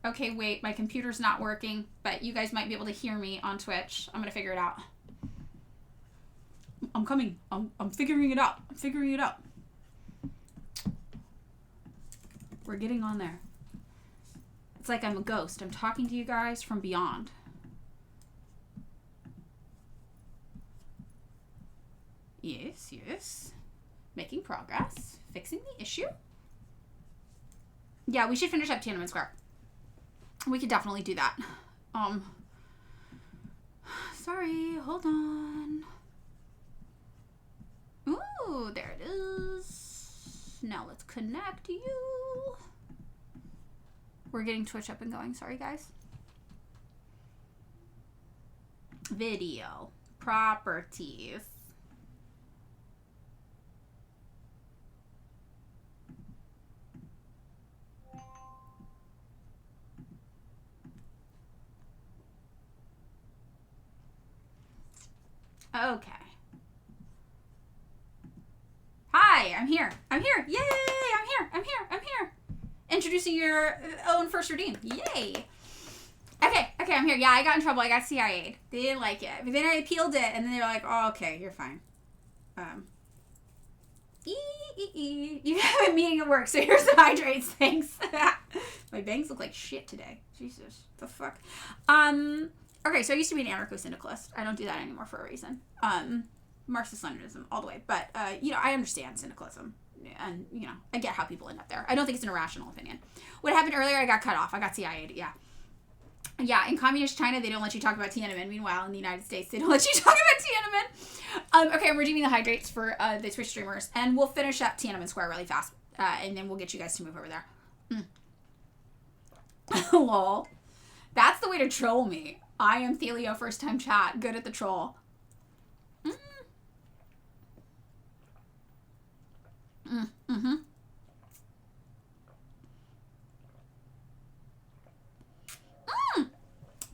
Okay, wait, my computer's not working, but you guys might be able to hear me on Twitch. I'm gonna figure it out. I'm coming. I'm figuring it out. I'm figuring it out. We're getting on there. It's like I'm a ghost. I'm talking to you guys from beyond. Yes, yes. Making progress. Fixing the issue. Yeah, we should finish up Tiananmen Square. We could definitely do that. Sorry, hold on. Ooh, there it is. Now let's connect you. We're getting Twitch up and going. Sorry, guys. Video. Properties. Okay. Hi, I'm here. I'm here. Yay! I'm here. I'm here. I'm here. Introducing your own first redeem. Yay! Okay, I'm here. Yeah, I got in trouble. I got CIA'd. They didn't like it. But then I appealed it, and then they were like, oh, okay, you're fine. You have a meeting at work, so here's the hydrates. Thanks. My bangs look like shit today. Jesus. The fuck? Okay, so I used to be an anarcho-syndicalist. I don't do that anymore for a reason. Marxist-Leninism all the way. But, I understand syndicalism. And, I get how people end up there. I don't think it's an irrational opinion. What happened earlier, I got cut off. I got CIA'd, yeah. Yeah, in communist China, they don't let you talk about Tiananmen. Meanwhile, in the United States, they don't let you talk about Tiananmen. Okay, I'm redeeming the hydrates for the Twitch streamers. And we'll finish up Tiananmen Square really fast. And then we'll get you guys to move over there. Lol. That's the way to troll me. I am Thelio, first time chat. Good at the troll. Mm-hmm.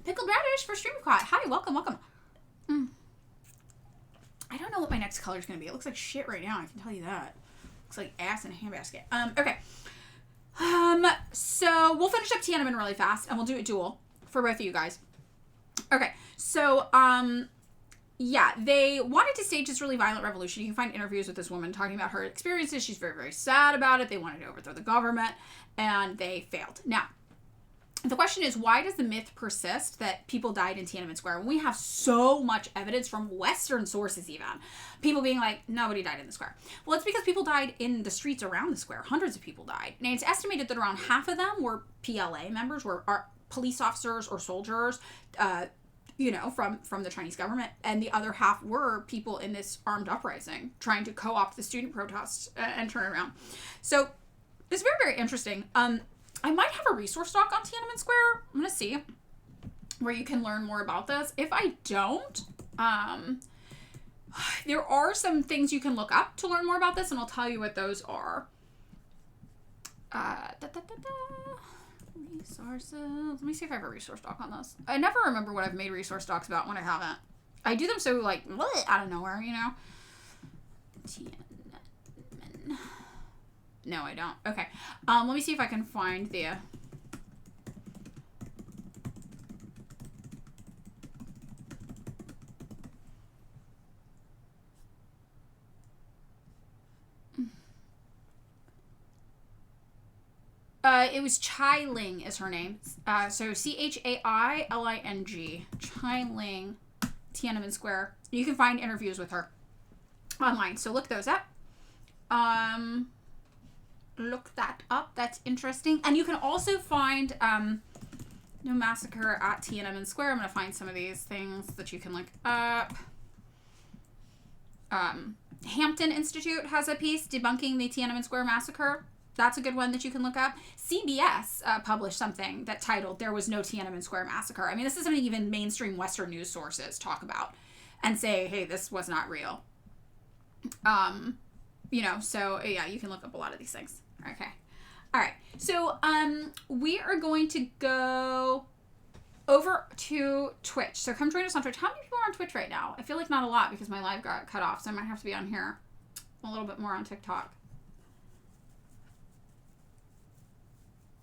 Pickled radish for Stream Quad. Hi, welcome. I don't know what my next color is going to be. It looks like shit right now, I can tell you that. Looks like ass in a handbasket. Okay. So we'll finish up Tiananmen really fast, and we'll do a duel for both of you guys. Okay, so, yeah, they wanted to stage this really violent revolution. You can find interviews with this woman talking about her experiences. She's very, very sad about it. They wanted to overthrow the government, and they failed. Now, the question is, why does the myth persist that people died in Tiananmen Square when we have so much evidence from Western sources even? People being like, nobody died in the square. Well, it's because people died in the streets around the square. Hundreds of people died. And it's estimated that around half of them were PLA members, were police officers or soldiers, from the Chinese government. And the other half were people in this armed uprising trying to co-opt the student protests and turn it around. So it's very, very interesting. I might have a resource doc on Tiananmen Square. I'm going to see where you can learn more about this. If I don't, there are some things you can look up to learn more about this, and I'll tell you what those are. Resources. Let me see if I have a resource doc on this. I never remember what I've made resource docs about when I haven't. I do them so, out of nowhere, Tiananmen. No, I don't. Okay. Let me see if I can find the... It was Chai Ling is her name. So Chailing. Chai Ling, Tiananmen Square. You can find interviews with her online. So look those up. Look that up. That's interesting. And you can also find No Massacre at Tiananmen Square. I'm going to find some of these things that you can look up. Hampton Institute has a piece debunking the Tiananmen Square massacre. That's a good one that you can look up. CBS published something that titled "There Was No Tiananmen Square Massacre." I mean, this is something even mainstream Western news sources talk about and say, hey, this was not real. So yeah, you can look up a lot of these things. Okay. All right. So, we are going to go over to Twitch. So come join us on Twitch. How many people are on Twitch right now? I feel like not a lot because my live got cut off. So I might have to be on here a little bit more on TikTok.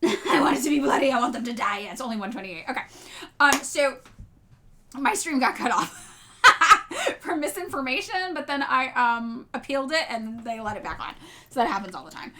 I want it to be bloody. I want them to die. Yeah, it's only 1:28. Okay. So my stream got cut off for misinformation, but then I appealed it and they let it back on. So that happens all the time.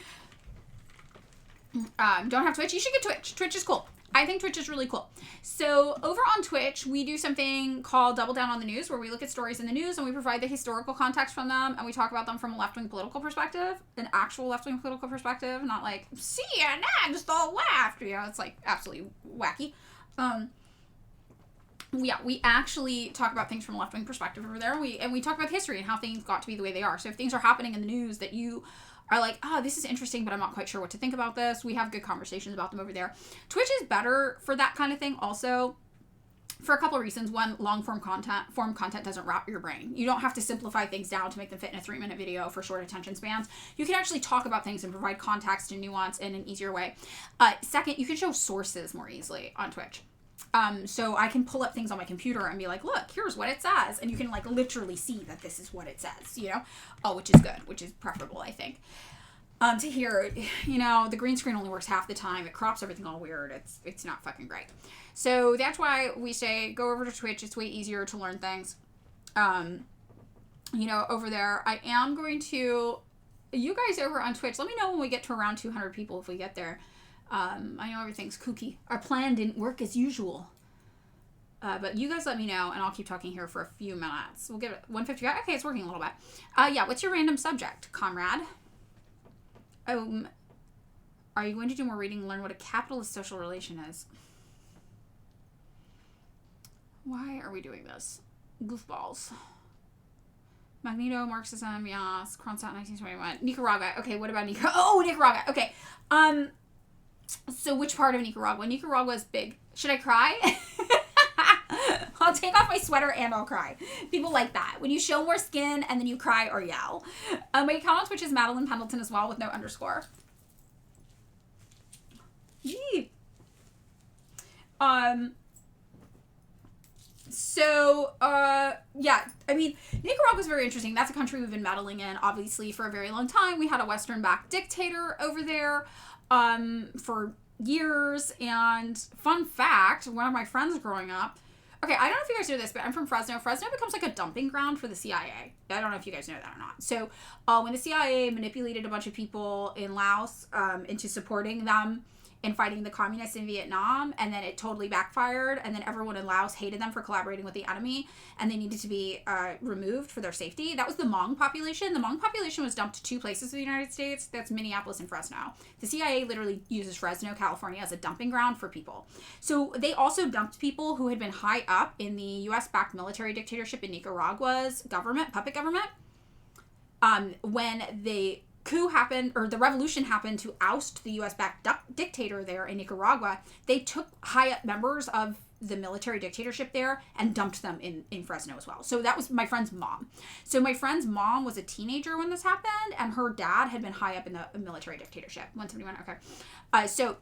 Don't have Twitch. You should get Twitch. Twitch is cool. I think Twitch is really cool. So over on Twitch, we do something called Double Down on the News, where we look at stories in the news and we provide the historical context from them, and we talk about them from a left-wing political perspective, an actual left-wing political perspective, not like CNN just all left. You know, it's like absolutely wacky. Yeah, we actually talk about things from a left-wing perspective over there, and we talk about history and how things got to be the way they are. So if things are happening in the news that you are like, oh, this is interesting, but I'm not quite sure what to think about this, we have good conversations about them over there. Twitch is better for that kind of thing also for a couple of reasons. One, long-form content doesn't wrap your brain. You don't have to simplify things down to make them fit in a 3-minute video for short attention spans. You can actually talk about things and provide context and nuance in an easier way. Second, you can show sources more easily on Twitch. So I can pull up things on my computer and be like, look, here's what it says. And you can like literally see that this is what it says, you know? Oh, which is good, which is preferable, I think. To hear, you know, the green screen only works half the time. It crops everything all weird. It's not fucking great. So that's why we say go over to Twitch. It's way easier to learn things. You know, over there, I am going to, you guys over on Twitch, let me know when we get to around 200 people if we get there. I know everything's kooky. Our plan didn't work as usual. But you guys let me know, and I'll keep talking here for a few minutes. We'll give it 150. Okay, it's working a little bit. Yeah, what's your random subject, comrade? Are you going to do more reading and learn what a capitalist social relation is? Why are we doing this? Goofballs. Magneto, Marxism, yes. Kronstadt, 1921. Nicaragua. Okay, what about Nicaragua? Oh, Nicaragua. Okay. So which part of Nicaragua? Nicaragua is big. Should I cry? I'll take off my sweater and I'll cry. People like that. When you show more skin and then you cry or yell. My account on Twitch is Madeline Pendleton as well with no underscore. Yee. Yeah, I mean, Nicaragua is very interesting. That's a country we've been meddling in, obviously, for a very long time. We had a Western-backed dictator over there for years. And fun fact, one of my friends growing up, okay, I don't know if you guys know this, but I'm from Fresno. Fresno becomes like a dumping ground for the CIA. I don't know if you guys know that or not. So when the CIA manipulated a bunch of people in Laos into supporting them in fighting the communists in Vietnam, and then it totally backfired, and then everyone in Laos hated them for collaborating with the enemy, and they needed to be removed for their safety. That was the Hmong population. The Hmong population was dumped to 2 places in the United States. That's Minneapolis and Fresno. The CIA literally uses Fresno, California as a dumping ground for people. So they also dumped people who had been high up in the U.S.-backed military dictatorship in Nicaragua's government, puppet government. When the coup happened, or the revolution happened to oust the U.S.-backed dictator there in Nicaragua, they took high-up members of the military dictatorship there and dumped them in Fresno as well. So that was my friend's mom. So my friend's mom was a teenager when this happened, and her dad had been high up in the military dictatorship. 171, okay. So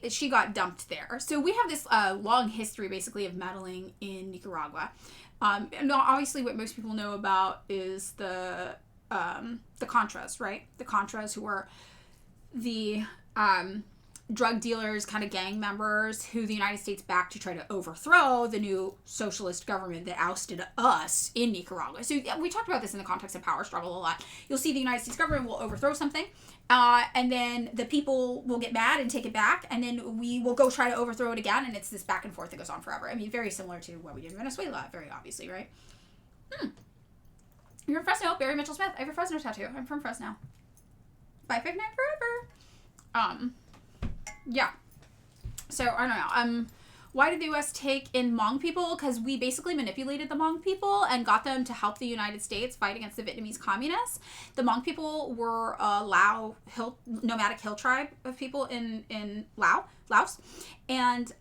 she got dumped there. So we have this long history, basically, of meddling in Nicaragua. And obviously what most people know about is the Contras, right? The Contras, who were the drug dealers, kind of gang members who the United States backed to try to overthrow the new socialist government that ousted us in Nicaragua. So yeah, we talked about this in the context of power struggle a lot. You'll see the United States government will overthrow something, and then the people will get mad and take it back, and then we will go try to overthrow it again, and it's this back and forth that goes on forever. I mean, very similar to what we did in Venezuela, very obviously, right? You're from Fresno, Barry Mitchell Smith. I have a Fresno tattoo. I'm from Fresno. Bye, Fig Night Forever. Yeah. So, I don't know. Why did the U.S. take in Hmong people? Because we basically manipulated the Hmong people and got them to help the United States fight against the Vietnamese communists. The Hmong people were a nomadic hill tribe of people in Laos. And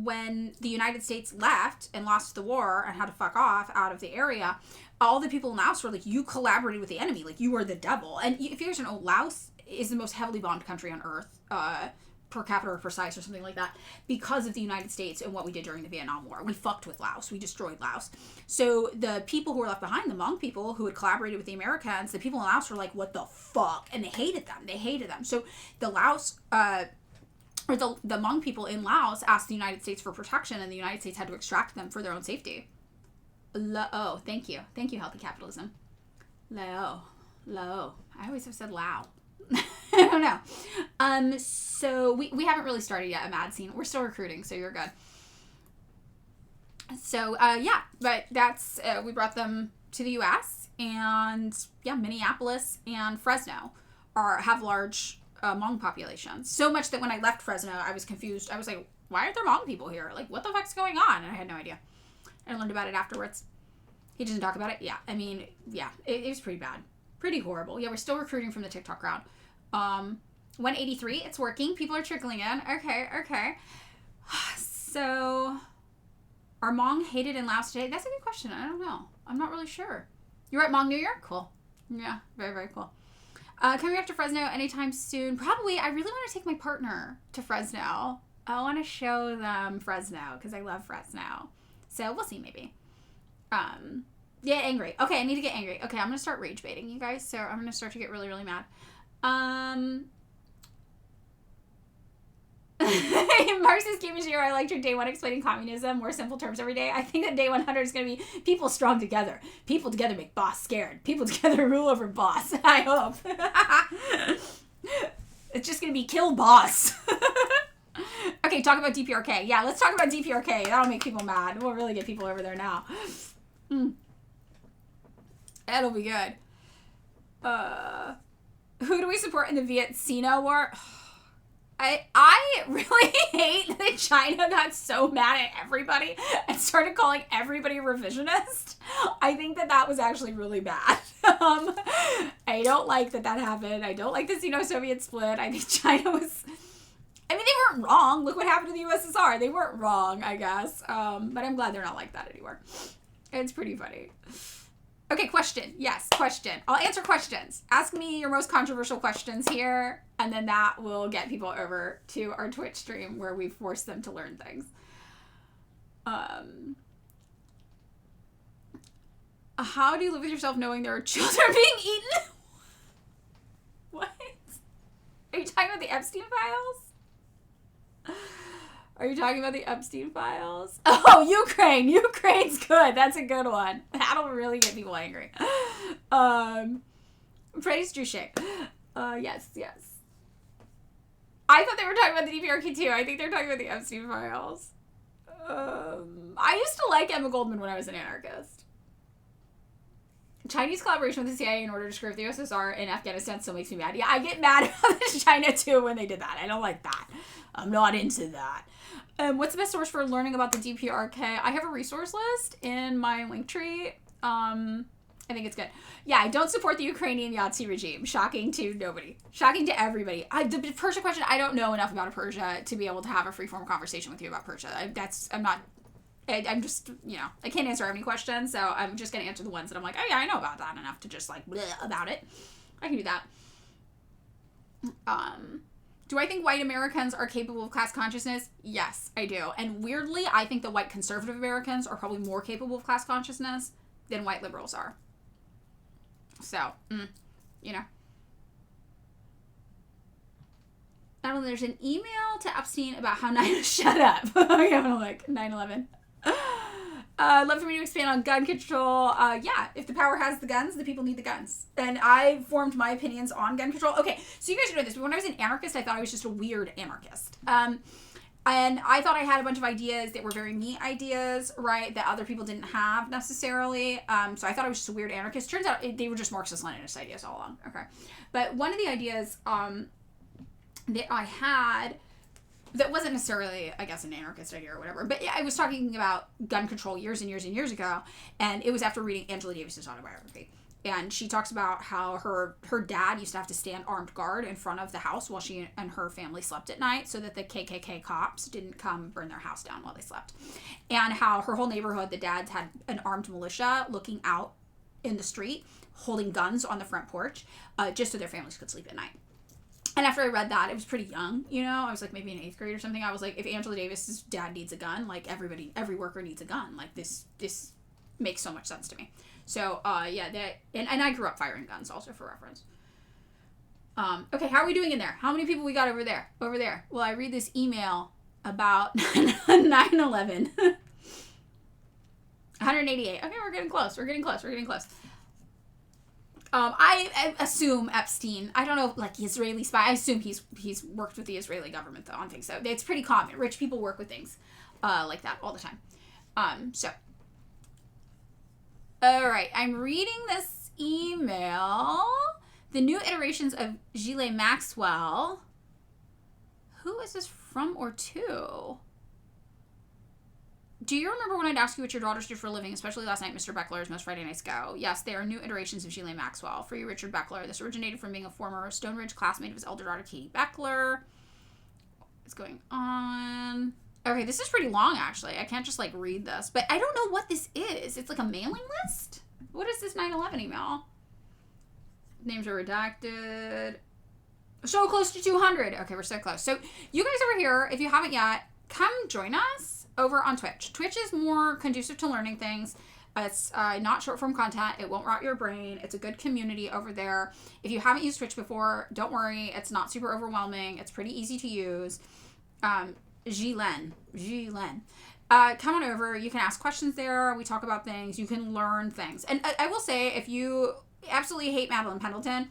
when the United States left and lost the war and had to fuck off out of the area, all the people in Laos were like, you collaborated with the enemy. Like, you were the devil. And if you guys don't know, Laos is the most heavily bombed country on earth, per capita or precise or something like that, because of the United States and what we did during the Vietnam War. We fucked with Laos. We destroyed Laos. So the people who were left behind, the Hmong people who had collaborated with the Americans, the people in Laos were like, what the fuck? And they hated them. So the Laos or the Hmong people in Laos asked the United States for protection, and the United States had to extract them for their own safety. Lao. Thank you. Thank you, healthy capitalism. Lao. I always have said Lao. I don't know. So we haven't really started yet a mad scene. We're still recruiting, so you're good. So, yeah, but that's, we brought them to the U.S., and, yeah, Minneapolis and Fresno have large Hmong populations. So much that when I left Fresno, I was confused. I was like, why aren't there Hmong people here? Like, what the fuck's going on? And I had no idea. I learned about it afterwards. He doesn't talk about it? Yeah. I mean, yeah, it was pretty bad. Pretty horrible. Yeah, we're still recruiting from the TikTok crowd. 183, it's working. People are trickling in. Okay. So, are Hmong hated in Laos today? That's a good question. I don't know. I'm not really sure. You're at Hmong New Year? Cool. Yeah, very, very cool. Coming back to Fresno anytime soon. Probably, I really want to take my partner to Fresno. I want to show them Fresno because I love Fresno. So we'll see, maybe. Yeah, angry. Okay, I need to get angry. Okay, I'm going to start rage baiting, you guys. So I'm going to start to get really, really mad. Mark says, Kimishiro, I liked your day 1 explaining communism, more simple terms every day. I think that day 100 is going to be people strong together. People together make boss scared. People together rule over boss. I hope. It's just going to be kill boss. Okay, talk about DPRK. Yeah, let's talk about DPRK. That'll make people mad. We'll really get people over there now. That'll be good. Who do we support in the Viet-Sino War? I really hate that China got so mad at everybody and started calling everybody revisionist. I think that was actually really bad. I don't like that happened. I don't like the Sino-Soviet split. I think China was... I mean, they weren't wrong. Look what happened to the USSR. They weren't wrong, I guess. But I'm glad they're not like that anymore. It's pretty funny. Okay, question. Yes, question. I'll answer questions. Ask me your most controversial questions here, and then that will get people over to our Twitch stream where we force them to learn things. How do you live with yourself knowing there are children being eaten? What? Are you talking about the Epstein files? Are you talking about the Epstein files? Oh, Ukraine. Ukraine's good. That's a good one. That'll really get people angry. Praise Drushe. Yes. I thought they were talking about the DPRK too. I think they're talking about the Epstein files. I used to like Emma Goldman when I was an anarchist. Chinese collaboration with the CIA in order to screw up the USSR in Afghanistan still makes me mad. Yeah, I get mad about China too when they did that. I don't like that. I'm not into that. What's the best source for learning about the DPRK? I have a resource list in my Linktree. I think it's good. Yeah, I don't support the Ukrainian Yahtzee regime. Shocking to nobody. Shocking to everybody. The Persia question, I don't know enough about Persia to be able to have a free-form conversation with you about Persia. I'm just, I can't answer any questions, so I'm just going to answer the ones that I'm like, oh yeah, I know about that enough to just like, bleh about it. I can do that. Do I think white Americans are capable of class consciousness? Yes, I do. And weirdly, I think the white conservative Americans are probably more capable of class consciousness than white liberals are. So, there's an email to Epstein about how 9... Shut up. I'm going to look. 9/11. Love for me to expand on gun control. Yeah, if the power has the guns, the people need the guns. And I formed my opinions on gun control. Okay, so you guys know this, but when I was an anarchist, I thought I was just a weird anarchist. And I thought I had a bunch of ideas that were very me ideas, right, that other people didn't have necessarily. So I thought I was just a weird anarchist. Turns out they were just Marxist-Leninist ideas all along. Okay. But one of the ideas that I had that wasn't necessarily, I guess, an anarchist idea or whatever, but I was talking about gun control years and years and years ago, and it was after reading Angela Davis's autobiography. And she talks about how her dad used to have to stand armed guard in front of the house while she and her family slept at night so that the KKK cops didn't come burn their house down while they slept. And how her whole neighborhood, the dads had an armed militia looking out in the street, holding guns on the front porch, just so their families could sleep at night. And after I read that, it was pretty young, I was like maybe in 8th grade or something. I was like, if Angela Davis's dad needs a gun, like every worker needs a gun. Like this makes so much sense to me. So, yeah, that, and I grew up firing guns also for reference. Okay, how are we doing in there? How many people we got over there? Over there. Well, I read this email about 9/11. 188. Okay, we're getting close. I assume Epstein, I don't know, like Israeli spy, I assume he's worked with the Israeli government though on things. So it's pretty common. Rich people work with things like that all the time. All right, I'm reading this email. The new iterations of Ghislaine Maxwell. Who is this from or to? Do you remember when I'd ask you what your daughters do for a living, especially last night, Mr. Beckler's Most Friday Nights Go? Yes, they are new iterations of Ghislaine Maxwell. For you, Richard Beckler. This originated from being a former Stone Ridge classmate of his elder daughter, Katie Beckler. What's going on? Okay, this is pretty long, actually. I can't just, like, read this. But I don't know what this is. It's like a mailing list? What is this 9/11 email? Names are redacted. So close to 200. Okay, we're so close. So you guys over here, if you haven't yet, come join us over on Twitch. Twitch is more conducive to learning things. It's not short form content. It won't rot your brain. It's a good community over there. If you haven't used Twitch before, don't worry. It's not super overwhelming. It's pretty easy to use. Ghislaine. Come on over. You can ask questions there. We talk about things. You can learn things. And I will say, if you absolutely hate Madeline Pendleton,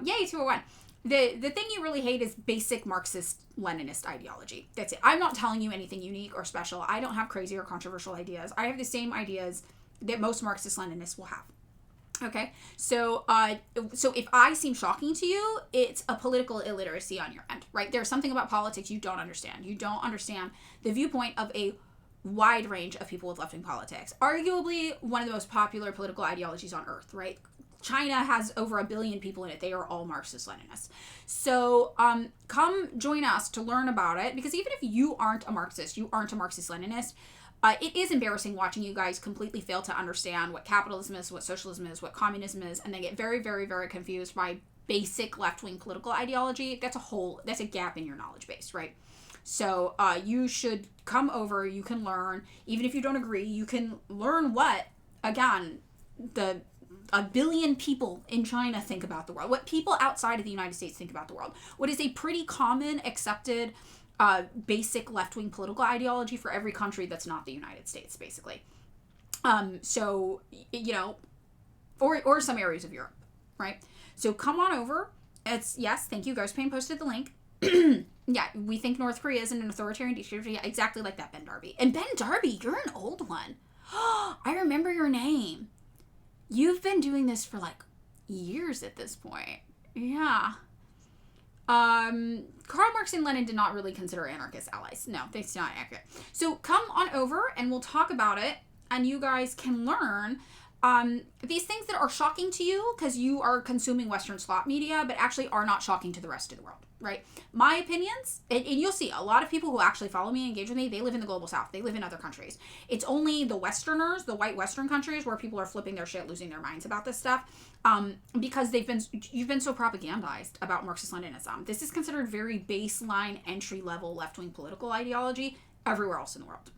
yay, 201. The thing you really hate is basic Marxist-Leninist ideology. That's it. I'm not telling you anything unique or special. I don't have crazy or controversial ideas. I have the same ideas that most Marxist-Leninists will have. Okay? So if I seem shocking to you, it's a political illiteracy on your end, right? There's something about politics you don't understand. You don't understand the viewpoint of a wide range of people with left-wing politics. Arguably one of the most popular political ideologies on earth, right? China has over 1 billion people in it. They are all Marxist-Leninists. So come join us to learn about it, because even if you aren't a Marxist, you aren't a Marxist-Leninist, it is embarrassing watching you guys completely fail to understand what capitalism is, what socialism is, what communism is, and they get very, very, very confused by basic left-wing political ideology. That's a gap in your knowledge base, right? So you should come over. You can learn. Even if you don't agree, you can learn what, again, the 1 billion people in China think about the world, what people outside of the United States think about the world, what is a pretty common, accepted, basic left-wing political ideology for every country that's not the United States, basically. So, you know, or some areas of Europe, right? So come on over. Yes, thank you. Ghost Pain posted the link. Yeah, we think North Korea is an authoritarian dictatorship. Yeah, exactly like that, Ben Darby. And Ben Darby, you're an old one. I remember your name. You've been doing this for like years at this point. Yeah. Karl Marx and Lenin did not really consider anarchist allies. No, that's not accurate. So come on over and we'll talk about it, and you guys can learn these things that are shocking to you because you are consuming Western slop media, but actually are not shocking to the rest of the world, right? My opinions, and you'll see a lot of people who actually follow me and engage with me, they live in the global south. They live in other countries. It's only the Westerners, the white Western countries, where people are flipping their shit, losing their minds about this stuff, because you've been so propagandized about Marxist-Leninism. This is considered very baseline, entry-level left-wing political ideology everywhere else in the world.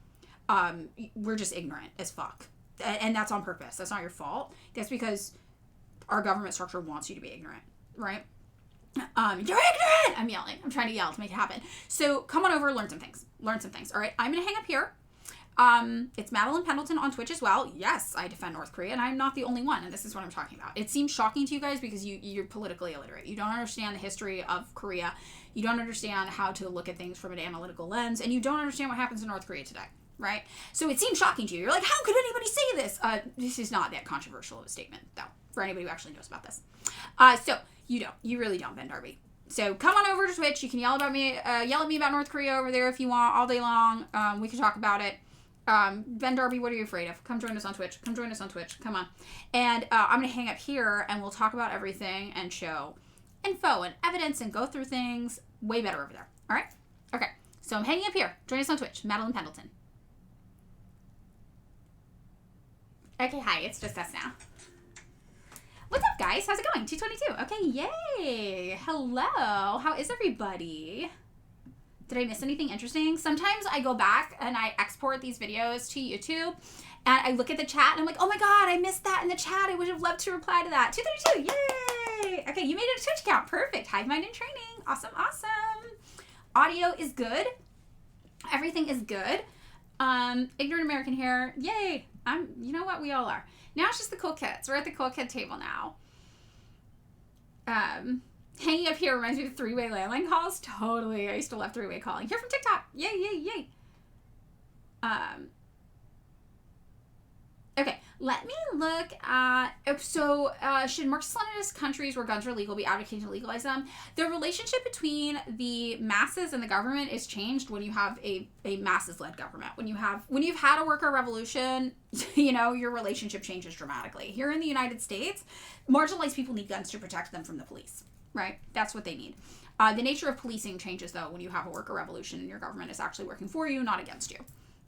We're just ignorant as fuck. And that's on purpose. That's not your fault. That's because our government structure wants you to be ignorant, right? You're ignorant! I'm yelling. I'm trying to yell to make it happen. So come on over, learn some things. All right, I'm going to hang up here. It's Madeline Pendleton on Twitch as well. Yes, I defend North Korea, and I'm not the only one, and this is what I'm talking about. It seems shocking to you guys because you're politically illiterate. You don't understand the history of Korea. You don't understand how to look at things from an analytical lens, and you don't understand what happens in North Korea today. Right? So it seems shocking to you. You're like, how could anybody say this? This is not that controversial of a statement, though, for anybody who actually knows about this. So you don't. You really don't, Ben Darby. So come on over to Twitch. You can yell at me about North Korea over there if you want all day long. We can talk about it. Ben Darby, what are you afraid of? Come join us on Twitch. Come on. And I'm going to hang up here, and we'll talk about everything and show info and evidence and go through things way better over there. All right? Okay. So I'm hanging up here. Join us on Twitch. Madeline Pendleton. Okay, hi, it's just us now. What's up, guys? How's it going? 222. Okay, yay. Hello. How is everybody? Did I miss anything interesting? Sometimes I go back and I export these videos to YouTube, and I look at the chat, and I'm like, oh my god, I missed that in the chat. I would have loved to reply to that. 232, Yay. Okay, you made it a Twitch account. Perfect. Hive mind in training. Awesome, awesome. Audio is good. Everything is good. Ignorant American hair. Yay. You know what? We all are. Now it's just the cool kids. We're at the cool kid table now. Hanging up here reminds me of three-way landline calls. Totally. I used to love three-way calling. Here from TikTok. Yay, yay, yay. Okay, let me look at, should Marxist-Leninist countries where guns are legal be advocating to legalize them? The relationship between the masses and the government is changed when you have a masses-led government. When you've had a worker revolution, your relationship changes dramatically. Here in the United States, marginalized people need guns to protect them from the police, right? That's what they need. The nature of policing changes, though, when you have a worker revolution and your government is actually working for you, not against you.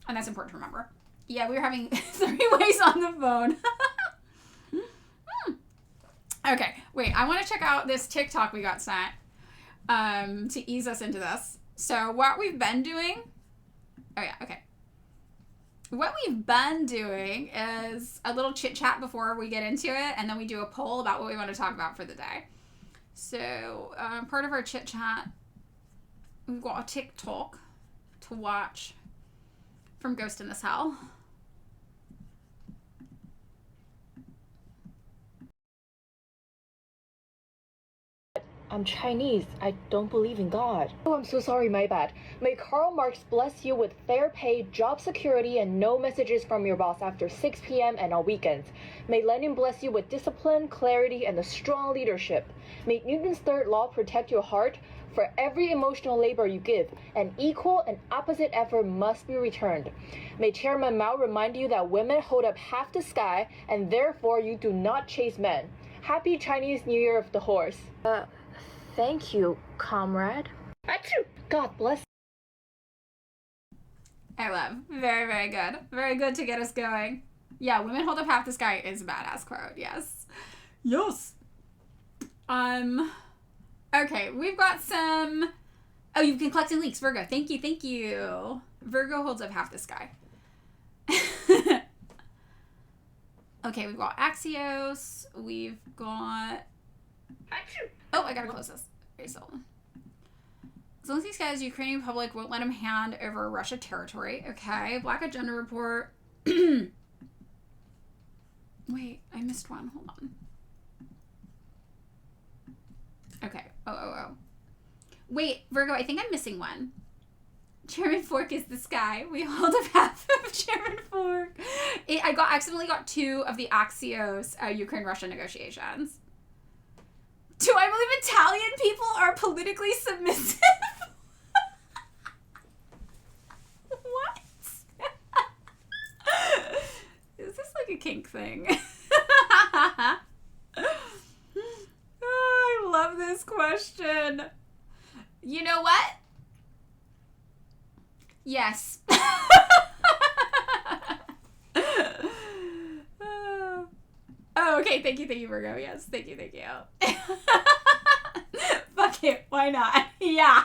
And that's important to remember. Yeah, we were having 3 ways on the phone. Okay, wait. I want to check out this TikTok we got sent to ease us into this. So what we've been doing... Oh, yeah, okay. What we've been doing is a little chit-chat before we get into it, and then we do a poll about what we want to talk about for the day. So part of our chit-chat, we've got a TikTok to watch from Ghost in This Hell. I'm Chinese. I don't believe in God. Oh, I'm so sorry, my bad. May Karl Marx bless you with fair pay, job security, and no messages from your boss after 6 p.m. and on weekends. May Lenin bless you with discipline, clarity, and a strong leadership. May Newton's third law protect your heart. For every emotional labor you give, an equal and opposite effort must be returned. May Chairman Mao remind you that women hold up half the sky, and therefore you do not chase men. Happy Chinese New Year of the Horse. Thank you, comrade. Achoo! God bless. I love. Very, very good. Very good to get us going. Yeah, women hold up half the sky is a badass quote. Yes. Yes. Okay, we've got some... Oh, you've been collecting leaks, Virgo. Thank you, thank you. Virgo holds up half the sky. Okay, we've got Axios. We've got... Oh, I gotta close this. Okay, so... Zelensky's guys, Ukrainian public won't let him hand over Russia territory. Okay, Black Agenda report. Wait, I missed one. Hold on. Okay. Oh. Wait, Virgo, I think I'm missing one. Chairman Fork is the sky. We hold up half of Chairman Fork. I accidentally got 2 of the Axios Ukraine-Russia negotiations. Do I believe Italian people are politically submissive? What? Is this like a kink thing? Oh, I love this question. You know what? Yes. Oh, okay. Thank you, Virgo. Yes, thank you. Fuck it. Why not? Yeah.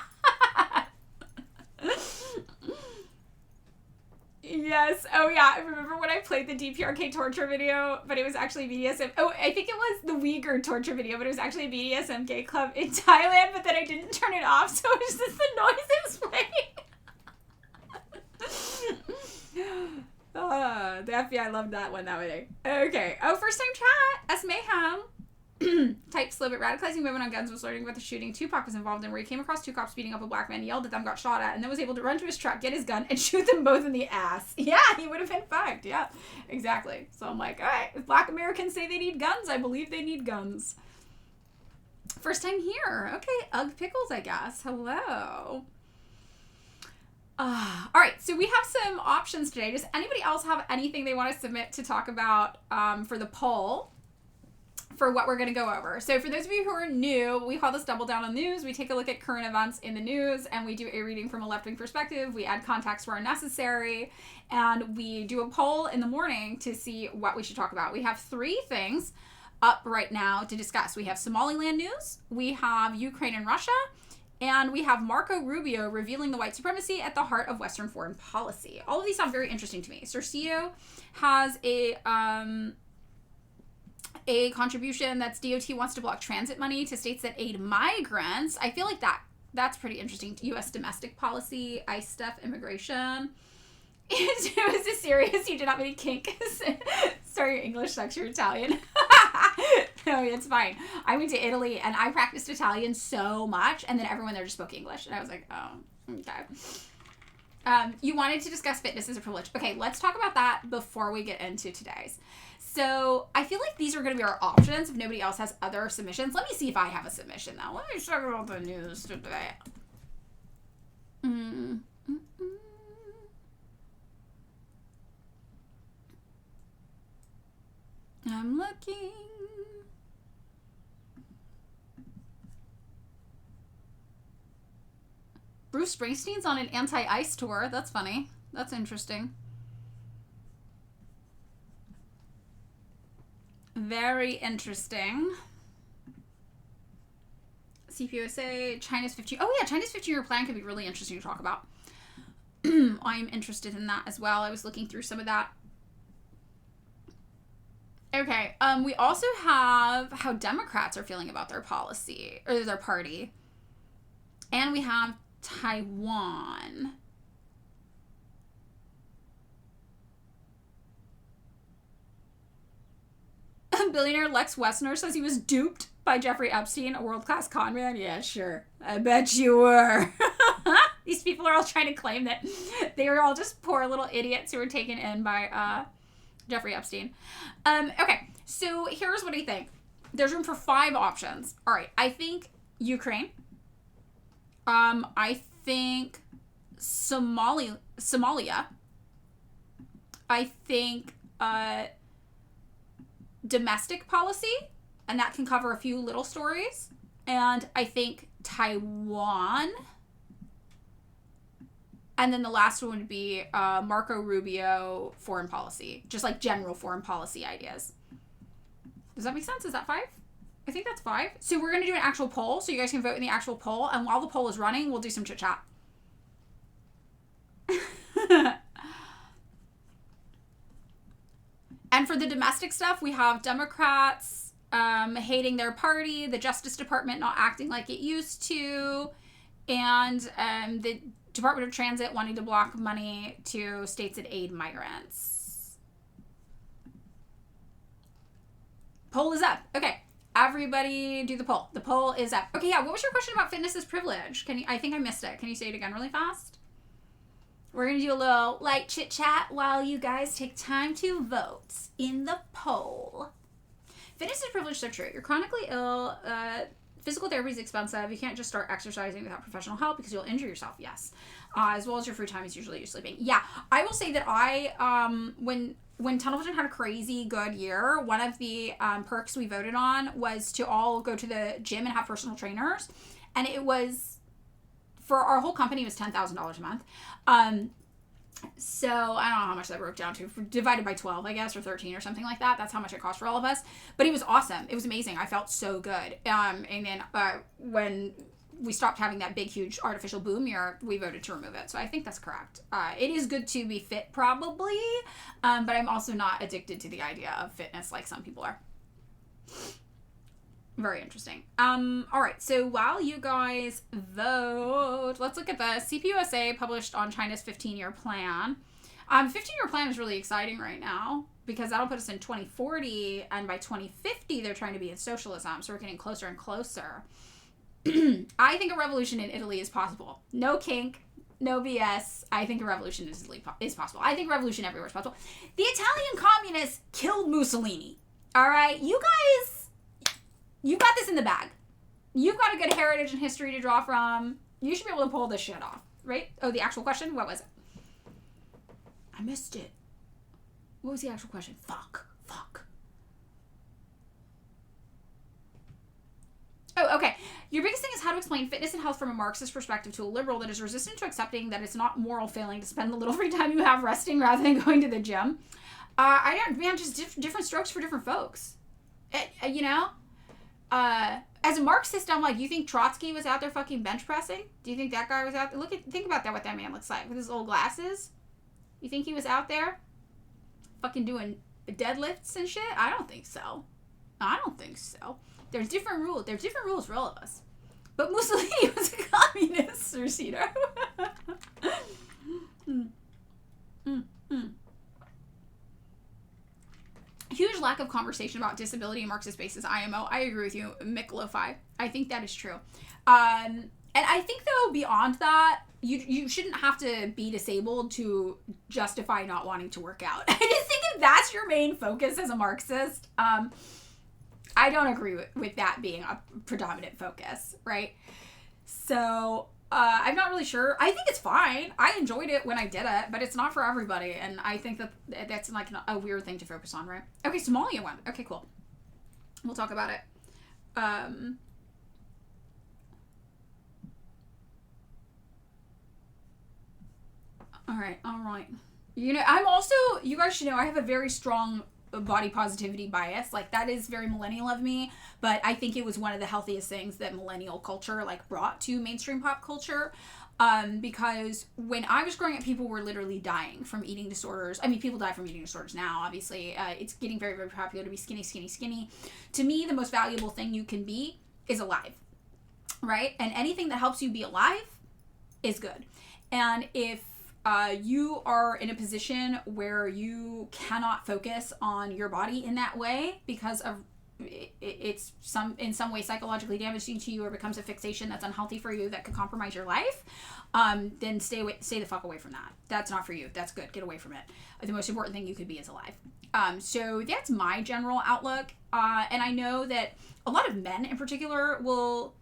Yes. Oh, yeah. I remember when I played the DPRK torture video, but it was actually BDSM. Oh, I think it was the Uyghur torture video, but it was actually a BDSM gay club in Thailand, but then I didn't turn it off, so it was just the noise it was playing. The FBI loved that one that way. Okay. Oh, first time chat. S. Mayhem. Type slow but radicalizing women on guns was learning about the shooting Tupac was involved in, where he came across 2 cops beating up a black man, yelled at them, got shot at, and then was able to run to his truck, get his gun, and shoot them both in the ass. Yeah, he would have been fucked. Yeah, exactly. So I'm like, all right, if Black Americans say they need guns, I believe they need guns. First time here. Okay, Ugg Pickles, I guess. Hello. All right, so we have some options today. Does anybody else have anything they want to submit to talk about for the poll for what we're going to go over? So for those of you who are new, we call this Double Down on News. We take a look at current events in the news, and we do a reading from a left-wing perspective. We add context where necessary, and we do a poll in the morning to see what we should talk about. We have 3 things up right now to discuss. We have Somaliland news, we have Ukraine and Russia, and we have Marco Rubio revealing the white supremacy at the heart of Western foreign policy. All of these sound very interesting to me. Cercio has a a contribution that's DOT wants to block transit money to states that aid migrants. I feel like that's pretty interesting. U.S. domestic policy, ICE stuff, immigration. Is this serious? You did not mean kink. Sorry, your English sucks. You're Italian. No, it's fine. I went to Italy and I practiced Italian so much, and then everyone there just spoke English, and I was like, oh, okay. You wanted to discuss fitness as a privilege. Okay, let's talk about that before we get into today's. So I feel like these are going to be our options if nobody else has other submissions. Let me see if I have a submission now. Let me talk about the news today. I'm looking. Bruce Springsteen's on an anti-ice tour. That's funny. That's interesting. Very interesting. CPUSA, China's 15... Oh, yeah, China's 15-year plan could be really interesting to talk about. I'm interested in that as well. I was looking through some of that. Okay, we also have how Democrats are feeling about their policy, or their party. And we have Taiwan. Billionaire Lex Wessner says he was duped by Jeffrey Epstein, a world-class con man. Yeah, sure. I bet you were. These people are all trying to claim that they were all just poor little idiots who were taken in by Jeffrey Epstein. Okay, so here's what I think. There's room for 5 options. All right, I think Ukraine. I think Somalia. I think domestic policy, and that can cover a few little stories. And I think Taiwan. And then the last one would be Marco Rubio foreign policy, just like general foreign policy ideas. Does that make sense? Is that 5? I think that's 5. So we're going to do an actual poll, so you guys can vote in the actual poll. And while the poll is running, we'll do some chit-chat. And for the domestic stuff, we have Democrats hating their party, the Justice Department not acting like it used to, and the Department of Transit wanting to block money to states that aid migrants. Poll is up. Okay. Everybody do the poll. The poll is up. Okay, yeah. What was your question about fitness as privilege? I think I missed it. Can you say it again really fast? We're going to do a little light chit chat while you guys take time to vote in the poll. Fitness is privilege, so true. You're chronically ill. Physical therapy is expensive. You can't just start exercising without professional help because you'll injure yourself. Yes. As well as your free time is usually you sleeping. Yeah. I will say that when Tunnel Vision had a crazy good year, one of the perks we voted on was to all go to the gym and have personal trainers. And it was, for our whole company, it was $10,000 a month. So I don't know how much that broke down to, divided by 12, I guess, or 13 or something like that. That's how much it cost for all of us. But it was awesome. It was amazing. I felt so good. And then when we stopped having that big, huge artificial boom year, we voted to remove it. So I think that's correct. It is good to be fit, probably. But I'm also not addicted to the idea of fitness like some people are. Very interesting. All right. So while you guys vote, let's look at the CPUSA published on China's 15-year plan. 15-year plan is really exciting right now because that'll put us in 2040, and by 2050 they're trying to be in socialism. So we're getting closer and closer. I think a revolution in Italy is possible. No kink, no BS. I think a revolution is possible. I think revolution everywhere is possible. The Italian communists killed Mussolini. All right, you guys. You got this in the bag. You've got a good heritage and history to draw from. You should be able to pull this shit off, right? Oh, the actual question? What was it? I missed it. What was the actual question? Fuck. Oh, okay. Your biggest thing is how to explain fitness and health from a Marxist perspective to a liberal that is resistant to accepting that it's not moral failing to spend the little free time you have resting rather than going to the gym. Just different strokes for different folks. As a Marxist, I'm like, you think Trotsky was out there fucking bench pressing? Do you think that guy was out there? Think about that, what that man looks like with his old glasses. You think he was out there fucking doing deadlifts and shit? I don't think so. I don't think so. There's different rules. There's different rules for all of us. But Mussolini was a communist, Rosita. Huge lack of conversation about disability in Marxist basis IMO. I agree with you, Mick Lo-Fi. I think that is true. And I think, though, beyond that, you shouldn't have to be disabled to justify not wanting to work out. I just think if that's your main focus as a Marxist, I don't agree with that being a predominant focus, right? So, I'm not really sure. I think it's fine. I enjoyed it when I did it, but it's not for everybody, and I think that that's like a weird thing to focus on, right? Okay, Somalia won. Okay, cool. We'll talk about it. All right. You know, I'm also, you guys should know, I have a very strong body positivity bias. Like, that is very millennial of me, but I think it was one of the healthiest things that millennial culture, like, brought to mainstream pop culture. Because when I was growing up, people were literally dying from eating disorders. I mean, people die from eating disorders now, obviously. It's getting very, very popular to be skinny. To me, the most valuable thing you can be is alive, right? And anything that helps you be alive is good. And if you are in a position where you cannot focus on your body in that way because of it's in some way psychologically damaging to you or becomes a fixation that's unhealthy for you that could compromise your life, then stay the fuck away from that. That's not for you. That's good. Get away from it. The most important thing you could be is alive. So that's my general outlook. And I know that a lot of men in particular will,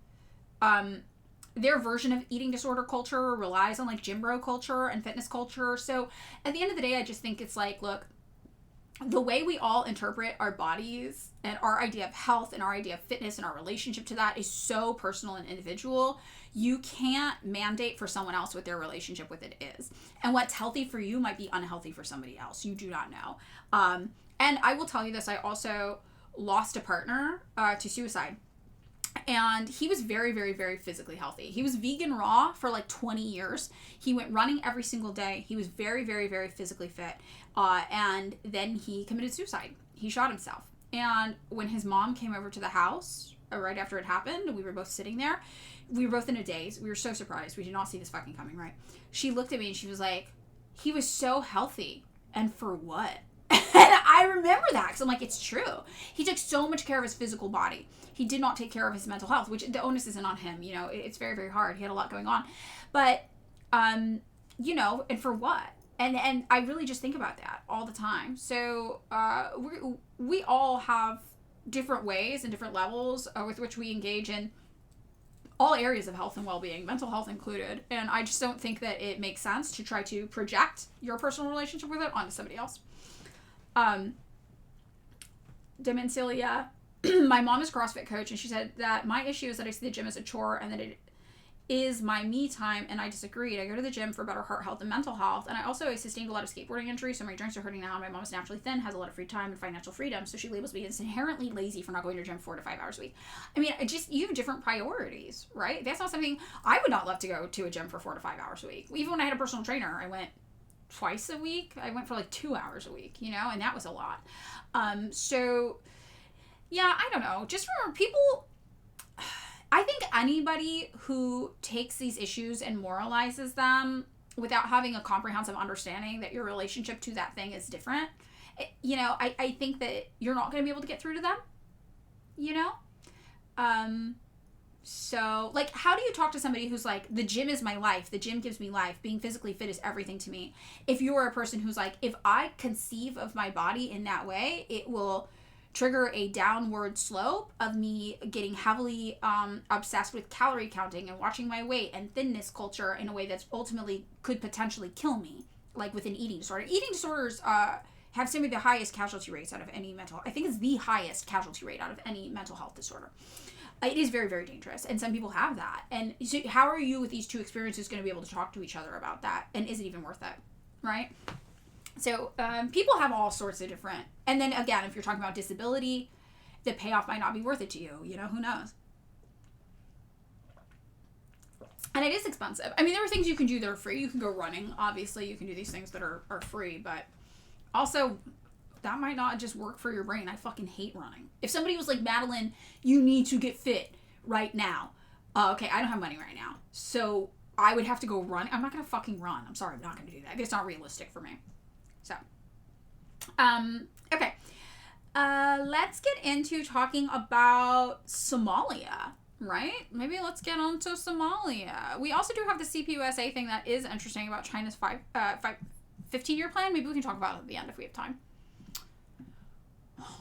their version of eating disorder culture relies on like gym bro culture and fitness culture. So at the end of the day, I just think it's like, look, the way we all interpret our bodies and our idea of health and our idea of fitness and our relationship to that is so personal and individual. You can't mandate for someone else what their relationship with it is. And what's healthy for you might be unhealthy for somebody else. You do not know. And I will tell you this, I also lost a partner to suicide. And he was very, very, very physically healthy. He was vegan raw for like 20 years. He went running every single day. He was very, very, very physically fit. And then he committed suicide. He shot himself. And when his mom came over to the house right after it happened, we were both sitting there. We were both in a daze. We were so surprised. We did not see this fucking coming, right? She looked at me and she was like, he was so healthy. And for what? And I remember that because I'm like, it's true. He took so much care of his physical body. He did not take care of his mental health, which the onus isn't on him. You know, it's very, very hard. He had a lot going on. But, you know, and for what? And I really just think about that all the time. So we all have different ways and different levels with which we engage in all areas of health and well-being, mental health included. And I just don't think that it makes sense to try to project your personal relationship with it onto somebody else. Demencelia, my mom is a CrossFit coach, and she said that my issue is that I see the gym as a chore and that it is my me time, and I disagreed. I go to the gym for better heart health and mental health, and I sustained a lot of skateboarding injuries, so my joints are hurting now. My mom is naturally thin, has a lot of free time and financial freedom, so she labels me as inherently lazy for not going to the gym 4 to 5 hours a week. I mean, you have different priorities, right? That's not something, I would not love to go to a gym for 4 to 5 hours a week. Even when I had a personal trainer, I went twice a week. I went for like 2 hours a week, you know, and that was a lot. So yeah, I don't know. Just remember, people, I think anybody who takes these issues and moralizes them without having a comprehensive understanding that your relationship to that thing is different, you know, I think that you're not going to be able to get through to them, you know? So, like, how do you talk to somebody who's like, the gym is my life, the gym gives me life, being physically fit is everything to me, if you are a person who's like, if I conceive of my body in that way, it will trigger a downward slope of me getting heavily obsessed with calorie counting and watching my weight and thinness culture in a way that's ultimately could potentially kill me, like with an eating disorder. Eating disorders have some of the highest casualty rates out of any mental, I think it's the highest casualty rate out of any mental health disorder. It is very, very dangerous, and some people have that. And so how are you with these two experiences going to be able to talk to each other about that? And is it even worth it, right? So people have all sorts of different, and then again, if you're talking about disability, the payoff might not be worth it to you. You know, who knows? And it is expensive. I mean, there are things you can do that are free. You can go running. Obviously, you can do these things that are free, but also that might not just work for your brain. I fucking hate running. If somebody was like, Madeline, you need to get fit right now. Okay, I don't have money right now. So I would have to go run. I'm not going to fucking run. I'm sorry, I'm not going to do that. It's not realistic for me. So, okay. Let's get into talking about Somalia, right? Maybe let's get on to Somalia. We also do have the CPUSA thing that is interesting about China's 15-year plan. Maybe we can talk about it at the end if we have time.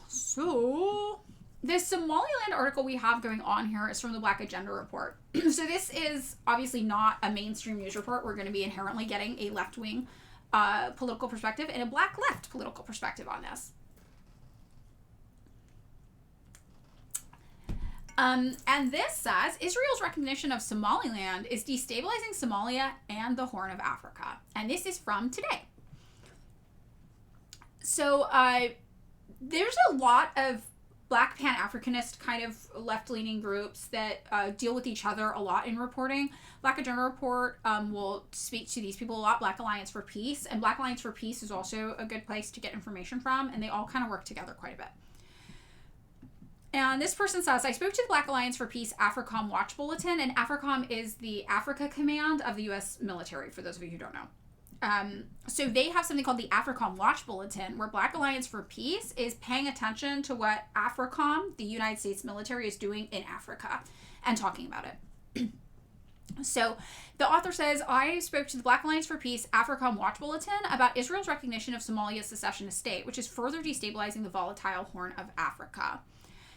So, this Somaliland article we have going on here is from the Black Agenda Report. So this is obviously not a mainstream news report. We're going to be inherently getting a left-wing political perspective and a black-left political perspective on this. And this says, Israel's recognition of Somaliland is destabilizing Somalia and the Horn of Africa. And this is from today. So, there's a lot of Black Pan-Africanist kind of left-leaning groups that deal with each other a lot in reporting. Black Agenda Report will speak to these people a lot. Black Alliance for Peace. And Black Alliance for Peace is also a good place to get information from. And they all kind of work together quite a bit. And this person says, I spoke to the Black Alliance for Peace AFRICOM Watch Bulletin, and AFRICOM is the Africa Command of the U.S. military, for those of you who don't know. So they have something called the AFRICOM Watch Bulletin, where Black Alliance for Peace is paying attention to what AFRICOM, the United States military, is doing in Africa and talking about it. So the author says, I spoke to the Black Alliance for Peace AFRICOM Watch Bulletin about Israel's recognition of Somalia's secessionist state, which is further destabilizing the volatile Horn of Africa.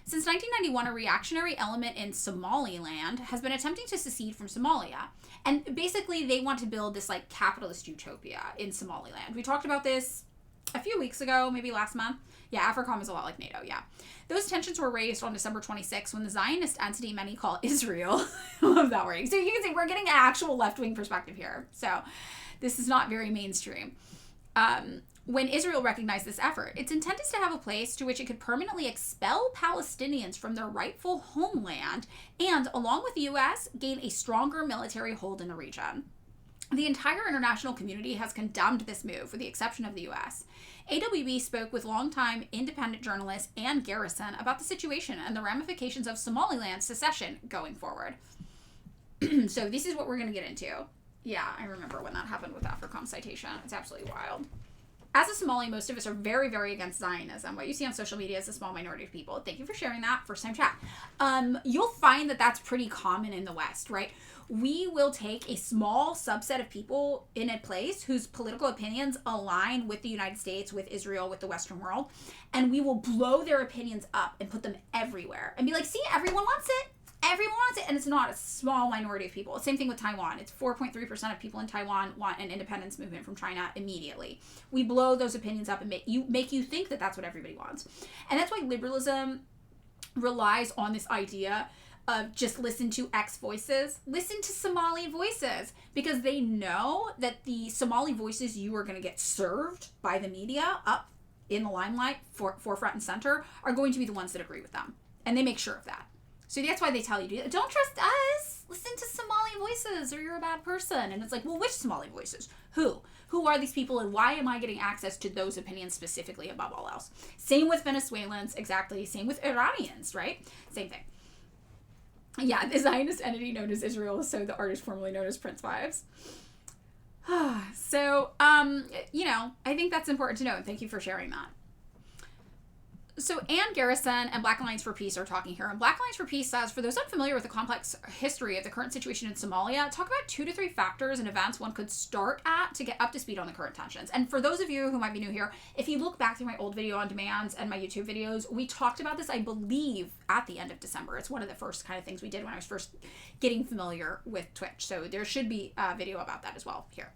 Since 1991, a reactionary element in Somaliland has been attempting to secede from Somalia. And basically, they want to build this, like, capitalist utopia in Somaliland. We talked about this a few weeks ago, maybe last month. Yeah, AFRICOM is a lot like NATO, yeah. Those tensions were raised on December 26 when the Zionist entity many call Israel. I love that wording. So you can see we're getting an actual left-wing perspective here. So this is not very mainstream. When Israel recognized this effort, its intent is to have a place to which it could permanently expel Palestinians from their rightful homeland and, along with the U.S., gain a stronger military hold in the region. The entire international community has condemned this move, with the exception of the U.S. AWB spoke with longtime independent journalist Ann Garrison about the situation and the ramifications of Somaliland's secession going forward. So this is what we're going to get into. Yeah, I remember when that happened with AFRICOM citation. It's absolutely wild. As a Somali, most of us are very, very against Zionism. What you see on social media is a small minority of people. Thank you for sharing that. First time chat. You'll find that that's pretty common in the West, right? We will take a small subset of people in a place whose political opinions align with the United States, with Israel, with the Western world, and we will blow their opinions up and put them everywhere and be like, see, everyone wants it. Everyone wants it, and it's not a small minority of people. Same thing with Taiwan. It's 4.3% of people in Taiwan want an independence movement from China immediately. We blow those opinions up and make you think that that's what everybody wants. And that's why liberalism relies on this idea of just listen to X voices. Listen to Somali voices, because they know that the Somali voices you are going to get served by the media up in the limelight, forefront and center, are going to be the ones that agree with them. And they make sure of that. So that's why they tell you, don't trust us. Listen to Somali voices or you're a bad person. And it's like, well, which Somali voices? Who? Who are these people and why am I getting access to those opinions specifically above all else? Same with Venezuelans, exactly. Same with Iranians, right? Same thing. Yeah, the Zionist entity known as Israel, so the artist formerly known as Prince Vibes. So, I think that's important to know, and thank you for sharing that. So Ann Garrison and Black Alliance for Peace are talking here. And Black Alliance for Peace says, for those unfamiliar with the complex history of the current situation in Somalia, talk about 2 to 3 factors and events one could start at to get up to speed on the current tensions. And for those of you who might be new here, if you look back through my old video on demands and my YouTube videos, we talked about this, I believe, at the end of December. It's one of the first kind of things we did when I was first getting familiar with Twitch. So there should be a video about that as well here.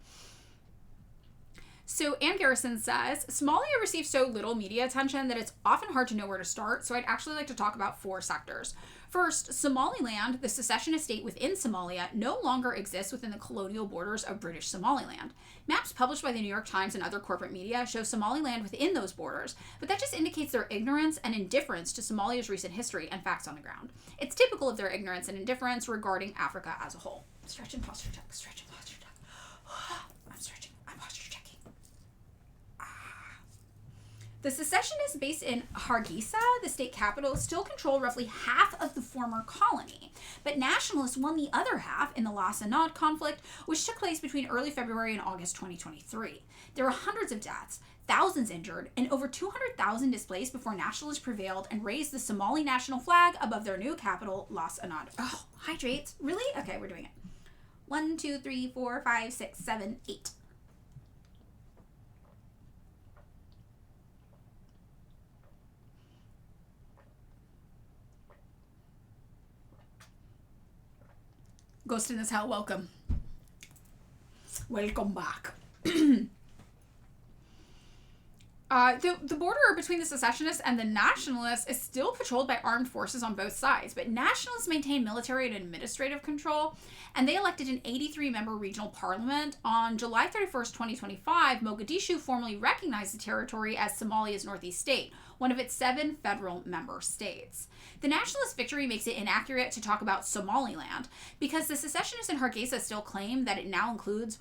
So Ann Garrison says, Somalia receives so little media attention that it's often hard to know where to start, so I'd actually like to talk about 4 sectors. First, Somaliland, the secessionist state within Somalia, no longer exists within the colonial borders of British Somaliland. Maps published by the New York Times and other corporate media show Somaliland within those borders, but that just indicates their ignorance and indifference to Somalia's recent history and facts on the ground. It's typical of their ignorance and indifference regarding Africa as a whole. Stretch and posture check, stretch and posture check. I'm stretching, I'm posture checking. The secessionists based in Hargeisa, the state capital, still control roughly half of the former colony. But nationalists won the other half in the Las Anod conflict, which took place between early February and August 2023. There were hundreds of deaths, thousands injured, and over 200,000 displaced before nationalists prevailed and raised the Somali national flag above their new capital, Las Anod. Oh, hydrates. Really? Okay, we're doing it. 1, 2, 3, 4, 5, 6, 7, 8. Ghost in this hell, welcome. Welcome back. The border between the secessionists and the nationalists is still patrolled by armed forces on both sides, but nationalists maintain military and administrative control, and they elected an 83-member regional parliament. On July 31st, 2025, Mogadishu formally recognized the territory as Somalia's northeast state, one of its 7 federal member states. The nationalist victory makes it inaccurate to talk about Somaliland, because the secessionists in Hargeisa still claim that it now includes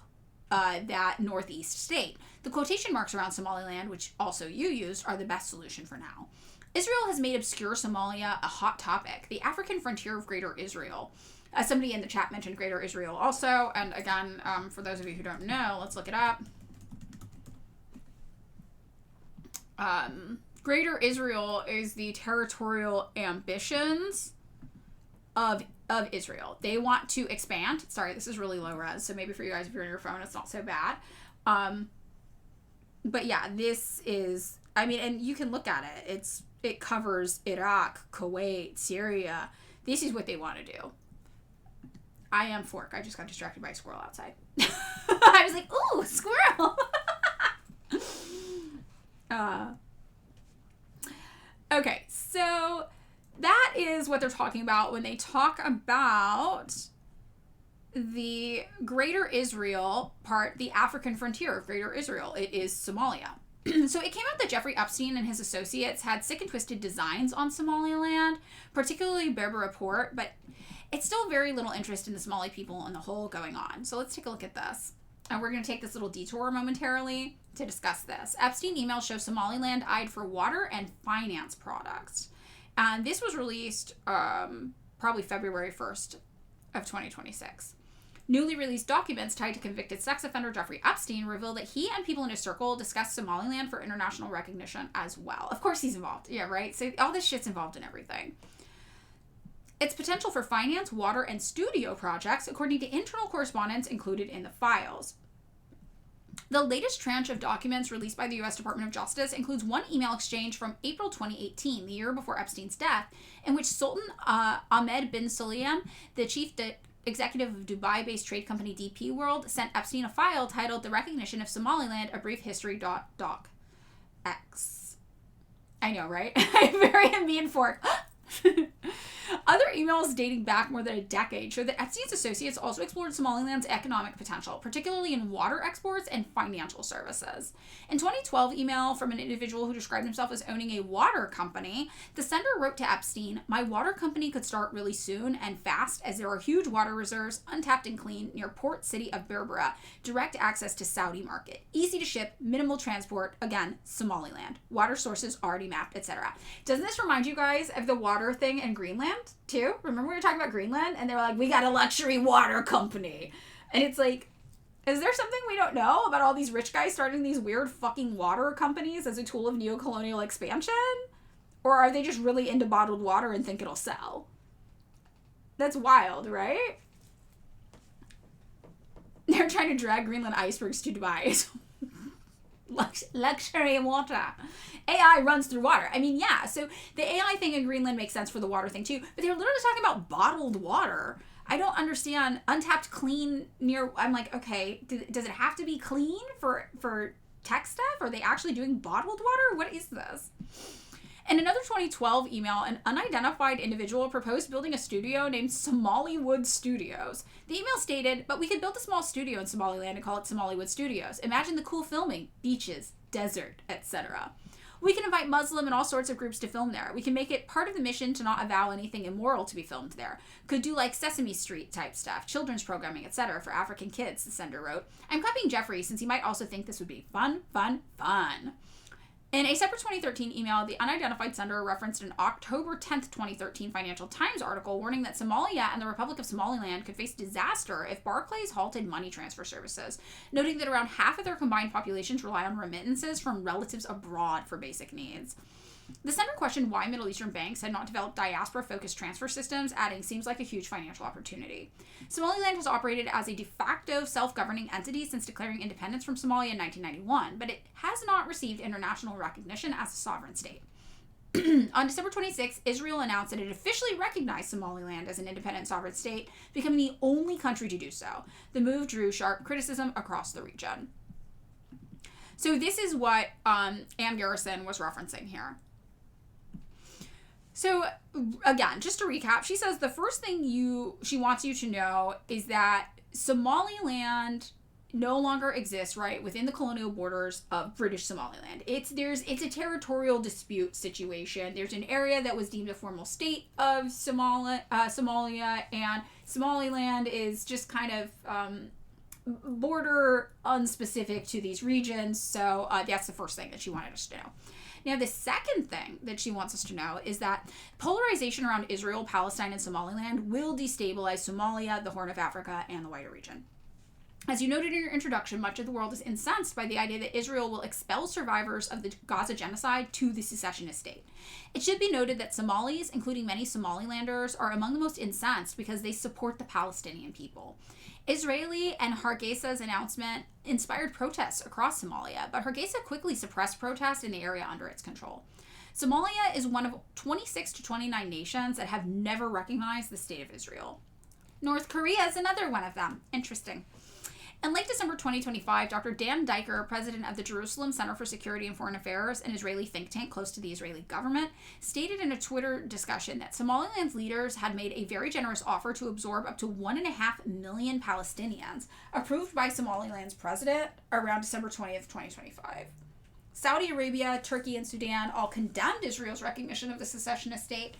that northeast state. The quotation marks around Somaliland, which also you used, are the best solution for now. Israel has made obscure Somalia a hot topic, the African frontier of Greater Israel. Somebody in the chat mentioned Greater Israel also, and again, for those of you who don't know, let's look it up. Greater Israel is the territorial ambitions of Israel. They want to expand. Sorry, this is really low res, so maybe for you guys, if you're on your phone, it's not so bad. But yeah, this is, I mean, and you can look at it. It covers Iraq, Kuwait, Syria. This is what they want to do. I am fork. I just got distracted by a squirrel outside. I was like, ooh, squirrel. Okay, so that is what they're talking about when they talk about the Greater Israel part, the African frontier of Greater Israel. It is Somalia. So it came out that Jeffrey Epstein and his associates had sick and twisted designs on Somaliland, particularly Berbera Port, but it's still very little interest in the Somali people and the whole going on. So let's take a look at this. And we're going to take this little detour momentarily to discuss this. Epstein emails show Somaliland eyed for water and finance products. And this was released probably February 1st of 2026. Newly released documents tied to convicted sex offender Jeffrey Epstein reveal that he and people in his circle discussed Somaliland for international recognition as well. Of course he's involved. Yeah, right? So all this shit's involved in everything. Its potential for finance, water, and studio projects, according to internal correspondence included in the files. The latest tranche of documents released by the U.S. Department of Justice includes one email exchange from April 2018, the year before Epstein's death, in which Sultan Ahmed bin Sulayem, the chief executive of Dubai-based trade company DP World, sent Epstein a file titled The Recognition of Somaliland, A Brief History .docx. I know, right? I'm very mean for Other emails dating back more than a decade show that Epstein's associates also explored Somaliland's economic potential, particularly in water exports and financial services. In 2012 email from an individual who described himself as owning a water company, the sender wrote to Epstein, "My water company could start really soon and fast as there are huge water reserves, untapped and clean, near port city of Berbera, direct access to Saudi market, easy to ship, minimal transport, again, Somaliland, water sources already mapped, etc." Doesn't this remind you guys of the water thing in Greenland too? Remember we were talking about Greenland and they were like, we got a luxury water company. And it's like, is there something we don't know about all these rich guys starting these weird fucking water companies as a tool of neo-colonial expansion? Or are they just really into bottled water and think it'll sell? That's wild, right? They're trying to drag Greenland icebergs to Dubai. Luxury water. AI runs through water. I mean, yeah, so the AI thing in Greenland makes sense for the water thing too, but they're literally talking about bottled water. I don't understand. Untapped clean near, I'm like, okay, does it have to be clean for tech stuff? Are they actually doing bottled water? What is this? In another 2012 email, an unidentified individual proposed building a studio named Somaliwood Studios. The email stated, "But we could build a small studio in Somaliland and call it Somaliwood Studios. Imagine the cool filming, beaches, desert, etc. We can invite Muslim and all sorts of groups to film there. We can make it part of the mission to not avow anything immoral to be filmed there. Could do like Sesame Street type stuff, children's programming, etc. for African kids," the sender wrote. "I'm copying Jeffrey since he might also think this would be fun. In a separate 2013 email, the unidentified sender referenced an October 10th, 2013 Financial Times article warning that Somalia and the Republic of Somaliland could face disaster if Barclays halted money transfer services, noting that around half of their combined populations rely on remittances from relatives abroad for basic needs. The sender questioned why Middle Eastern banks had not developed diaspora-focused transfer systems, adding, "Seems like a huge financial opportunity." Somaliland has operated as a de facto self-governing entity since declaring independence from Somalia in 1991, but it has not received international recognition as a sovereign state. On December 26, Israel announced that it officially recognized Somaliland as an independent sovereign state, becoming the only country to do so. The move drew sharp criticism across the region. So this is what Ann Garrison was referencing here. So, again, just to recap, she says the first thing she wants you to know is that Somaliland no longer exists, right, within the colonial borders of British Somaliland. It's a territorial dispute situation. There's an area that was deemed a formal state of Somalia, and Somaliland is just kind of border unspecific to these regions. So that's the first thing that she wanted us to know. Now, the second thing that she wants us to know is that polarization around Israel, Palestine, and Somaliland will destabilize Somalia, the Horn of Africa, and the wider region. As you noted in your introduction, much of the world is incensed by the idea that Israel will expel survivors of the Gaza genocide to the secessionist state. It should be noted that Somalis, including many Somalilanders, are among the most incensed because they support the Palestinian people. Israeli and Hargeysa's announcement inspired protests across Somalia, but Hargeisa quickly suppressed protests in the area under its control. Somalia is one of 26 to 29 nations that have never recognized the State of Israel. North Korea is another one of them. Interesting. In late December 2025, Dr. Dan Diker, president of the Jerusalem Center for Security and Foreign Affairs, an Israeli think tank close to the Israeli government, stated in a Twitter discussion that Somaliland's leaders had made a very generous offer to absorb up to 1.5 million Palestinians, approved by Somaliland's president around December 20th, 2025. Saudi Arabia, Turkey, and Sudan all condemned Israel's recognition of the secessionist state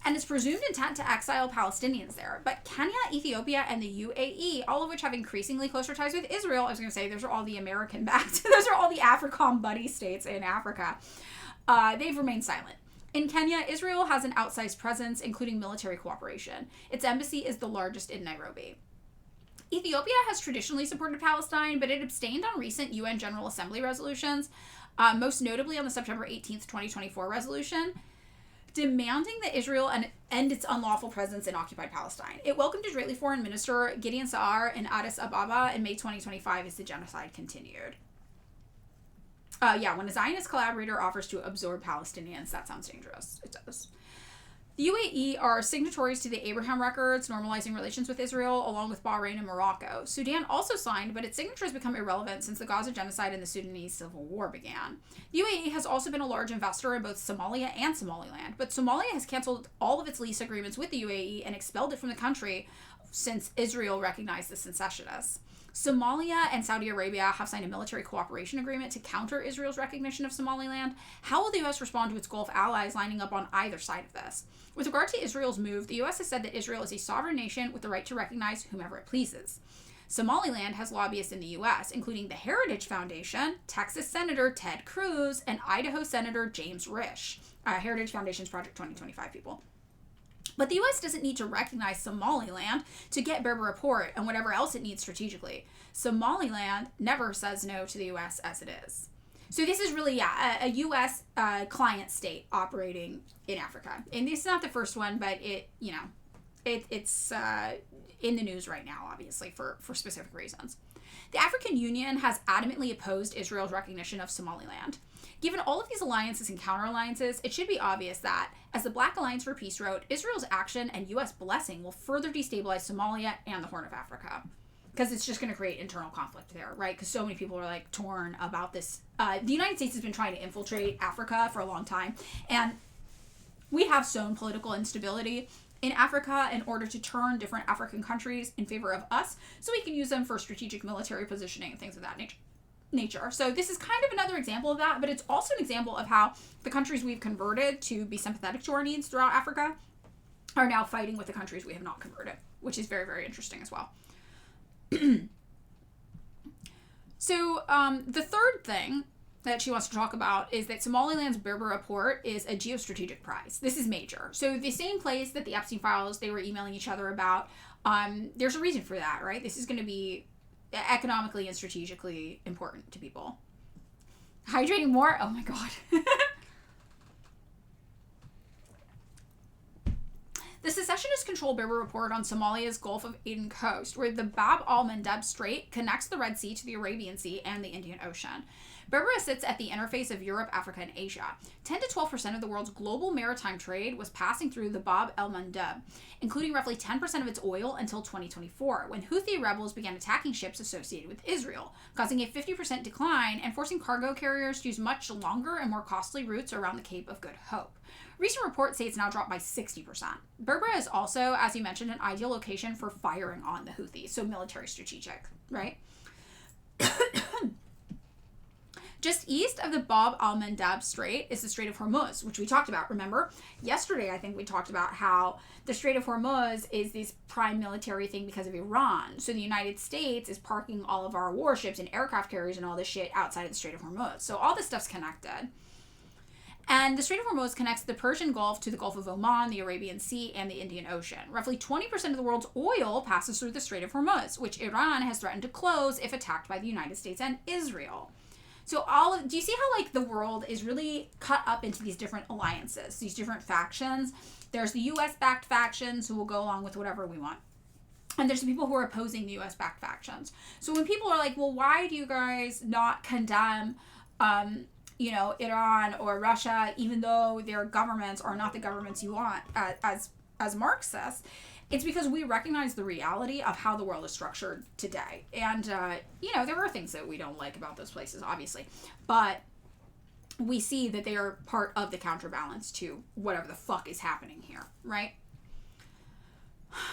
and its presumed intent to exile Palestinians there. But Kenya, Ethiopia, and the UAE, all of which have increasingly closer ties with Israel, I was going to say, those are all the American-backed, those are all the AFRICOM buddy states in Africa, they've remained silent. In Kenya, Israel has an outsized presence, including military cooperation. Its embassy is the largest in Nairobi. Ethiopia has traditionally supported Palestine, but it abstained on recent UN General Assembly resolutions, most notably on the September 18th, 2024 resolution, demanding that Israel end its unlawful presence in occupied Palestine. It welcomed Israeli Foreign Minister Gideon Sa'ar in Addis Ababa in May 2025 as the genocide continued. When a Zionist collaborator offers to absorb Palestinians, that sounds dangerous. It does. The UAE are signatories to the Abraham Records, normalizing relations with Israel, along with Bahrain and Morocco. Sudan also signed, but its signatures become irrelevant since the Gaza genocide and the Sudanese civil war began. The UAE has also been a large investor in both Somalia and Somaliland, but Somalia has canceled all of its lease agreements with the UAE and expelled it from the country since Israel recognized the secessionists. Somalia and Saudi Arabia have signed a military cooperation agreement to counter Israel's recognition of Somaliland. How will the U.S. respond to its Gulf allies lining up on either side of this? With regard to Israel's move, the U.S. has said that Israel is a sovereign nation with the right to recognize whomever it pleases. Somaliland has lobbyists in the U.S., including the Heritage Foundation, Texas Senator Ted Cruz, and Idaho Senator James Risch. Heritage Foundation's Project 2025 people. But the U.S. doesn't need to recognize Somaliland to get Berber Report and whatever else it needs strategically. Somaliland never says no to the U.S. as it is. So this is really, a U.S. Client state operating in Africa. And this is not the first one, but it's in the news right now, obviously, for specific reasons. The African Union has adamantly opposed Israel's recognition of Somaliland. Given all of these alliances and counter-alliances, it should be obvious that, as the Black Alliance for Peace wrote, Israel's action and U.S. blessing will further destabilize Somalia and the Horn of Africa. Because it's just going to create internal conflict there, right? Because so many people are, torn about this. The United States has been trying to infiltrate Africa for a long time, and we have sown political instability in Africa in order to turn different African countries in favor of us, so we can use them for strategic military positioning and things of that nature. So this is kind of another example of that, but it's also an example of how the countries we've converted to be sympathetic to our needs throughout Africa are now fighting with the countries we have not converted, which is very, very interesting as well. So the third thing that she wants to talk about is that Somaliland's Berbera port is a geostrategic prize. This is major. So the same place that the Epstein files, they were emailing each other about, there's a reason for that, right? This is going to be economically and strategically important to people. Hydrating more? Oh my god. The secessionist-controlled Berber report on Somalia's Gulf of Aden coast, where the Bab al-Mandeb Strait connects the Red Sea to the Arabian Sea and the Indian Ocean. Berbera sits at the interface of Europe, Africa, and Asia. 10 to 12% of the world's global maritime trade was passing through the Bab el-Mandeb, including roughly 10% of its oil until 2024, when Houthi rebels began attacking ships associated with Israel, causing a 50% decline and forcing cargo carriers to use much longer and more costly routes around the Cape of Good Hope. Recent reports say it's now dropped by 60%. Berbera is also, as you mentioned, an ideal location for firing on the Houthis, so military strategic, right? Just east of the Bab al-Mandeb Strait is the Strait of Hormuz, which we talked about, remember? Yesterday, I think we talked about how the Strait of Hormuz is this prime military thing because of Iran. So the United States is parking all of our warships and aircraft carriers and all this shit outside of the Strait of Hormuz. So all this stuff's connected. And the Strait of Hormuz connects the Persian Gulf to the Gulf of Oman, the Arabian Sea, and the Indian Ocean. Roughly 20% of the world's oil passes through the Strait of Hormuz, which Iran has threatened to close if attacked by the United States and Israel. So do you see how like the world is really cut up into these different alliances, these different factions? There's the US-backed factions who will go along with whatever we want. And there's the people who are opposing the US-backed factions. So when people are like, well, why do you guys not condemn Iran or Russia, even though their governments are not the governments you want as Marxists, it's because we recognize the reality of how the world is structured today. And, there are things that we don't like about those places, obviously. But we see that they are part of the counterbalance to whatever the fuck is happening here, right?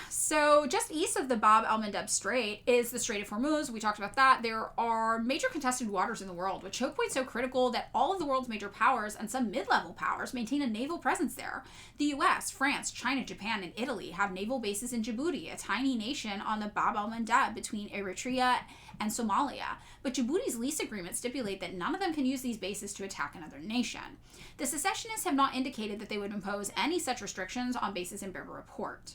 So just east of the Bab al-Mandeb Strait is the Strait of Hormuz. We talked about that. There are major contested waters in the world, with choke points so critical that all of the world's major powers and some mid-level powers maintain a naval presence there. The US, France, China, Japan, and Italy have naval bases in Djibouti, a tiny nation on the Bab al-Mandeb between Eritrea and Somalia. But Djibouti's lease agreements stipulate that none of them can use these bases to attack another nation. The secessionists have not indicated that they would impose any such restrictions on bases in Berbera Port.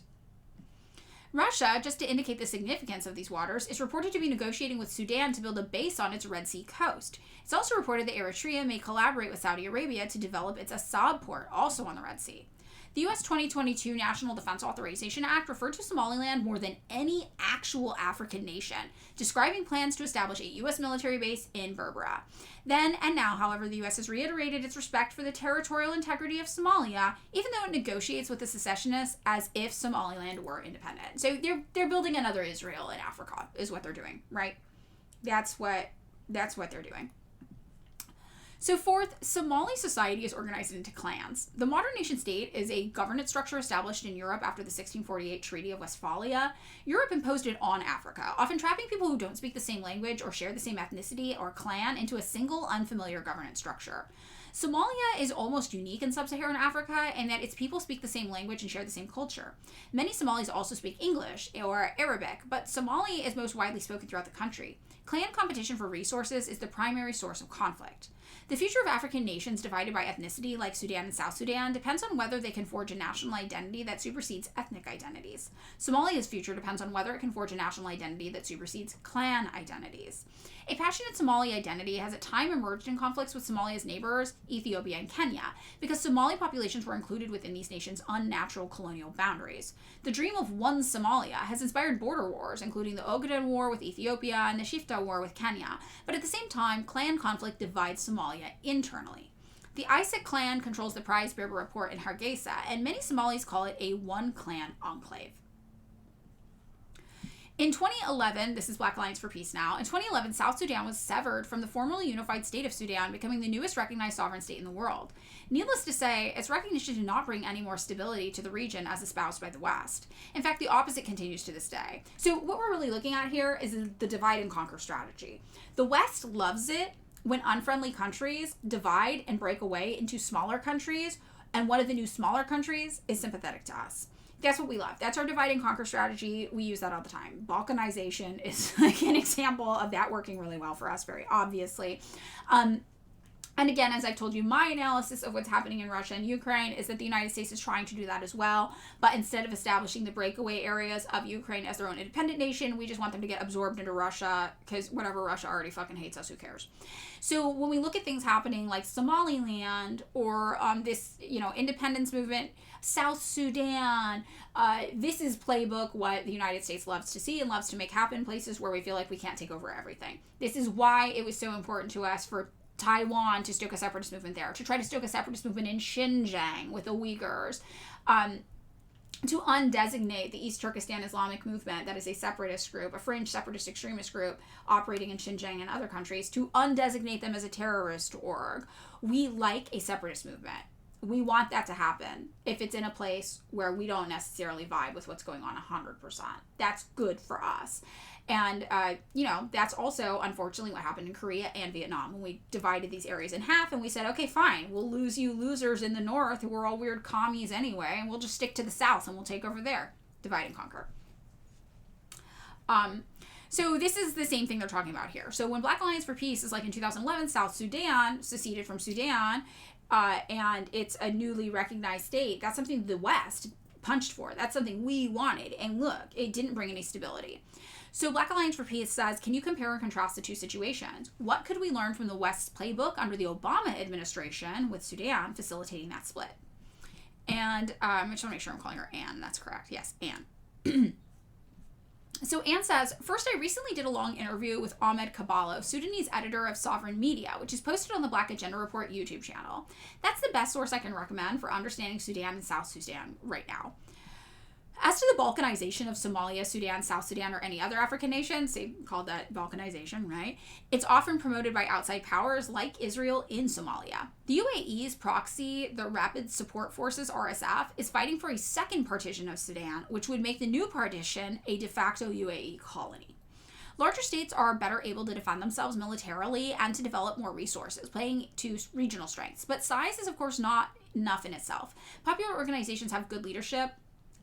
Russia, just to indicate the significance of these waters, is reported to be negotiating with Sudan to build a base on its Red Sea coast. It's also reported that Eritrea may collaborate with Saudi Arabia to develop its Assab port, also on the Red Sea. The U.S. 2022 National Defense Authorization Act referred to Somaliland more than any actual African nation, describing plans to establish a U.S. military base in Berbera. Then and now, however, the U.S. has reiterated its respect for the territorial integrity of Somalia, even though it negotiates with the secessionists as if Somaliland were independent. So they're building another Israel in Africa, is what they're doing, right? That's what they're doing. So fourth, Somali society is organized into clans. The modern nation-state is a governance structure established in Europe after the 1648 Treaty of Westphalia. Europe imposed it on Africa, often trapping people who don't speak the same language or share the same ethnicity or clan into a single unfamiliar governance structure. Somalia is almost unique in sub-Saharan Africa in that its people speak the same language and share the same culture. Many Somalis also speak English or Arabic, but Somali is most widely spoken throughout the country. Clan competition for resources is the primary source of conflict. The future of African nations divided by ethnicity, like Sudan and South Sudan, depends on whether they can forge a national identity that supersedes ethnic identities. Somalia's future depends on whether it can forge a national identity that supersedes clan identities. A passionate Somali identity has at times emerged in conflicts with Somalia's neighbors, Ethiopia and Kenya, because Somali populations were included within these nations' unnatural colonial boundaries. The dream of one Somalia has inspired border wars, including the Ogaden War with Ethiopia and the Shifta War with Kenya, but at the same time, clan conflict divides Somalia internally. The Isaac clan controls the prized Berbera port in Hargeisa, and many Somalis call it a one-clan enclave. In 2011, this is Black Alliance for Peace now, in 2011, South Sudan was severed from the formerly unified state of Sudan, becoming the newest recognized sovereign state in the world. Needless to say, its recognition did not bring any more stability to the region as espoused by the West. In fact, the opposite continues to this day. So what we're really looking at here is the divide and conquer strategy. The West loves it when unfriendly countries divide and break away into smaller countries, and one of the new smaller countries is sympathetic to us. That's what we love. That's our divide and conquer strategy. We use that all the time. Balkanization is like an example of that working really well for us, very obviously. And again, as I've told you, my analysis of what's happening in Russia and Ukraine is that the United States is trying to do that as well. But instead of establishing the breakaway areas of Ukraine as their own independent nation, we just want them to get absorbed into Russia, because whatever, Russia already fucking hates us, who cares? So when we look at things happening like Somaliland or this, independence movement, South Sudan, this is playbook what the United States loves to see and loves to make happen, places where we feel like we can't take over everything. This is why it was so important to us for Taiwan to stoke a separatist movement there, to try to stoke a separatist movement in Xinjiang with the Uyghurs, to undesignate the East Turkestan Islamic movement, that is a separatist group, a fringe separatist extremist group operating in Xinjiang and other countries, to undesignate them as a terrorist org. We like a separatist movement. We want that to happen if it's in a place where we don't necessarily vibe with what's going on 100%. That's good for us. And, that's also, unfortunately, what happened in Korea and Vietnam when we divided these areas in half and we said, okay, fine, we'll lose you losers in the north who are all weird commies anyway, and we'll just stick to the south and we'll take over there. Divide and conquer. So this is the same thing they're talking about here. So when Black Alliance for Peace is like in 2011, South Sudan seceded from Sudan, and it's a newly recognized state, that's something the West punched for. That's something we wanted. And look, it didn't bring any stability. So Black Alliance for Peace says, can you compare and contrast the two situations? What could we learn from the West's playbook under the Obama administration with Sudan facilitating that split? And I just want to make sure I'm calling her Anne. That's correct. Yes, Anne. So Anne says, first, I recently did a long interview with Ahmed Kabalo, Sudanese editor of Sovereign Media, which is posted on the Black Agenda Report YouTube channel. That's the best source I can recommend for understanding Sudan and South Sudan right now. As to the balkanization of Somalia, Sudan, South Sudan, or any other African nations, they called that balkanization, right? It's often promoted by outside powers like Israel in Somalia. The UAE's proxy, the Rapid Support Forces, RSF, is fighting for a second partition of Sudan, which would make the new partition a de facto UAE colony. Larger states are better able to defend themselves militarily and to develop more resources, playing to regional strengths. But size is, of course, not enough in itself. Popular organizations have good leadership,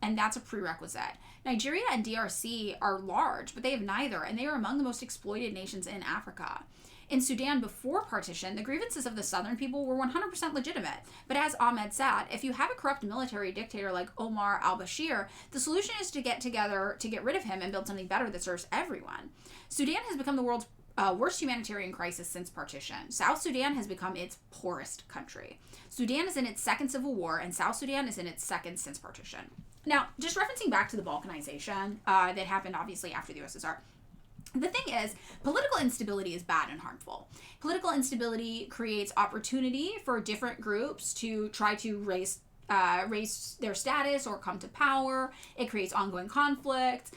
and that's a prerequisite. Nigeria and DRC are large, but they have neither, and they are among the most exploited nations in Africa. In Sudan before partition, the grievances of the southern people were 100% legitimate. But as Ahmed said, if you have a corrupt military dictator like Omar al-Bashir, the solution is to get together to get rid of him and build something better that serves everyone. Sudan has become the world's worst humanitarian crisis since partition. South Sudan has become its poorest country. Sudan is in its second civil war, and South Sudan is in its second since partition. Now, just referencing back to the balkanization that happened obviously after the USSR, the thing is, political instability is bad and harmful. Political instability creates opportunity for different groups to try to raise their status or come to power. It creates ongoing conflict.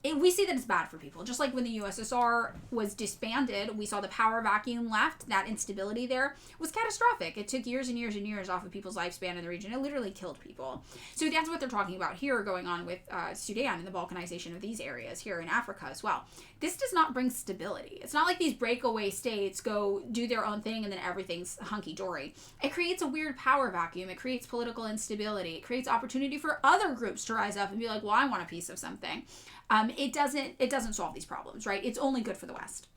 We see that it's bad for people. Just like when the USSR was disbanded, we saw the power vacuum left. That instability there was catastrophic. It took years and years and years off of people's lifespan in the region. It literally killed people. So that's what they're talking about here going on with Sudan and the balkanization of these areas here in Africa as well. This does not bring stability. It's not like these breakaway states go do their own thing and then everything's hunky-dory. It creates a weird power vacuum. It creates political instability. It creates opportunity for other groups to rise up and be like, well, I want a piece of something. It doesn't solve these problems, right? It's only good for the West.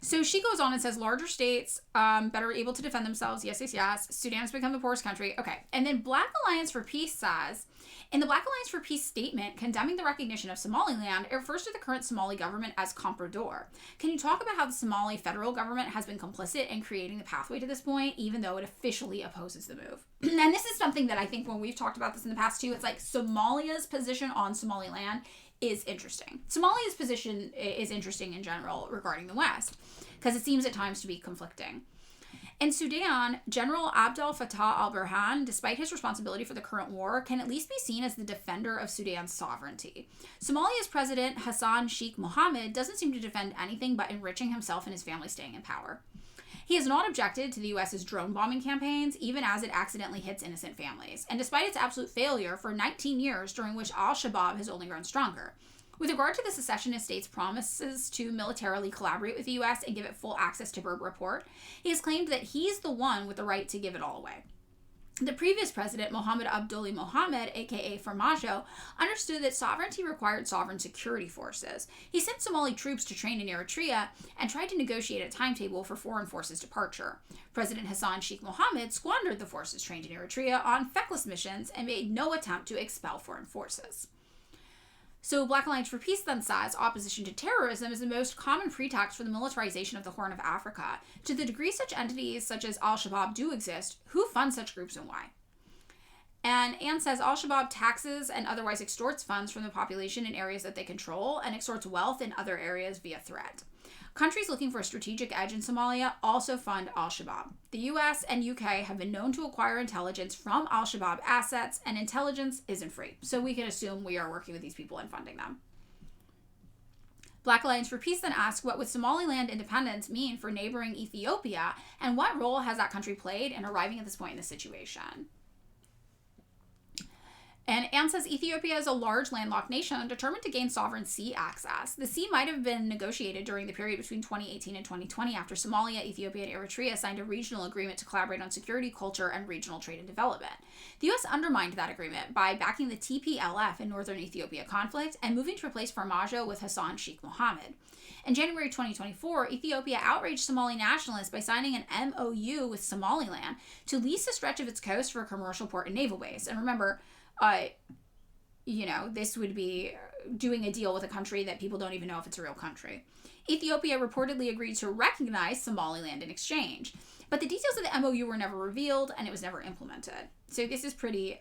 So she goes on and says, larger states better able to defend themselves. Yes, yes, yes. Sudan has become the poorest country. Okay. And then Black Alliance for Peace says, in the Black Alliance for Peace statement condemning the recognition of Somaliland, it refers to the current Somali government as comprador. Can you talk about how the Somali federal government has been complicit in creating the pathway to this point, even though it officially opposes the move? And this is something that I think when we've talked about this in the past too, it's like Somalia's position on Somaliland is interesting. Somalia's position is interesting in general regarding the West, because it seems at times to be conflicting. In Sudan, General Abdel Fattah al-Burhan, despite his responsibility for the current war, can at least be seen as the defender of Sudan's sovereignty. Somalia's president, Hassan Sheikh Mohammed, doesn't seem to defend anything but enriching himself and his family staying in power. He has not objected to the U.S.'s drone bombing campaigns, even as it accidentally hits innocent families, and despite its absolute failure for 19 years, during which al-Shabaab has only grown stronger. With regard to the secessionist state's promises to militarily collaborate with the U.S. and give it full access to Berber Port, he has claimed that he's the one with the right to give it all away. The previous president, Mohammed Abdullahi Mohammed, aka Farmajo, understood that sovereignty required sovereign security forces. He sent Somali troops to train in Eritrea and tried to negotiate a timetable for foreign forces' departure. President Hassan Sheikh Mohammed squandered the forces trained in Eritrea on feckless missions and made no attempt to expel foreign forces. So Black Alliance for Peace then says opposition to terrorism is the most common pretext for the militarization of the Horn of Africa. To the degree such entities such as Al-Shabaab do exist, who funds such groups and why? And Anne says Al-Shabaab taxes and otherwise extorts funds from the population in areas that they control and extorts wealth in other areas via threat. Countries looking for a strategic edge in Somalia also fund Al-Shabaab. The US and UK have been known to acquire intelligence from Al-Shabaab assets, and intelligence isn't free. So we can assume we are working with these people and funding them. Black Alliance for Peace then asks, what would Somaliland independence mean for neighboring Ethiopia, and what role has that country played in arriving at this point in the situation? And Anne says Ethiopia is a large landlocked nation determined to gain sovereign sea access. The sea might have been negotiated during the period between 2018 and 2020 after Somalia, Ethiopia, and Eritrea signed a regional agreement to collaborate on security, culture, and regional trade and development. The U.S. undermined that agreement by backing the TPLF in northern Ethiopia conflict and moving to replace Farmajo with Hassan Sheikh Mohammed. In January 2024, Ethiopia outraged Somali nationalists by signing an MOU with Somaliland to lease a stretch of its coast for a commercial port and naval base. And remember, this would be doing a deal with a country that people don't even know if it's a real country. Ethiopia reportedly agreed to recognize Somaliland in exchange, but the details of the MOU were never revealed and it was never implemented. So this is pretty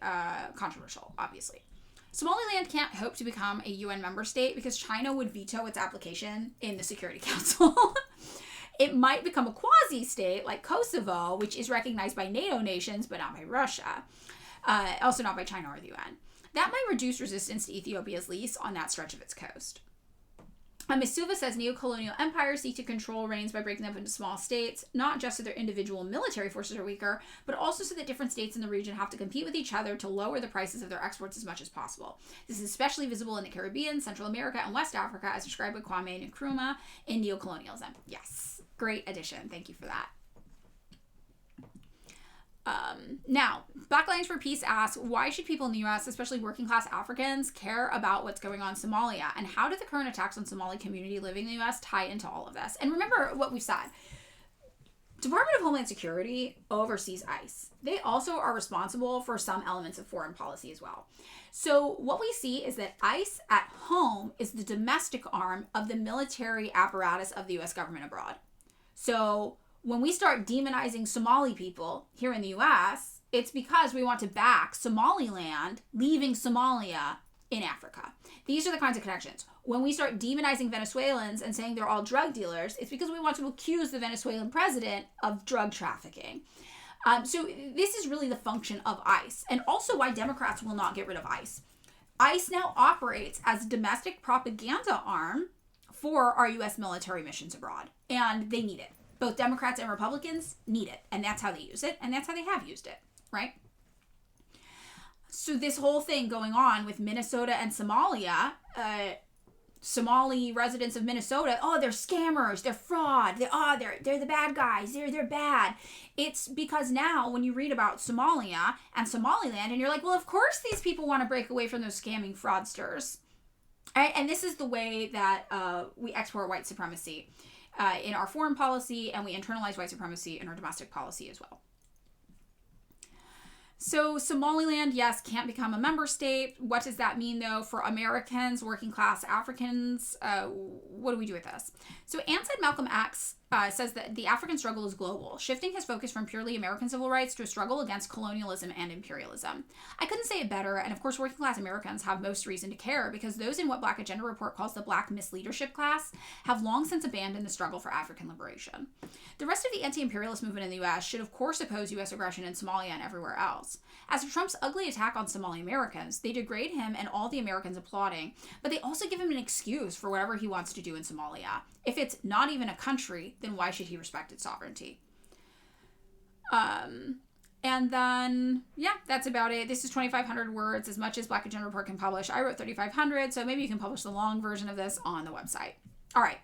controversial, obviously. Somaliland can't hope to become a UN member state because China would veto its application in the Security Council. It might become a quasi-state like Kosovo, which is recognized by NATO nations but not by Russia. Also not by China or the UN. That might reduce resistance to Ethiopia's lease on that stretch of its coast. Misuva says neo-colonial empires seek to control reigns by breaking them into small states, not just so their individual military forces are weaker, but also so that different states in the region have to compete with each other to lower the prices of their exports as much as possible. This is especially visible in the Caribbean, Central America, and West Africa, as described by Kwame Nkrumah in Neo-Colonialism. Yes, great addition. Thank you for that. Now, Black Alliance for Peace asks, why should people in the U.S., especially working class Africans, care about what's going on in Somalia? And how do the current attacks on Somali community living in the U.S. tie into all of this? And remember what we've said. Department of Homeland Security oversees ICE. They also are responsible for some elements of foreign policy as well. So what we see is that ICE at home is the domestic arm of the military apparatus of the U.S. government abroad. So when we start demonizing Somali people here in the U.S., it's because we want to back Somaliland leaving Somalia in Africa. These are the kinds of connections. When we start demonizing Venezuelans and saying they're all drug dealers, it's because we want to accuse the Venezuelan president of drug trafficking. So this is really the function of ICE, and also why Democrats will not get rid of ICE. ICE now operates as a domestic propaganda arm for our U.S. military missions abroad, and they need it. Both Democrats and Republicans need it, and that's how they use it, and that's how they have used it, right? So this whole thing going on with Minnesota and Somalia, Somali residents of Minnesota, oh, they're scammers, they're fraud, they're the bad guys, they're bad. It's because now when you read about Somalia and Somaliland, and you're like, well, of course these people want to break away from those scamming fraudsters. Right? And this is the way that we export white supremacy in our foreign policy, and we internalize white supremacy in our domestic policy as well. So Somaliland, yes, can't become a member state. What does that mean, though, for Americans, working class Africans? What do we do with this? So Anne said Malcolm X says that the African struggle is global, shifting his focus from purely American civil rights to a struggle against colonialism and imperialism. I couldn't say it better, and of course working class Americans have most reason to care because those in what Black Agenda Report calls the Black misleadership class have long since abandoned the struggle for African liberation. The rest of the anti-imperialist movement in the U.S. should of course oppose U.S. aggression in Somalia and everywhere else. As for Trump's ugly attack on Somali Americans, they degrade him and all the Americans applauding, but they also give him an excuse for whatever he wants to do in Somalia. If it's not even a country, then why should he respect its sovereignty? And then, yeah, that's about it. This is 2,500 words, as much as Black Agenda Report can publish. I wrote 3,500, so maybe you can publish the long version of this on the website. All right.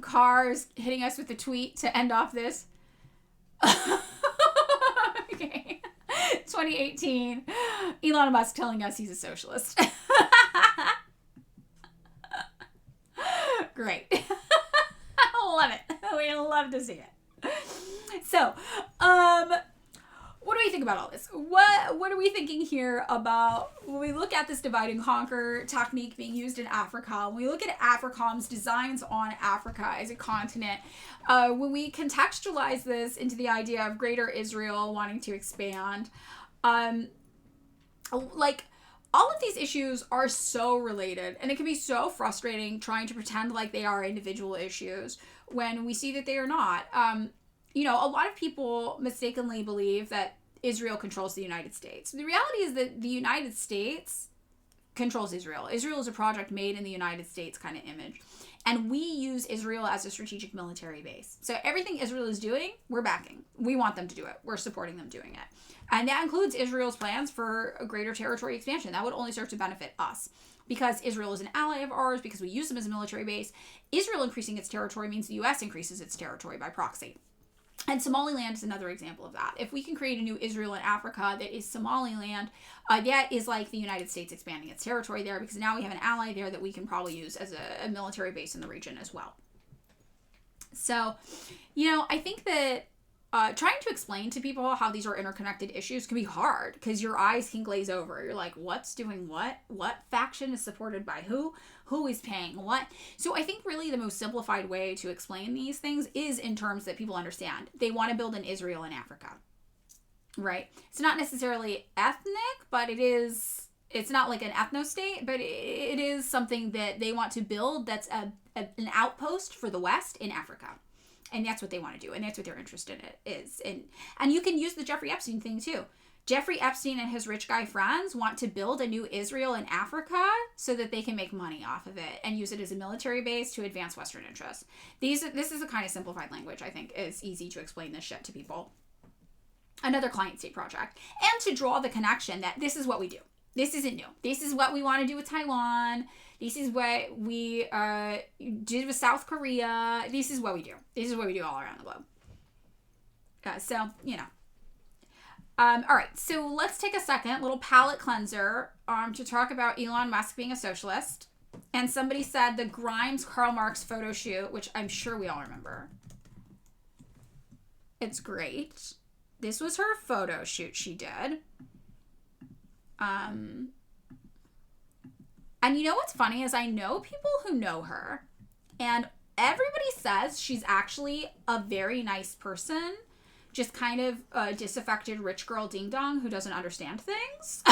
Cars hitting us with the tweet to end off this. Okay. 2018. Elon Musk telling us he's a socialist. Great. I love it. We love to see it. So, what do we think about all this? What are we thinking here about when we look at this divide and conquer technique being used in Africa? When we look at AFRICOM's designs on Africa as a continent, when we contextualize this into the idea of Greater Israel wanting to expand, like, all of these issues are so related, and it can be so frustrating trying to pretend like they are individual issues when we see that they are not. You know, a lot of people mistakenly believe that Israel controls the United States. The reality is that the United States controls Israel. Israel is a project made in the United States kind of image. And we use Israel as a strategic military base. So everything Israel is doing, we're backing. We want them to do it. We're supporting them doing it. And that includes Israel's plans for a greater territory expansion. That would only serve to benefit us. Because Israel is an ally of ours, because we use them as a military base, Israel increasing its territory means the U.S. increases its territory by proxy. And Somaliland is another example of that. If we can create a new Israel in Africa that is Somaliland, that is like the United States expanding its territory there, because now we have an ally there that we can probably use as a military base in the region as well. So, you know, I think that trying to explain to people how these are interconnected issues can be hard because your eyes can glaze over. You're like, what's doing what? What faction is supported by who? Who is paying what? So I think really the most simplified way to explain these things is in terms that people understand. They want to build an Israel in Africa, right? It's not necessarily ethnic, but it's not like an ethno-state, but it is something that they want to build that's an outpost for the West in Africa. And that's what they want to do. And that's what they're interested in is. And you can use the Jeffrey Epstein thing too. Jeffrey Epstein and his rich guy friends want to build a new Israel in Africa so that they can make money off of it and use it as a military base to advance Western interests. This is a kind of simplified language, I think, is easy to explain this shit to people. Another client state project. And to draw the connection that this is what we do. This isn't new. This is what we want to do with Taiwan. This is what we did with South Korea. This is what we do. This is what we do all around the globe. So, you know. All right, so let's take a second, little palate cleanser, to talk about Elon Musk being a socialist. And somebody said the Grimes Karl Marx photo shoot, which I'm sure we all remember. It's great. This was her photo shoot she did. And you know what's funny is I know people who know her, and everybody says she's actually a very nice person, just kind of a disaffected rich girl ding-dong who doesn't understand things.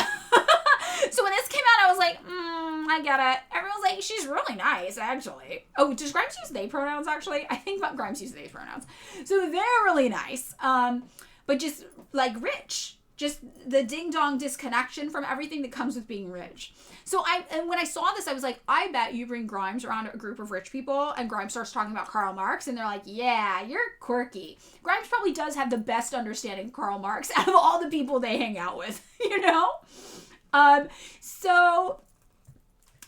So when this came out, I was like, I get it. Everyone's like, she's really nice, actually. Oh, does Grimes use they pronouns, actually? I think Grimes uses they pronouns. So they're really nice, but just, like, rich. Just the ding-dong disconnection from everything that comes with being rich. So and when I saw this, I was like, I bet you bring Grimes around a group of rich people and Grimes starts talking about Karl Marx and they're like, yeah, you're quirky. Grimes probably does have the best understanding of Karl Marx out of all the people they hang out with, you know? So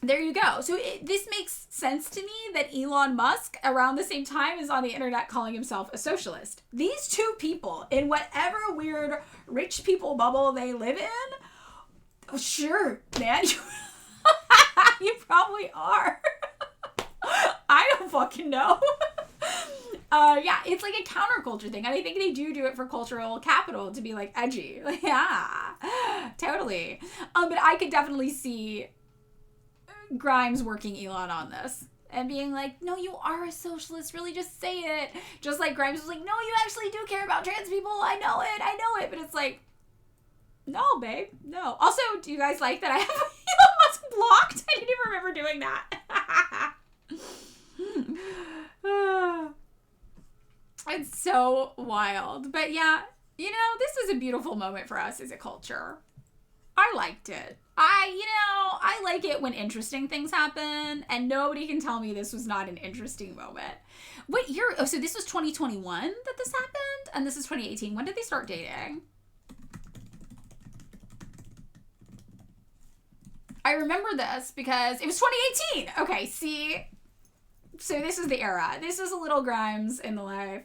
there you go. So this makes sense to me that Elon Musk around the same time is on the internet calling himself a socialist. These two people in whatever weird rich people bubble they live in, sure, man, you probably are. I don't fucking know. Yeah, it's like a counterculture thing. And I think they do it for cultural capital to be like edgy. Like, yeah, totally. But I could definitely see Grimes working Elon on this and being like, no, you are a socialist, really just say it. Just like Grimes was like, no, you actually do care about trans people, I know it. But it's like, no, babe, no. Also, do you guys like that I have Elon Musk blocked? I didn't even remember doing that. It's so wild. But yeah, you know, this was a beautiful moment for us as a culture. I liked it. I like it when interesting things happen, and nobody can tell me this was not an interesting moment. What year? Oh, so this was 2021 that this happened, and this is 2018. When did they start dating? I remember this because it was 2018. Okay, see? So this is the era. This is a little Grimes in the life.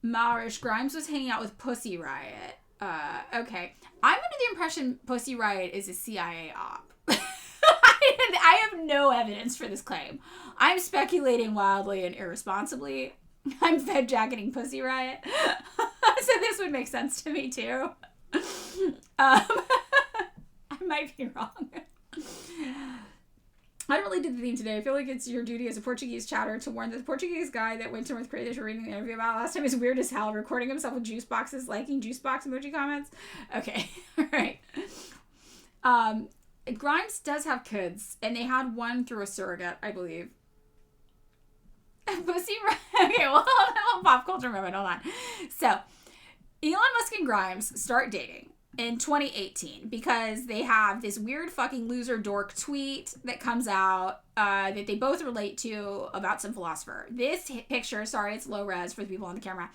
Marish, Grimes was hanging out with Pussy Riot. Okay. I'm under the impression Pussy Riot is a CIA op. I have no evidence for this claim. I'm speculating wildly and irresponsibly. I'm fed jacketing Pussy Riot. So this would make sense to me too. I might be wrong. I don't really do the theme today. I feel like it's your duty as a Portuguese chatter to warn that the Portuguese guy that went to North Korea that you're reading the interview about last time is weird as hell, recording himself with juice boxes, liking juice box emoji comments. Okay, all right. Grimes does have kids, and they had one through a surrogate, I believe. Pussy Riot. Okay, well, a little pop culture moment. Hold on. So, Elon Musk and Grimes start dating in 2018 because they have this weird fucking loser dork tweet that comes out that they both relate to about some philosopher. This picture, sorry, it's low res for the people on the camera,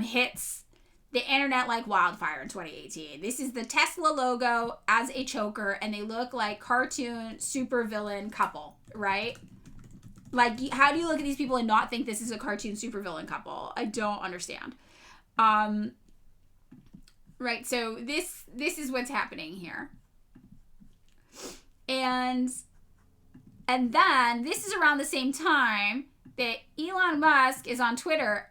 hits the internet like wildfire in 2018. This is the Tesla logo as a choker, and they look like cartoon supervillain couple, right? Like, how do you look at these people and not think this is a cartoon supervillain couple? I don't understand. Right, so this is what's happening here. And then this is around the same time that Elon Musk is on Twitter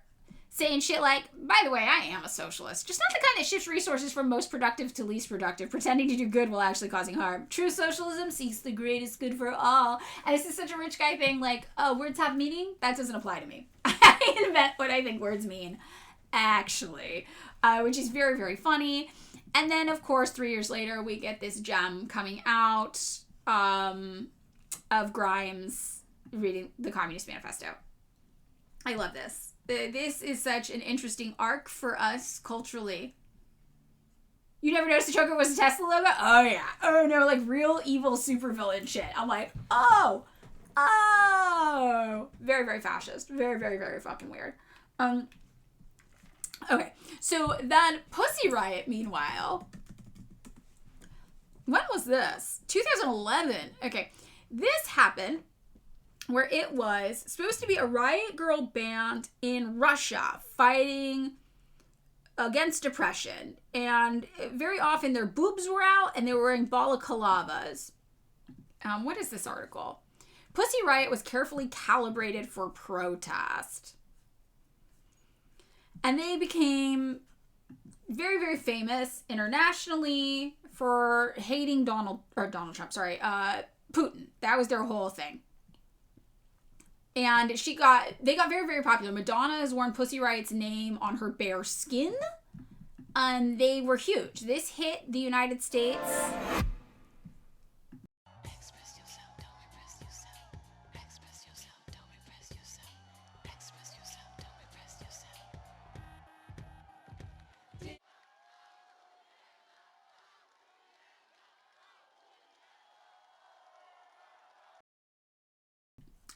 saying shit like, by the way, I am a socialist. Just not the kind that shifts resources from most productive to least productive, pretending to do good while actually causing harm. True socialism seeks the greatest good for all. And this is such a rich guy thing, like, oh, words have meaning? That doesn't apply to me. I invent what I think words mean, actually. Which is very, very funny. And then, of course, 3 years later, we get this gem coming out of Grimes reading the Communist Manifesto. I love this. This is such an interesting arc for us culturally. You never noticed the choker was a Tesla logo? Oh, yeah. Oh, no, like real evil supervillain shit. I'm like, oh. Very, very fascist. Very, very, very fucking weird. Okay, so then Pussy Riot, meanwhile, when was this? 2011. Okay, this happened where it was supposed to be a riot girl band in Russia fighting against depression. And very often their boobs were out and they were wearing balaclavas. What is this article? Pussy Riot was carefully calibrated for protest. And they became very, very famous internationally for hating Putin. That was their whole thing. And they got very, very popular. Madonna has worn Pussy Riot's name on her bare skin. And they were huge. This hit the United States.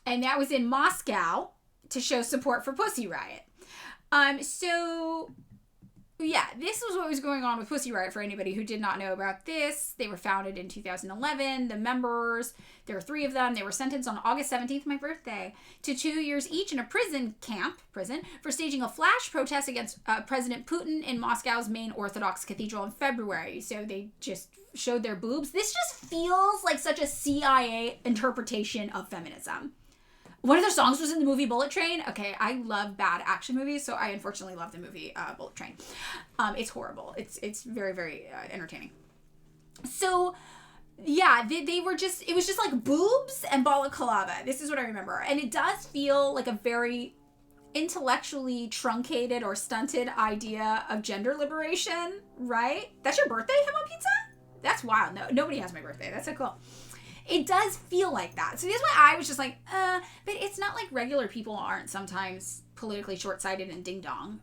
And that was in Moscow to show support for Pussy Riot. So, yeah, this was what was going on with Pussy Riot for anybody who did not know about this. They were founded in 2011. The members, there were 3 of them. They were sentenced on August 17th, my birthday, to 2 years each in a prison for staging a flash protest against President Putin in Moscow's main Orthodox cathedral in February. So they just showed their boobs. This just feels like such a CIA interpretation of feminism. One of their songs was in the movie Bullet Train. Okay, I love bad action movies, so I unfortunately love the movie Bullet Train. It's horrible. It's very, very entertaining. So, yeah, they were just, it was just like boobs and balaclava. This is what I remember. And it does feel like a very intellectually truncated or stunted idea of gender liberation, right? That's your birthday, Hemo Pizza? That's wild. No, nobody has my birthday. That's so cool. It does feel like that. So that's why I was just like, but it's not like regular people aren't sometimes politically short-sighted and ding-dong.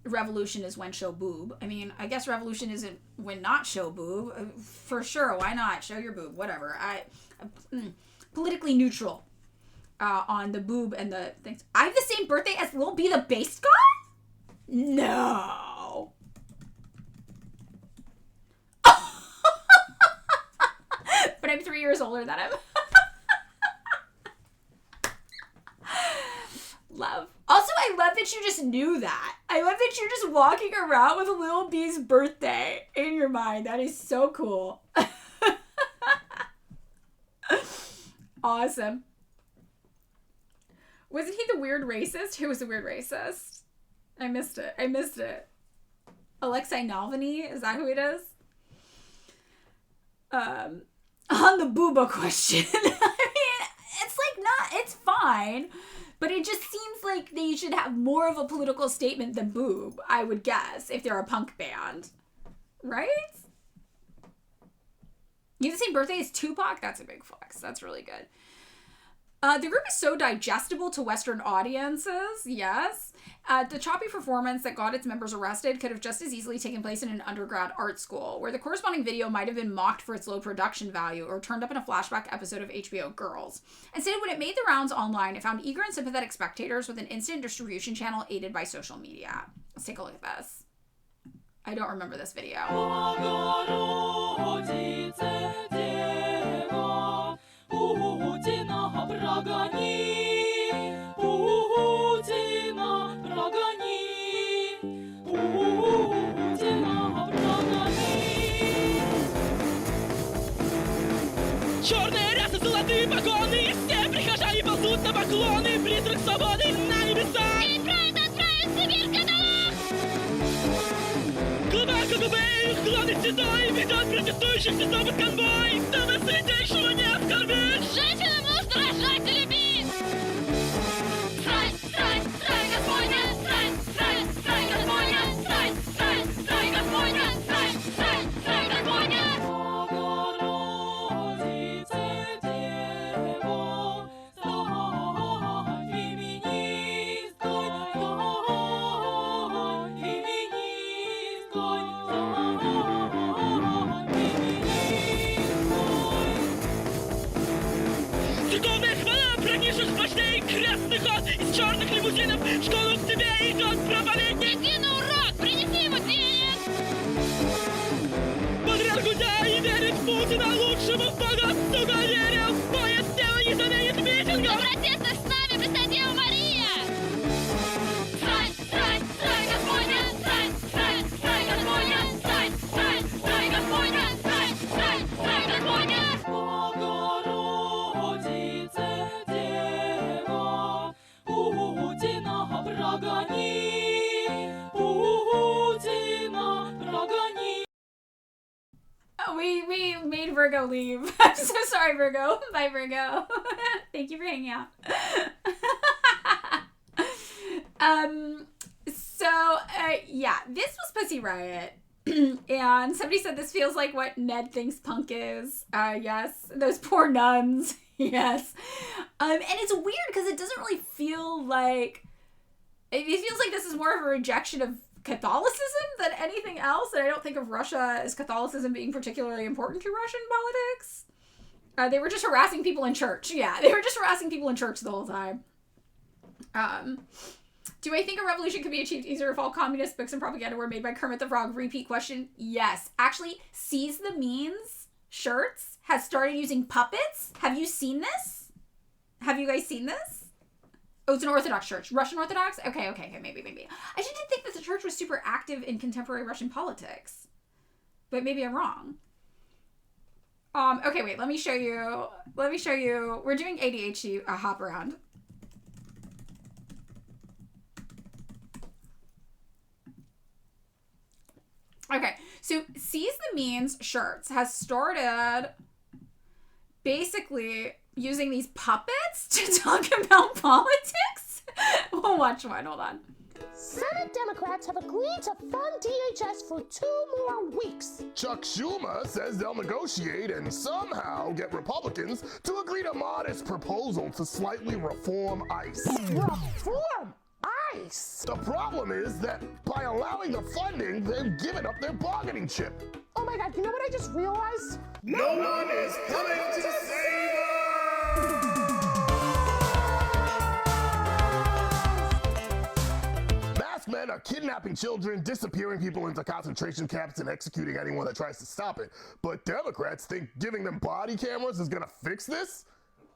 Revolution is when show boob. I mean, I guess revolution isn't when not show boob. For sure, why not? Show your boob, whatever. Politically neutral on the boob and the things. I have the same birthday as Lil B the bass god? No. But I'm 3 years older than him. Love. Also, I love that you just knew that. I love that you're just walking around with a little bee's birthday in your mind. That is so cool. Awesome. Wasn't he the weird racist? Who was the weird racist? I missed it. Alexei Navalny? Is that who it is? On the booba question. I mean, it's like it's fine. But it just seems like they should have more of a political statement than boob, I would guess, if they're a punk band. Right? You have the same birthday as Tupac? That's a big flex. That's really good. The group is so digestible to Western audiences, yes. The choppy performance that got its members arrested could have just as easily taken place in an undergrad art school, where the corresponding video might have been mocked for its low production value or turned up in a flashback episode of HBO Girls. Instead, when it made the rounds online, it found eager and sympathetic spectators with an instant distribution channel aided by social media. Let's take a look at this. I don't remember this video. Черные рясы, золотые погоны, все прихожане ползут на поклоны, призрак свободы на небесах. И пройдут в Сибирь каталог. Глубоко глубее их главный седой ведет протестующих снова конвой, чтобы святейшего не оскорбить. Женщинам нужно рожать и любить. Страсть, страсть, страсть Господня, страсть, страсть, страсть Господня, страсть, страсть, страсть Господня, страсть, страсть, страсть Господня. Церковная хвала пронизших вождей, крестный ход из черных лимузинов, в школу к тебе идет проповедник. Иди на урок, принеси ему денег. Подряд гудя и верит в Путина, лучшему богу, сука, верил. Поезд дело не заменит митинга. В протестах с нами Пресвятая Дева Мария. Страсть, страсть, страсть Господня, страсть, страсть, страсть Господня, страсть, страсть, страсть Господня, страсть, страсть, страсть Господня. We made Virgo leave. I'm so sorry, Virgo. Bye, Virgo. Thank you for hanging out. Yeah, this was Pussy Riot. And somebody said this feels like what Ned thinks punk is. Yes. Those poor nuns. Yes. And it's weird because it doesn't really feel like... It feels like this is more of a rejection of Catholicism than anything else, and I don't think of Russia as Catholicism being particularly important to Russian politics. They were just harassing people in church. Yeah, they were just harassing people in church the whole time. Do I think a revolution could be achieved easier if all communist books and propaganda were made by Kermit the Frog? Repeat question. Yes. Actually, Seize the Means shirts has started using puppets. Have you seen this? Have you guys seen this? Oh, it's an Orthodox church. Russian Orthodox? Okay, maybe. I just didn't think that the church was super active in contemporary Russian politics. But maybe I'm wrong. Okay, wait, let me show you. We're doing ADHD hop around. Okay, so Seize the Means shirts has started basically using these puppets to talk about politics. We'll watch one. Hold on. Senate Democrats have agreed to fund DHS for 2 more weeks. Chuck Schumer says they'll negotiate and somehow get Republicans to agree to modest proposal to slightly reform ICE. Reform ICE? The problem is that by allowing the funding, they've given up their bargaining chip. Oh my God, you know what I just realized? No one is coming to save us! Masked men are kidnapping children, disappearing people into concentration camps, and executing anyone that tries to stop it. But Democrats think giving them body cameras is gonna fix this?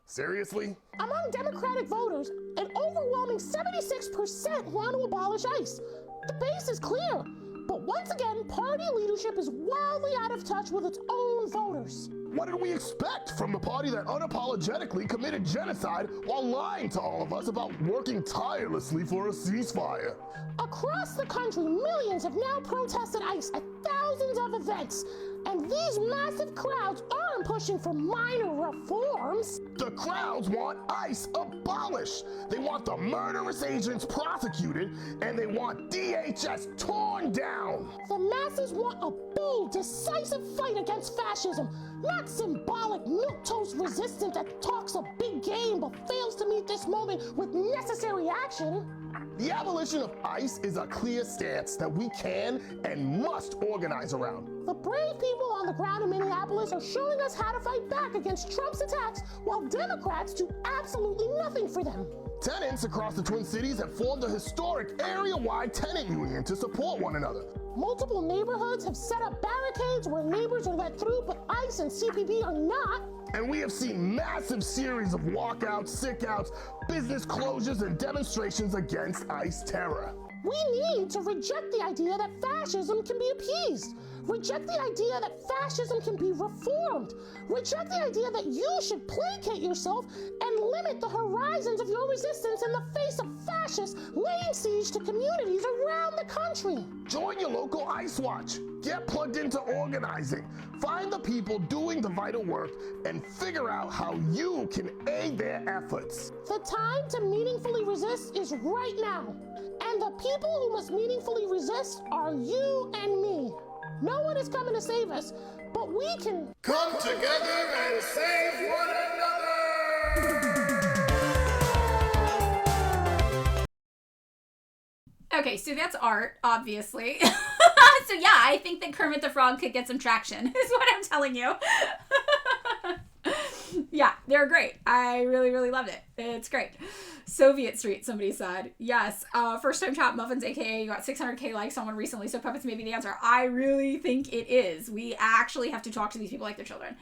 Seriously? Among Democratic voters, an overwhelming 76% 86% want to abolish ICE. The base is clear. But once again, party leadership is wildly out of touch with its own voters. What did we expect from the party that unapologetically committed genocide while lying to all of us about working tirelessly for a ceasefire? Across the country, millions have now protested ICE at thousands of events. And these massive crowds aren't pushing for minor reforms. The crowds want ICE abolished. They want the murderous agents prosecuted, and they want DHS torn down. The masses want a bold, decisive fight against fascism, not symbolic milquetoast resistance that talks a big game but fails to meet this moment with necessary action. The abolition of ICE is a clear stance that we can and must organize around. The brave people on the ground in Minneapolis are showing us how to fight back against Trump's attacks while Democrats do absolutely nothing for them. Tenants across the Twin Cities have formed a historic area-wide tenant union to support one another. Multiple neighborhoods have set up barricades where neighbors are let through, but ICE and CPB are not. And we have seen massive series of walkouts, sickouts, business closures, and demonstrations against ICE terror. We need to reject the idea that fascism can be appeased. Reject the idea that fascism can be reformed. Reject the idea that you should placate yourself and limit the horizons of your resistance in the face of fascists laying siege to communities around the country. Join your local ICE Watch. Get plugged into organizing. Find the people doing the vital work and figure out how you can aid their efforts. The time to meaningfully resist is right now. And the people who must meaningfully resist are you and me. No one is coming to save us, but we can come together and save one another! Okay, so that's art, obviously. So yeah, I think that Kermit the Frog could get some traction, is what I'm telling you. Yeah, they're great. I really, really loved it. It's great. Soviet Street, somebody said. Yes. First time chat muffins, aka you got 600k likes on one recently, so puppets may be the answer. I really think it is. We actually have to talk to these people like they're children.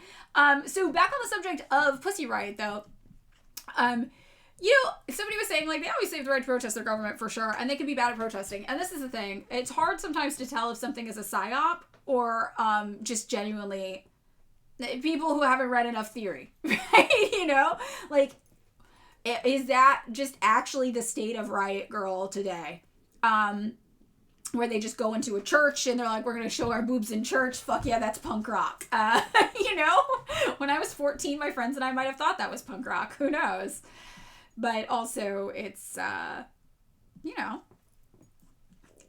So back on the subject of Pussy Riot, though. Somebody was saying, like, they always say the right to protest their government for sure, and they can be bad at protesting. And this is the thing. It's hard sometimes to tell if something is a psyop or just genuinely people who haven't read enough theory, right? You know? Like, is that just actually the state of Riot Girl today? Where they just go into a church and they're like, we're going to show our boobs in church. Fuck yeah, that's punk rock. You know? When I was 14, my friends and I might have thought that was punk rock. Who knows? But also, it's,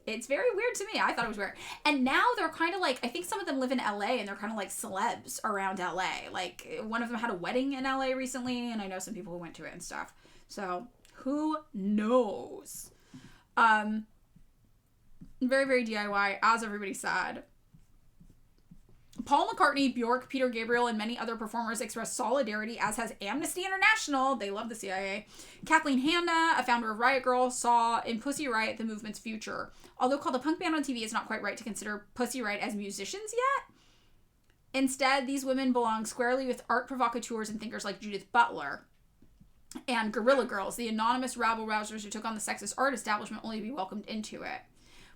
it's very weird to me. I thought it was weird. And now they're kind of like, I think some of them live in LA and they're kind of like celebs around LA. Like, one of them had a wedding in LA recently, and I know some people who went to it and stuff. So, who knows? Very, very DIY, as everybody said. Paul McCartney, Bjork, Peter Gabriel, and many other performers expressed solidarity, as has Amnesty International. They love the CIA. Kathleen Hanna, a founder of Riot Girl, saw in Pussy Riot the movement's future. Although called a punk band on TV, it's not quite right to consider Pussy Riot as musicians yet. Instead, these women belong squarely with art provocateurs and thinkers like Judith Butler and Guerrilla Girls, the anonymous rabble-rousers who took on the sexist art establishment only to be welcomed into it.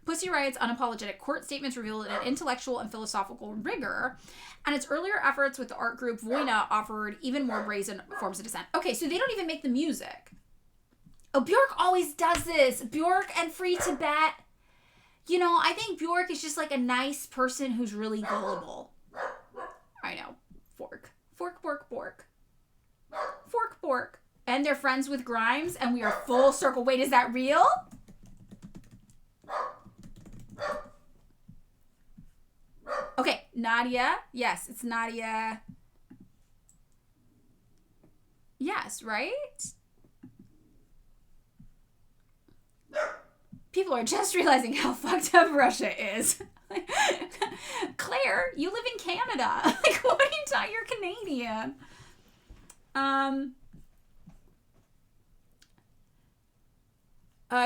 Pussy Riot's unapologetic court statements revealed an intellectual and philosophical rigor, and its earlier efforts with the art group Voina offered even more brazen forms of dissent. Okay, so they don't even make the music. Oh, Bjork always does this. Bjork and Free Tibet. You know, I think Bjork is just like a nice person who's really gullible. I know. Fork. Fork, bork, bork. Fork, bork. And they're friends with Grimes, and we are full circle. Wait, is that real? Okay, Nadia. Yes, it's Nadia. Yes, right? People are just realizing how fucked up Russia is. Claire, you live in Canada. Like, what are you talking? You're Canadian.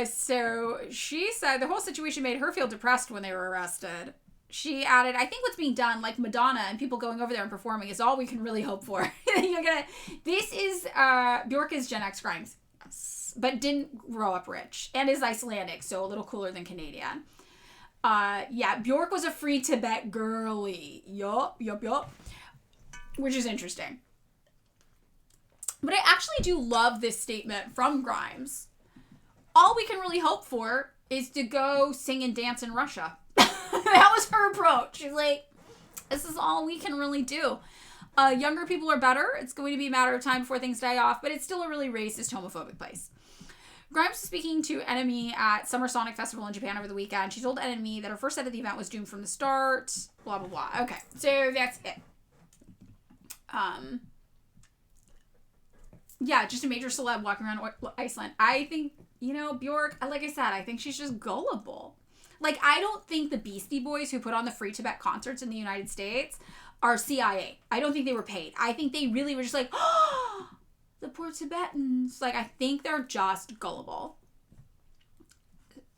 So she said the whole situation made her feel depressed when they were arrested. She added, I think what's being done, like Madonna and people going over there and performing, is all we can really hope for. This is Bjork is Gen X Grimes. Yes. Scots, but didn't grow up rich, and is Icelandic, so a little cooler than Canadian. Bjork was a free Tibet girly. Yup. Which is interesting. But I actually do love this statement from Grimes. All we can really hope for is to go sing and dance in Russia. That was her approach. She's like, this is all we can really do. Younger people are better. It's going to be a matter of time before things die off, but it's still a really racist, homophobic place. Grimes was speaking to NME at Summer Sonic Festival in Japan over the weekend. She told NME that her first set of the event was doomed from the start. Blah, blah, blah. Okay, so that's it. Just a major celeb walking around Iceland. I think, Bjork, like I said, I think she's just gullible. Like, I don't think the Beastie Boys who put on the Free Tibet concerts in the United States are CIA. I don't think they were paid. I think they really were just like, oh, the poor Tibetans. Like, I think they're just gullible.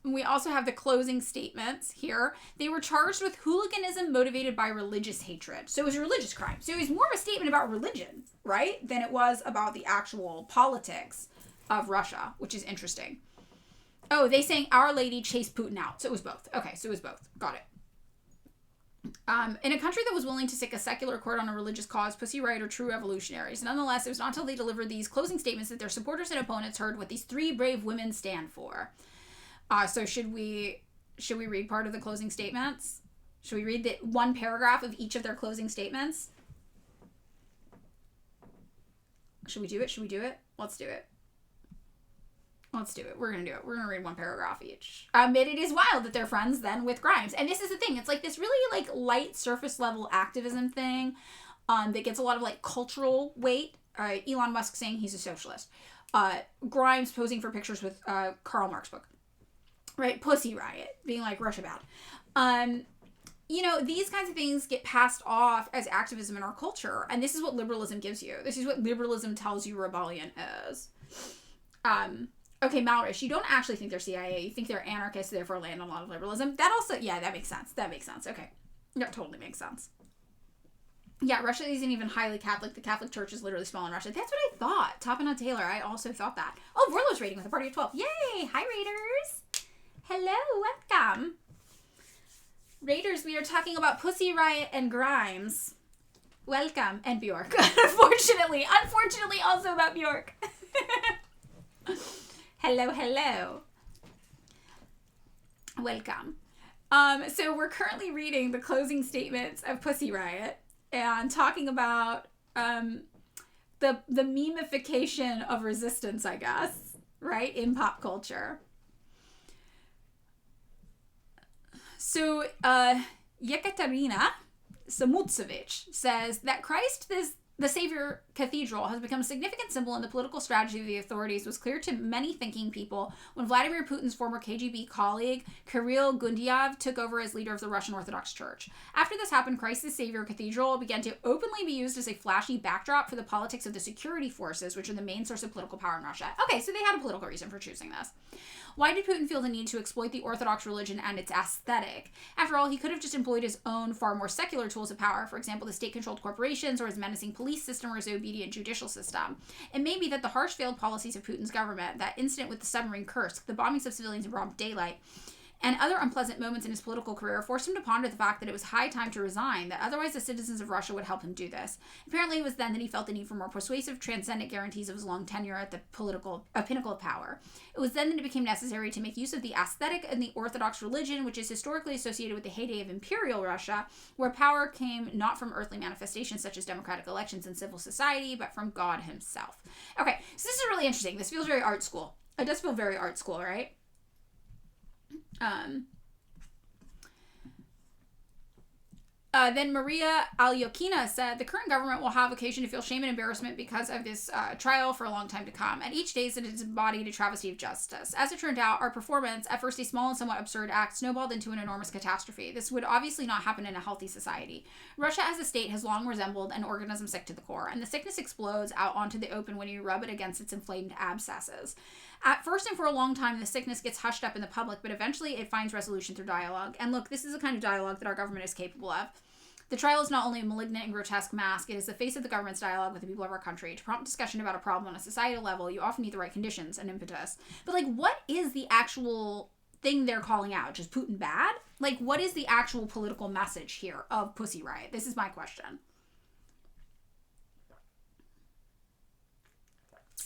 We also have the closing statements here. They were charged with hooliganism motivated by religious hatred. So it was a religious crime. So it was more of a statement about religion, right? Than it was about the actual politics of Russia, which is interesting. Oh, they sang Our Lady chased Putin out. So it was both. Okay, so it was both. Got it. In a country that was willing to stick a secular court on a religious cause, Pussy Riot are true revolutionaries. Nonetheless, it was not until they delivered these closing statements that their supporters and opponents heard what these three brave women stand for. So should we read part of the closing statements? Should we read the one paragraph of each of their closing statements? Should we do it? Let's do it. We're going to do it. We're going to read one paragraph each. It is wild that they're friends then with Grimes. And this is the thing. It's like this really like light surface level activism thing that gets a lot of like cultural weight. Elon Musk saying he's a socialist. Grimes posing for pictures with Karl Marx book. Right? Pussy Riot. Being like Russia bad. These kinds of things get passed off as activism in our culture. And this is what liberalism gives you. This is what liberalism tells you rebellion is. Okay, Malrish, you don't actually think they're CIA. You think they're anarchists, therefore land on a lot of liberalism. That also, that makes sense. Okay. That totally makes sense. Yeah, Russia isn't even highly Catholic. The Catholic Church is literally small in Russia. That's what I thought. Topping Taylor, I also thought that. Oh, Vorlo's rating with a party of 12. Yay! Hi, Raiders! Hello, welcome. Raiders, we are talking about Pussy Riot and Grimes. Welcome. And Bjork. Unfortunately also about Bjork. Hello. Welcome. So we're currently reading the closing statements of Pussy Riot and talking about the memification of resistance, I guess, right, in pop culture. So Yekaterina Samutsevich says that Christ, the Savior Cathedral, has become a significant symbol in the political strategy of the authorities was clear to many thinking people when Vladimir Putin's former KGB colleague, Kirill Gundyaev, took over as leader of the Russian Orthodox Church. After this happened, Christ the Savior Cathedral began to openly be used as a flashy backdrop for the politics of the security forces, which are the main source of political power in Russia. Okay, so they had a political reason for choosing this. Why did Putin feel the need to exploit the Orthodox religion and its aesthetic? After all, he could have just employed his own far more secular tools of power, for example, the state-controlled corporations or his menacing police system or his obedient judicial system. It may be that the harsh failed policies of Putin's government, that incident with the submarine Kursk, the bombings of civilians in broad daylight, and other unpleasant moments in his political career forced him to ponder the fact that it was high time to resign, that otherwise the citizens of Russia would help him do this. Apparently it was then that he felt the need for more persuasive, transcendent guarantees of his long tenure at the pinnacle of power. It was then that it became necessary to make use of the aesthetic and the Orthodox religion, which is historically associated with the heyday of Imperial Russia, where power came not from earthly manifestations such as democratic elections and civil society, but from God himself. Okay, so this is really interesting. This feels very art school. It does feel very art school, right? Then Maria Alyokina said, the current government will have occasion to feel shame and embarrassment because of this trial for a long time to come. And each day is embodied a travesty of justice. As it turned out, our performance, at first a small and somewhat absurd act, snowballed into an enormous catastrophe. This would obviously not happen in a healthy society. Russia as a state has long resembled an organism sick to the core, and the sickness explodes out onto the open when you rub it against its inflamed abscesses. At first and for a long time, the sickness gets hushed up in the public, but eventually it finds resolution through dialogue. And look, this is the kind of dialogue that our government is capable of. The trial is not only a malignant and grotesque mask, it is the face of the government's dialogue with the people of our country. To prompt discussion about a problem on a societal level, you often need the right conditions and impetus. But, like, what is the actual thing they're calling out? Just Putin bad? Like, what is the actual political message here of Pussy Riot? This is my question.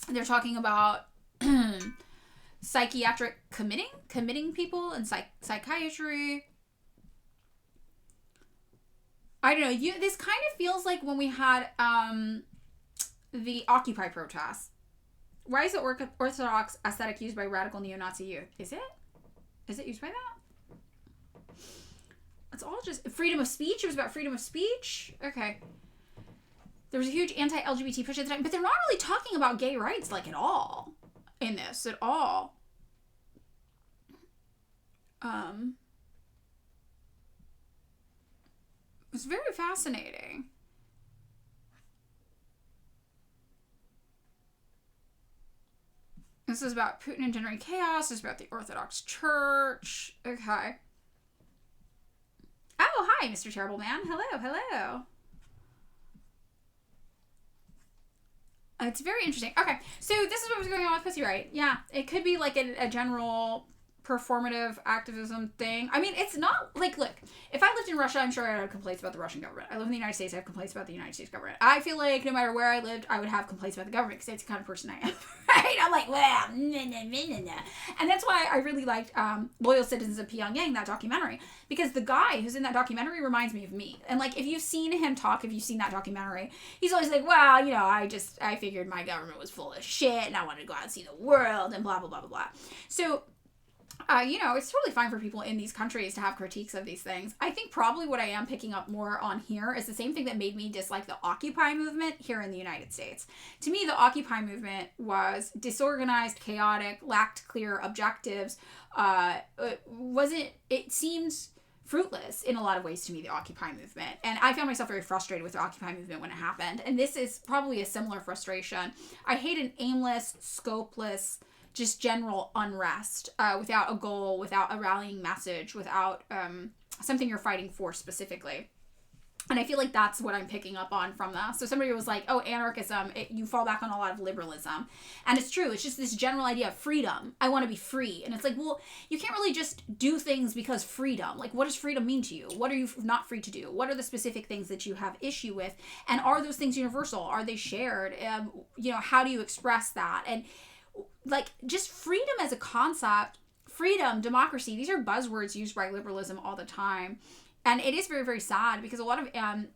They're talking about psychiatric committing people and psychiatry. I don't know. This kind of feels like when we had the Occupy protests. Why is the Orthodox aesthetic used by radical neo-Nazi youth? Is it? Is it used by that? It's all just freedom of speech. It was about freedom of speech. Okay. There was a huge anti-LGBT push at the time, but they're not really talking about gay rights like at all in this at all. It's very fascinating. This is about Putin engendering chaos. This is about the Orthodox Church. Okay. Oh, hi, Mr. Terrible Man. Hello. It's very interesting. Okay, so this is what was going on with Pussy Riot. Yeah, it could be like a general performative activism thing. I mean, it's not like, look, if I lived in Russia, I'm sure I'd have complaints about the Russian government. I live in the United States, I have complaints about the United States government. I feel like no matter where I lived, I would have complaints about the government because that's the kind of person I am, right? I'm like, well, nah. And that's why I really liked Loyal Citizens of Pyongyang, that documentary, because the guy who's in that documentary reminds me of me. And like, if you've seen him talk, if you've seen that documentary, he's always like, well, you know, I figured my government was full of shit and I wanted to go out and see the world and blah, blah, blah, blah, blah. So, you know, it's totally fine for people in these countries to have critiques of these things. I think probably what I am picking up more on here is the same thing that made me dislike the Occupy movement here in the United States. To me, the Occupy movement was disorganized, chaotic, lacked clear objectives. It seemed fruitless in a lot of ways to me, the Occupy movement. And I found myself very frustrated with the Occupy movement when it happened. And this is probably a similar frustration. I hate an aimless, scopeless, just general unrest without a goal, without a rallying message, without something you're fighting for specifically. And I feel like that's what I'm picking up on from that. So somebody was like, oh, anarchism, you fall back on a lot of liberalism. And it's true. It's just this general idea of freedom. I want to be free. And it's like, well, you can't really just do things because freedom. Like, what does freedom mean to you? What are you not free to do? What are the specific things that you have issue with? And are those things universal? Are they shared? You know, how do you express that? And like, just freedom as a concept, freedom, democracy, these are buzzwords used by liberalism all the time. And it is very, very sad because a lot of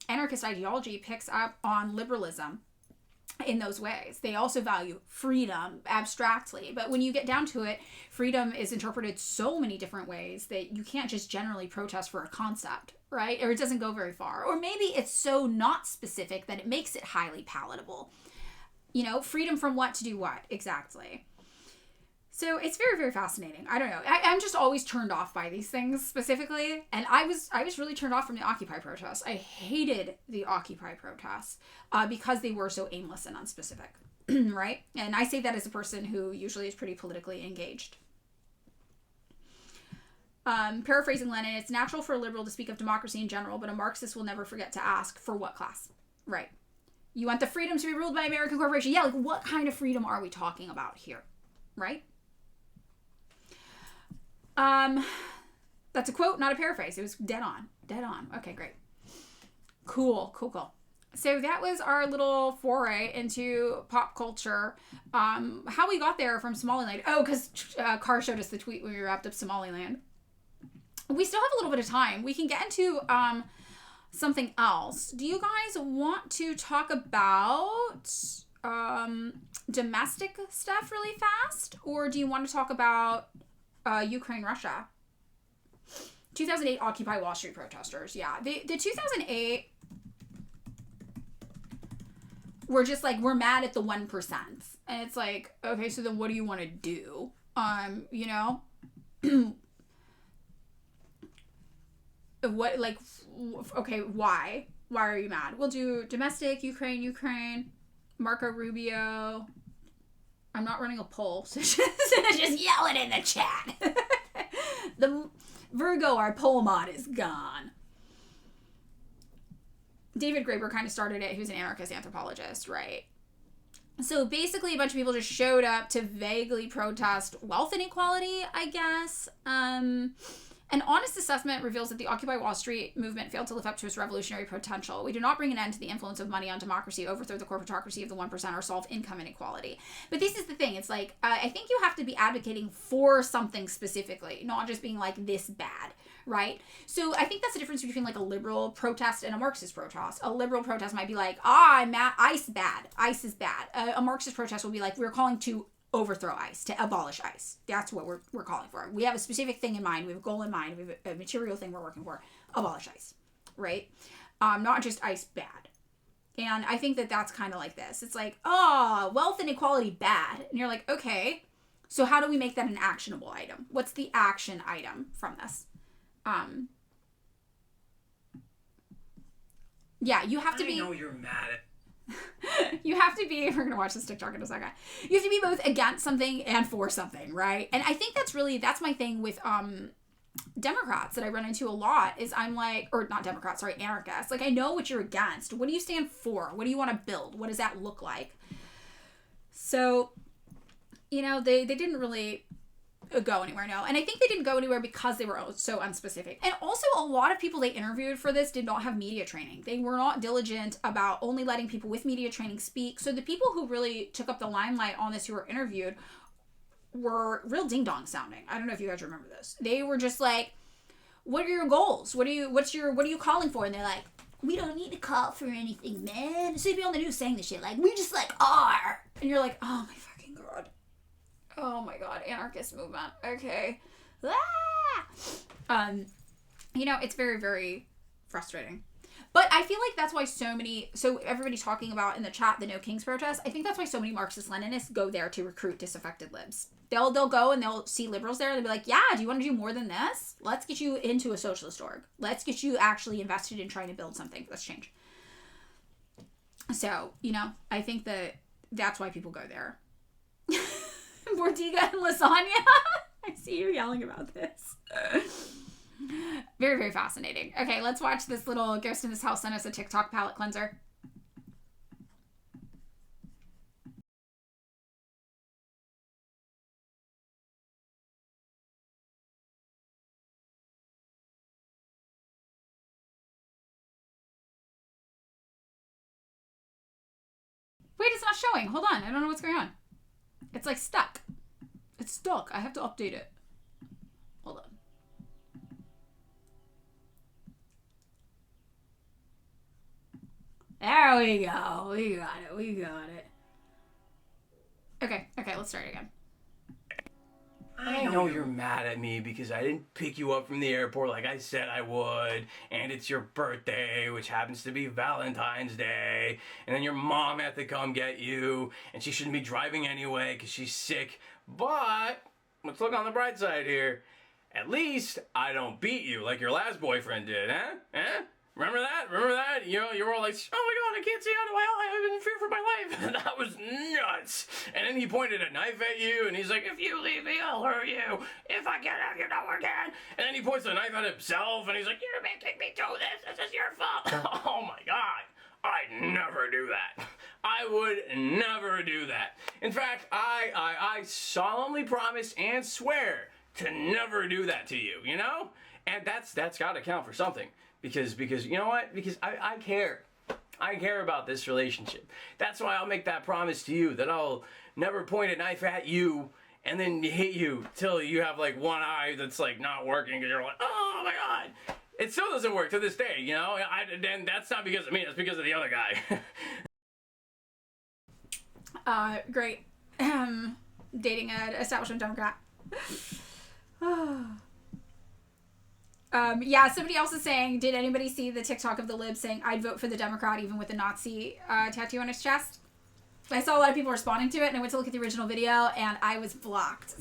anarchist ideology picks up on liberalism in those ways. They also value freedom abstractly. But when you get down to it, freedom is interpreted so many different ways that you can't just generally protest for a concept, right? Or it doesn't go very far. Or maybe it's so not specific that it makes it highly palatable. You know, freedom from what to do what, exactly. So it's very, very fascinating. I don't know. I'm just always turned off by these things specifically. And I was really turned off from the Occupy protests. I hated the Occupy protests because they were so aimless and unspecific, right? And I say that as a person who usually is pretty politically engaged. Paraphrasing Lenin, it's natural for a liberal to speak of democracy in general, but a Marxist will never forget to ask, for what class? Right. You want the freedom to be ruled by American corporation. Yeah, like, what kind of freedom are we talking about here? Right? That's a quote, not a paraphrase. It was dead on. Dead on. Okay, great. Cool. So that was our little foray into pop culture. How we got there from Somaliland. Oh, because Carr showed us the tweet when we wrapped up Somaliland. We still have a little bit of time. We can get into something else. Do you guys want to talk about domestic stuff really fast? Or do you want to talk about Ukraine, Russia? 2008 Occupy Wall Street protesters. Yeah, the 2008 were just like, we're mad at the 1%. And it's like, okay, so then what do you want to do? You know? What, like, okay, why? Why are you mad? We'll do domestic, Ukraine, Marco Rubio. I'm not running a poll, so just yell it in the chat. The Virgo, our poll mod, is gone. David Graeber kind of started it. He was an anarchist anthropologist, right? So basically a bunch of people just showed up to vaguely protest wealth inequality, I guess. An honest assessment reveals that the Occupy Wall Street movement failed to live up to its revolutionary potential. We do not bring an end to the influence of money on democracy, overthrow the corporatocracy of the 1%, or solve income inequality. But this is the thing. It's like, I think you have to be advocating for something specifically, not just being like this bad, right? So I think that's the difference between like a liberal protest and a Marxist protest. A liberal protest might be like, ICE bad. ICE is bad. A Marxist protest will be like, we're calling to overthrow ICE, to abolish ICE. That's what we're calling for. We have a specific thing in mind. We have a goal in mind. We have a material thing we're working for. Abolish ICE, right? Not just ICE bad. And I think that that's kind of like this. It's like, wealth inequality bad. And you're like, okay, so how do we make that an actionable item? What's the action item from this? Yeah, you have to be... I know you're mad at... You have to be, we're going to watch this TikTok in a second. You have to be both against something and for something, right? And I think that's my thing with Democrats that I run into a lot is I'm like, or not Democrats, sorry, anarchists. Like, I know what you're against. What do you stand for? What do you want to build? What does that look like? So, you know, they didn't really go anywhere, no. And I think they didn't go anywhere because they were so unspecific. And also, a lot of people they interviewed for this did not have media training. They were not diligent about only letting people with media training speak. So the people who really took up the limelight on this who were interviewed were real ding-dong sounding. I don't know if you guys remember this. They were just like, what are your goals? What are you calling for? And they're like, we don't need to call for anything, man. So you'd be on the news saying this shit, like, we just like are. And you're like, oh my fucking God. Oh my God, anarchist movement. Okay. You know, it's very, very frustrating. But I feel like that's why so everybody's talking about in the chat the No Kings protest. I think that's why so many Marxist-Leninists go there to recruit disaffected libs. They'll go and they'll see liberals there and they'll be like, yeah, do you want to do more than this? Let's get you into a socialist org. Let's get you actually invested in trying to build something. Let's change. So, you know, I think that's why people go there. Bordiga and lasagna. I see you yelling about this. Very, very fascinating. Okay, let's watch this little Ghost in This House send us a TikTok palette cleanser. Wait, it's not showing. Hold on. I don't know what's going on. It's like stuck. It's stuck. I have to update it. Hold on. There we go. We got it. Okay, let's start again. I know you're mad at me because I didn't pick you up from the airport like I said I would, and it's your birthday, which happens to be Valentine's Day, and then your mom had to come get you, and she shouldn't be driving anyway because she's sick, but let's look on the bright side here. At least I don't beat you like your last boyfriend did, huh? Remember that? You know, you were all like, oh my God, I can't see out of my eye. I've been in fear for my life. And that was nuts. And then he pointed a knife at you, and he's like, if you leave me, I'll hurt you. If I get out, you know again. And then he points a knife at himself, and he's like, you're making me do this. This is your fault. Oh my God. I'd never do that. I would never do that. In fact, I solemnly promise and swear to never do that to you, you know? And that's got to count for something. Because you know what? Because I care. I care about this relationship. That's why I'll make that promise to you that I'll never point a knife at you and then hit you till you have like one eye that's like not working because you're like, oh my God. It still doesn't work to this day, you know? And that's not because of me, it's because of the other guy. Great. Dating an establishment Democrat. Yeah, somebody else is saying, did anybody see the TikTok of the lib saying, I'd vote for the Democrat even with the Nazi tattoo on his chest? I saw a lot of people responding to it, and I went to look at the original video, and I was blocked.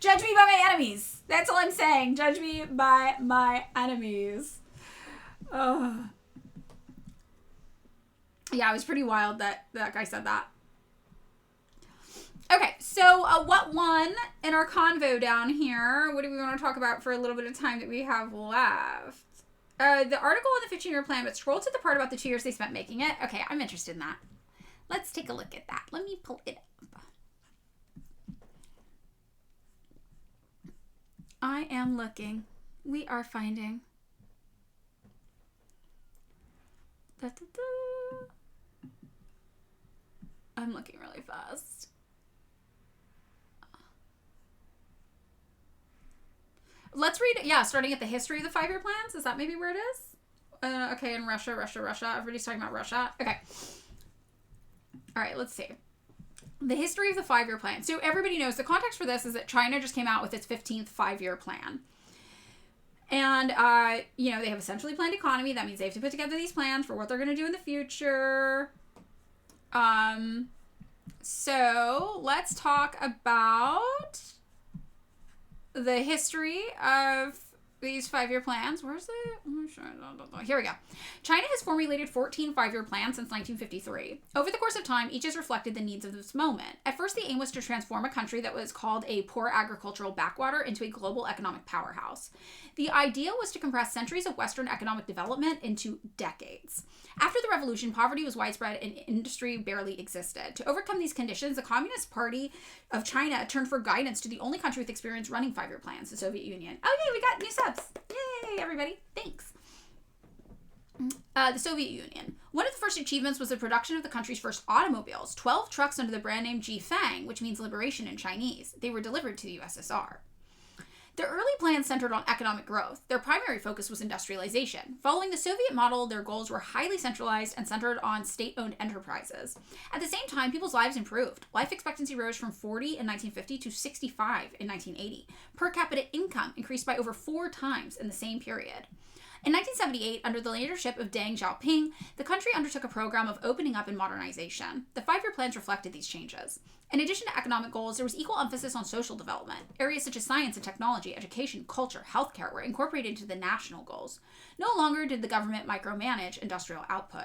Judge me by my enemies. That's all I'm saying. Judge me by my enemies. Yeah, it was pretty wild that guy said that. Okay, so what won in our convo down here? What do we want to talk about for a little bit of time that we have left? the article on the 15-year plan, but scroll to the part about the 2 years they spent making it. Okay, I'm interested in that. Let's take a look at that. Let me pull it up. I am looking. We are finding. Da, da, da. I'm looking really fast. Let's read, starting at the history of the 5-year plans. Is that maybe where it is? Okay, in Russia. Everybody's talking about Russia. Okay. All right, let's see. The history of the 5-year plan. So everybody knows the context for this is that China just came out with its 15th 5-year plan. And, they have a centrally planned economy. That means they have to put together these plans for what they're going to do in the future. So let's talk about the history of these 5-year plans. Where's it? Here we go. China has formulated 14 5-year plans since 1953. Over the course of time, each has reflected the needs of this moment. At first, the aim was to transform a country that was called a poor agricultural backwater into a global economic powerhouse. The idea was to compress centuries of Western economic development into decades. After the revolution, poverty was widespread and industry barely existed. To overcome these conditions, the Communist Party of China turned for guidance to the only country with experience running 5-year plans, the Soviet Union. Oh, yay, we got new subs. Yay, everybody. Thanks. The Soviet Union. One of the first achievements was the production of the country's first automobiles, 12 trucks under the brand name Jifeng, which means liberation in Chinese. They were delivered to the USSR. The early plans centered on economic growth. Their primary focus was industrialization. Following the Soviet model, their goals were highly centralized and centered on state-owned enterprises. At the same time, people's lives improved. Life expectancy rose from 40 in 1950 to 65 in 1980. Per capita income increased by over 4 times in the same period. In 1978, under the leadership of Deng Xiaoping, the country undertook a program of opening up and modernization. The 5-year plans reflected these changes. In addition to economic goals, there was equal emphasis on social development. Areas such as science and technology, education, culture, healthcare were incorporated into the national goals. No longer did the government micromanage industrial output.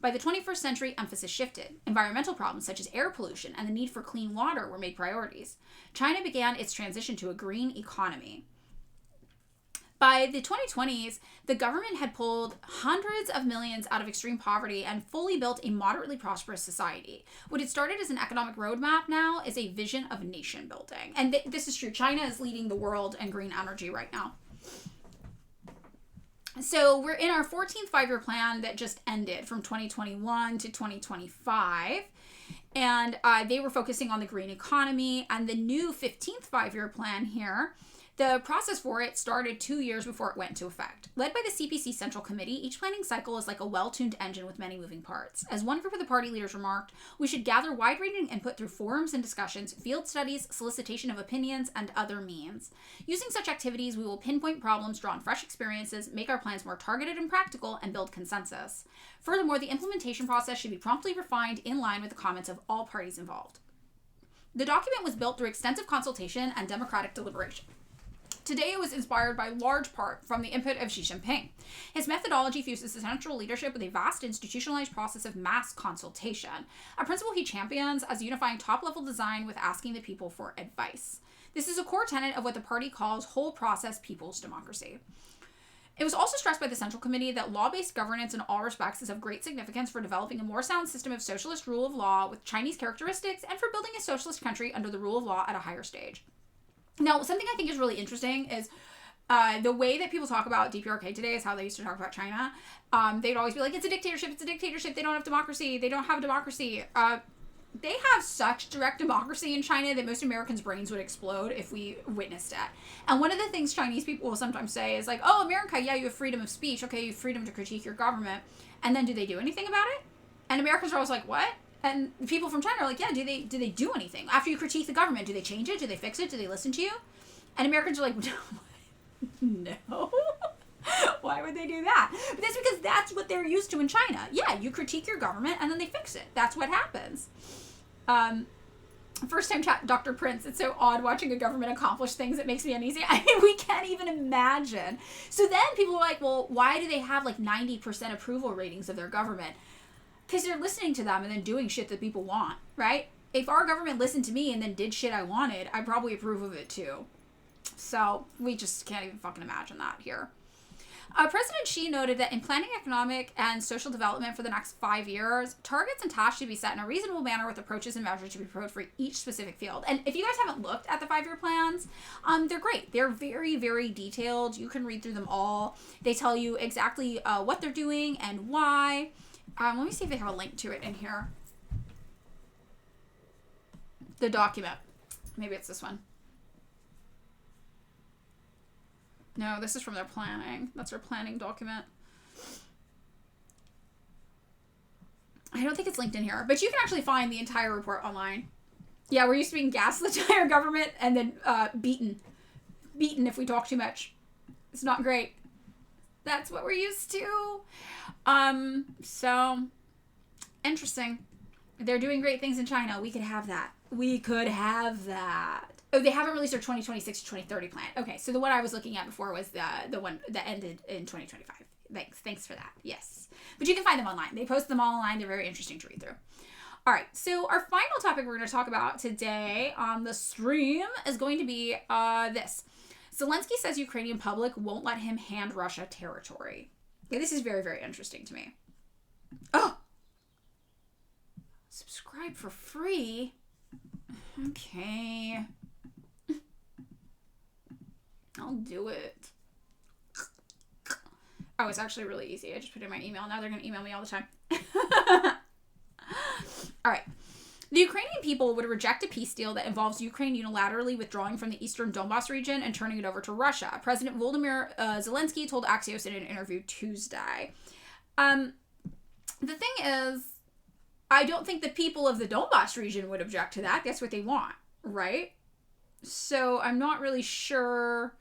By the 21st century, emphasis shifted. Environmental problems such as air pollution and the need for clean water were made priorities. China began its transition to a green economy. By the 2020s, the government had pulled hundreds of millions out of extreme poverty and fully built a moderately prosperous society. What had started as an economic roadmap now is a vision of nation building. And this is true. China is leading the world in green energy right now. So we're in our 14th 5-year plan that just ended from 2021 to 2025. And they were focusing on the green economy. And the new 15th 5-year plan here, the process for it started 2 years before it went into effect. Led by the CPC Central Committee, each planning cycle is like a well-tuned engine with many moving parts. As one group of the party leaders remarked, we should gather wide-ranging input through forums and discussions, field studies, solicitation of opinions, and other means. Using such activities, we will pinpoint problems, draw on fresh experiences, make our plans more targeted and practical, and build consensus. Furthermore, the implementation process should be promptly refined in line with the comments of all parties involved. The document was built through extensive consultation and democratic deliberation. Today, it was inspired by large part from the input of Xi Jinping. His methodology fuses the central leadership with a vast institutionalized process of mass consultation, a principle he champions as unifying top-level design with asking the people for advice. This is a core tenet of what the party calls whole process people's democracy. It was also stressed by the Central Committee that law-based governance in all respects is of great significance for developing a more sound system of socialist rule of law with Chinese characteristics and for building a socialist country under the rule of law at a higher stage. Now, something I think is really interesting is the way that people talk about DPRK today is how they used to talk about China. They'd always be like, it's a dictatorship, they don't have democracy, they don't have democracy. They have such direct democracy in China that most Americans' brains would explode if we witnessed it. And one of the things Chinese people will sometimes say is like, oh, America, yeah, you have freedom of speech, okay, you have freedom to critique your government. And then do they do anything about it? And Americans are always like, what? And people from China are like, yeah, do they do anything? After you critique the government, do they change it? Do they fix it? Do they listen to you? And Americans are like, no. Why would they do that? But that's because that's what they're used to in China. Yeah, you critique your government and then they fix it. That's what happens. First time chat, Dr. Prince, it's so odd watching a government accomplish things. It makes me uneasy. I mean, we can't even imagine. So then people are like, well, why do they have like 90% approval ratings of their government? Because they're listening to them and then doing shit that people want, right? If our government listened to me and then did shit I wanted, I'd probably approve of it too. So we just can't even fucking imagine that here. President Xi noted that in planning economic and social development for the next 5 years, targets and tasks should be set in a reasonable manner with approaches and measures to be proposed for each specific field. And if you guys haven't looked at the 5-year plans, they're great. They're very, very detailed. You can read through them all. They tell you exactly what they're doing and why. Let me see if they have a link to it in here. The document. Maybe it's this one. No, this is from their planning. That's their planning document. I don't think it's linked in here, but you can actually find the entire report online. Yeah, we're used to being gaslit by our government and then beaten. Beaten if we talk too much. It's not great. That's what we're used to. So, interesting. They're doing great things in China. We could have that. We could have that. Oh, they haven't released their 2026 to 2030 plan. Okay, so the one I was looking at before was the one that ended in 2025. Thanks for that. Yes. But you can find them online. They post them all online. They're very interesting to read through. All right, so our final topic we're going to talk about today on the stream is going to be this. Zelensky says Ukrainian public won't let him hand Russia territory. Yeah, this is very, very interesting to me. Oh! Subscribe for free? Okay. I'll do it. Oh, it's actually really easy. I just put in my email. Now they're going to email me all the time. All right. The Ukrainian people would reject a peace deal that involves Ukraine unilaterally withdrawing from the eastern Donbas region and turning it over to Russia. President Volodymyr Zelensky told Axios in an interview Tuesday. The thing is, I don't think the people of the Donbas region would object to that. That's what they want, right? So I'm not really sure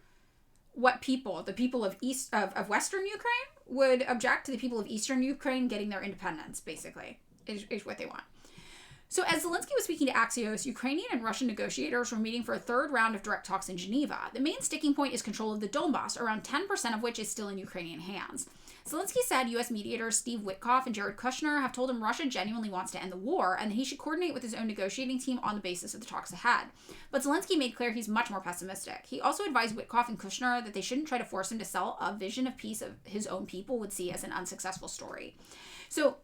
what people, the people of Western Ukraine, would object to the people of Eastern Ukraine getting their independence, basically, is what they want. So as Zelensky was speaking to Axios, Ukrainian and Russian negotiators were meeting for a third round of direct talks in Geneva. The main sticking point is control of the Donbas, around 10% of which is still in Ukrainian hands. Zelensky said U.S. mediators Steve Witkoff and Jared Kushner have told him Russia genuinely wants to end the war and that he should coordinate with his own negotiating team on the basis of the talks ahead. But Zelensky made clear he's much more pessimistic. He also advised Witkoff and Kushner that they shouldn't try to force him to sell a vision of peace of his own people would see as an unsuccessful story. So,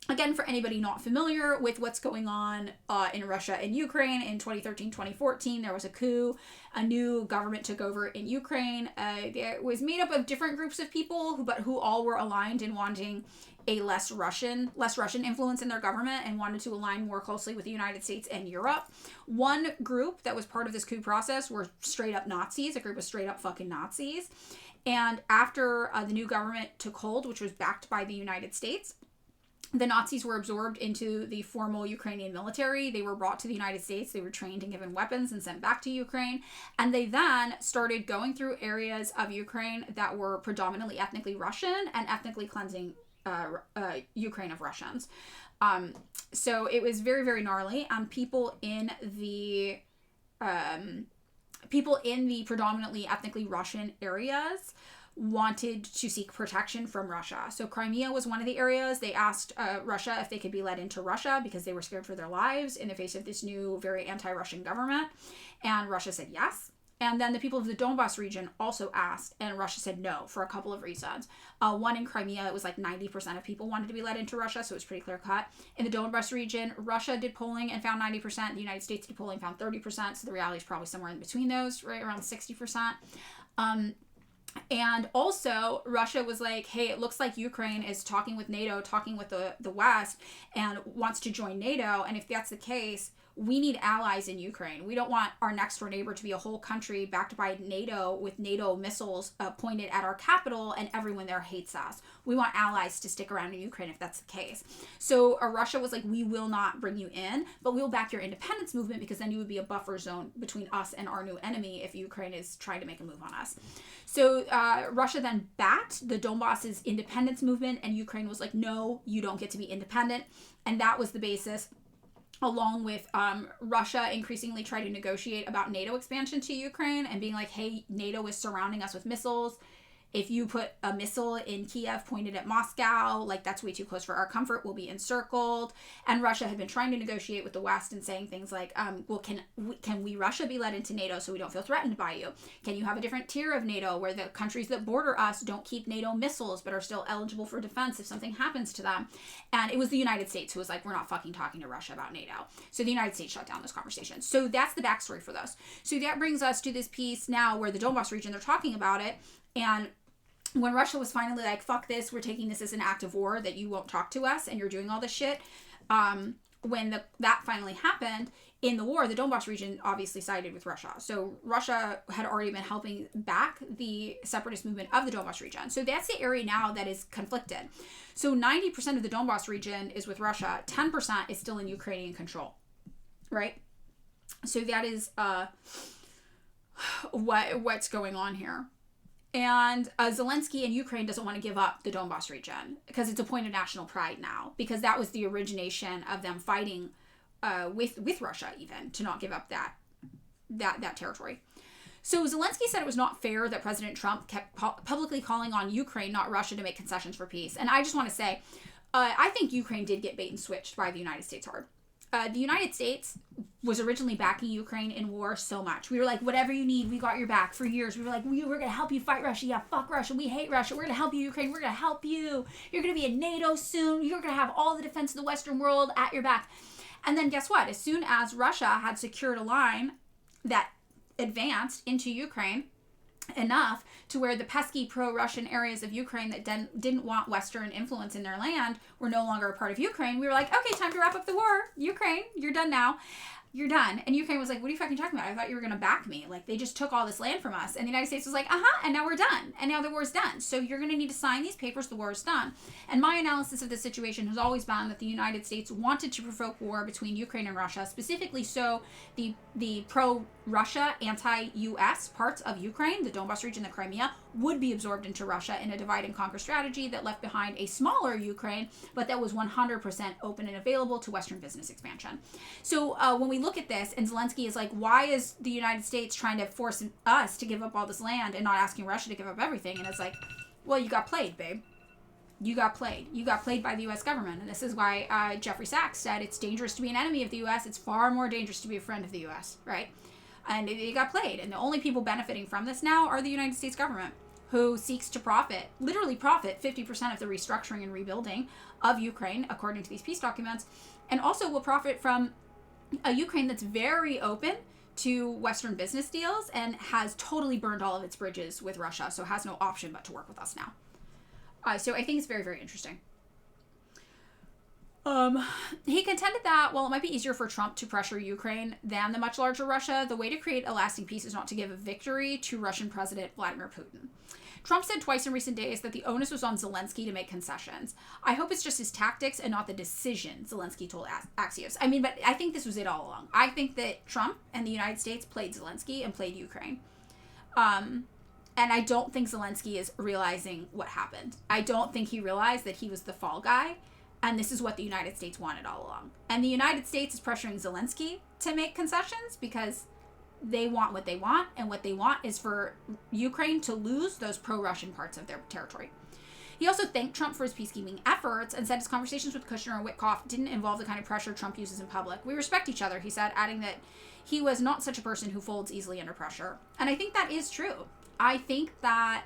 again, for anybody not familiar with what's going on in Russia and Ukraine, in 2013-2014, there was a coup. A new government took over in Ukraine. It was made up of different groups of people, who all were aligned in wanting a less Russian influence in their government and wanted to align more closely with the United States and Europe. One group that was part of this coup process were straight up Nazis, a group of straight up fucking Nazis. And after the new government took hold, which was backed by the United States, the Nazis were absorbed into the formal Ukrainian military. They were brought to the United States. They were trained and given weapons and sent back to Ukraine. And they then started going through areas of Ukraine that were predominantly ethnically Russian and ethnically cleansing Ukraine of Russians. So it was very, very gnarly. People in the predominantly ethnically Russian areas wanted to seek protection from Russia. So Crimea was one of the areas. They asked Russia if they could be let into Russia because they were scared for their lives in the face of this new, very anti-Russian government. And Russia said yes. And then the people of the Donbas region also asked, and Russia said no for a couple of reasons. One, in Crimea, it was like 90% of people wanted to be let into Russia, so it was pretty clear cut. In the Donbas region, Russia did polling and found 90%. The United States did polling and found 30%, so the reality is probably somewhere in between those, right around 60%. And also, Russia was like, hey, it looks like Ukraine is talking with NATO, talking with the West, and wants to join NATO. And if that's the case, we need allies in Ukraine. We don't want our next door neighbor to be a whole country backed by NATO with NATO missiles pointed at our capital and everyone there hates us. We want allies to stick around in Ukraine if that's the case. So Russia was like, we will not bring you in, but we'll back your independence movement because then you would be a buffer zone between us and our new enemy if Ukraine is trying to make a move on us. So Russia then backed the Donbass's independence movement and Ukraine was like, no, you don't get to be independent. And that was the basis, along with Russia increasingly trying to negotiate about NATO expansion to Ukraine and being like, hey, NATO is surrounding us with missiles. If you put a missile in Kiev pointed at Moscow, like that's way too close for our comfort, we'll be encircled. And Russia had been trying to negotiate with the West and saying things like, well, can we, Russia, be let into NATO so we don't feel threatened by you? Can you have a different tier of NATO where the countries that border us don't keep NATO missiles but are still eligible for defense if something happens to them? And it was the United States who was like, we're not fucking talking to Russia about NATO. So the United States shut down those conversations. So that's the backstory for those. So that brings us to this piece now where the Donbass region, they're talking about it. And when Russia was finally like, fuck this, we're taking this as an act of war, that you won't talk to us and you're doing all this shit. When that finally happened in the war, the Donbass region obviously sided with Russia. So Russia had already been helping back the separatist movement of the Donbass region. So that's the area now that is conflicted. So 90% of the Donbass region is with Russia. 10% is still in Ukrainian control, right? So that is what's going on here. And Zelensky in Ukraine doesn't want to give up the Donbass region because it's a point of national pride now, because that was the origination of them fighting with Russia, even to not give up that territory. So Zelensky said it was not fair that President Trump kept publicly calling on Ukraine, not Russia, to make concessions for peace. And I just want to say, I think Ukraine did get bait and switched by the United States hard. The United States was originally backing Ukraine in war so much. We were like, whatever you need, we got your back for years. We were like, we're going to help you fight Russia. Yeah, fuck Russia. We hate Russia. We're going to help you, Ukraine. We're going to help you. You're going to be in NATO soon. You're going to have all the defense of the Western world at your back. And then guess what? As soon as Russia had secured a line that advanced into Ukraine enough to where the pesky pro-Russian areas of Ukraine that didn't want Western influence in their land were no longer a part of Ukraine, we were like, okay, time to wrap up the war. Ukraine, you're done now. You're done. And Ukraine was like, what are you fucking talking about? I thought you were going to back me. Like, they just took all this land from us. And the United States was like, and now we're done. And now the war's done. So you're going to need to sign these papers. The war is done. And my analysis of this situation has always been that the United States wanted to provoke war between Ukraine and Russia, specifically so the pro-Russia, anti-U.S. parts of Ukraine, the Donbass region, the Crimea, would be absorbed into Russia in a divide and conquer strategy that left behind a smaller Ukraine, but that was 100% open and available to Western business expansion. So when we look at this, and Zelensky is like, why is the United States trying to force us to give up all this land and not asking Russia to give up everything? And it's like, well, you got played, babe. You got played. You got played by the U.S. government. And this is why Jeffrey Sachs said it's dangerous to be an enemy of the U.S. It's far more dangerous to be a friend of the U.S., right? And it got played. And the only people benefiting from this now are the United States government, who seeks to literally profit 50% of the restructuring and rebuilding of Ukraine, according to these peace documents, and also will profit from a Ukraine that's very open to Western business deals and has totally burned all of its bridges with Russia, so has no option but to work with us now. So I think it's very, very interesting. He contended that while it might be easier for Trump to pressure Ukraine than the much larger Russia, the way to create a lasting peace is not to give a victory to Russian President Vladimir Putin. Trump said twice in recent days that the onus was on Zelensky to make concessions. I hope it's just his tactics and not the decision, Zelensky told Axios. I mean, but I think this was it all along. I think that Trump and the United States played Zelensky and played Ukraine. And I don't think Zelensky is realizing what happened. I don't think he realized that he was the fall guy. And this is what the United States wanted all along. And the United States is pressuring Zelensky to make concessions because they want what they want. And what they want is for Ukraine to lose those pro-Russian parts of their territory. He also thanked Trump for his peacekeeping efforts and said his conversations with Kushner and Witkoff didn't involve the kind of pressure Trump uses in public. We respect each other, he said, adding that he was not such a person who folds easily under pressure. And I think that is true. I think that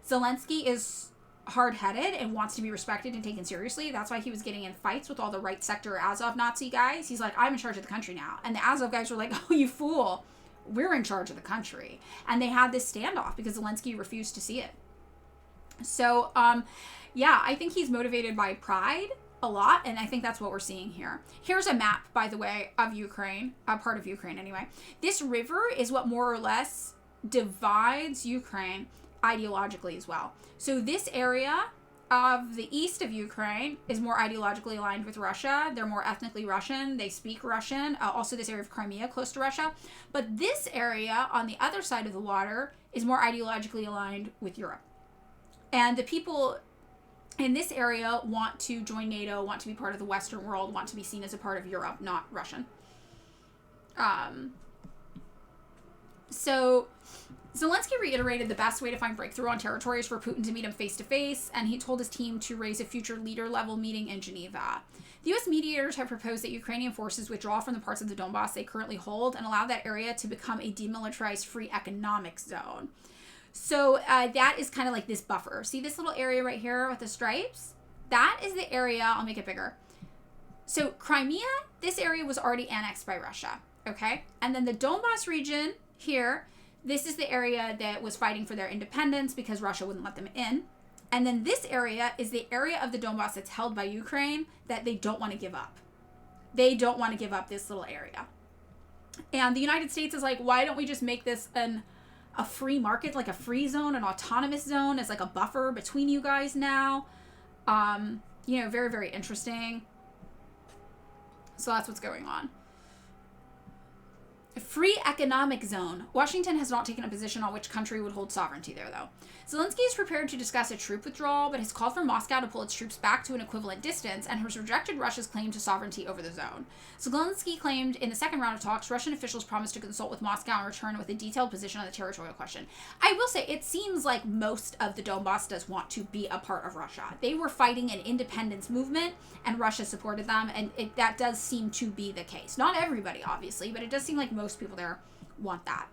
Zelensky is hard-headed and wants to be respected and taken seriously. That's why he was getting in fights with all the right sector Azov Nazi guys. He's like, I'm in charge of the country now. And the Azov guys were like, oh, you fool. We're in charge of the country. And they had this standoff because Zelensky refused to see it. So, yeah, I think he's motivated by pride a lot, and I think that's what we're seeing here. Here's a map, by the way, of Ukraine, a part of Ukraine anyway. This river is what more or less divides Ukraine ideologically as well. So this area of the east of Ukraine is more ideologically aligned with Russia. They're more ethnically Russian. They speak Russian. Also this area of Crimea close to Russia. But this area on the other side of the water is more ideologically aligned with Europe. And the people in this area want to join NATO, want to be part of the Western world, want to be seen as a part of Europe, not Russian. So Zelensky reiterated the best way to find breakthrough on territory is for Putin to meet him face-to-face, and he told his team to raise a future leader-level meeting in Geneva. The U.S. mediators have proposed that Ukrainian forces withdraw from the parts of the Donbass they currently hold and allow that area to become a demilitarized free economic zone. So that is kind of like this buffer. See this little area right here with the stripes? That is the area, I'll make it bigger. So Crimea, this area was already annexed by Russia, okay? And then the Donbass region here, this is the area that was fighting for their independence because Russia wouldn't let them in. And then this area is the area of the Donbass that's held by Ukraine that they don't want to give up. They don't want to give up this little area. And the United States is like, why don't we just make this a free market, like a free zone, an autonomous zone as like a buffer between you guys now? Very, very interesting. So that's what's going on. A free economic zone. Washington has not taken a position on which country would hold sovereignty there, though. Zelensky is prepared to discuss a troop withdrawal, but has called for Moscow to pull its troops back to an equivalent distance and has rejected Russia's claim to sovereignty over the zone. Zelensky claimed in the second round of talks, Russian officials promised to consult with Moscow and return with a detailed position on the territorial question. I will say, it seems like most of the Donbass does want to be a part of Russia. They were fighting an independence movement, and Russia supported them, and that does seem to be the case. Not everybody, obviously, but it does seem like most people there want that.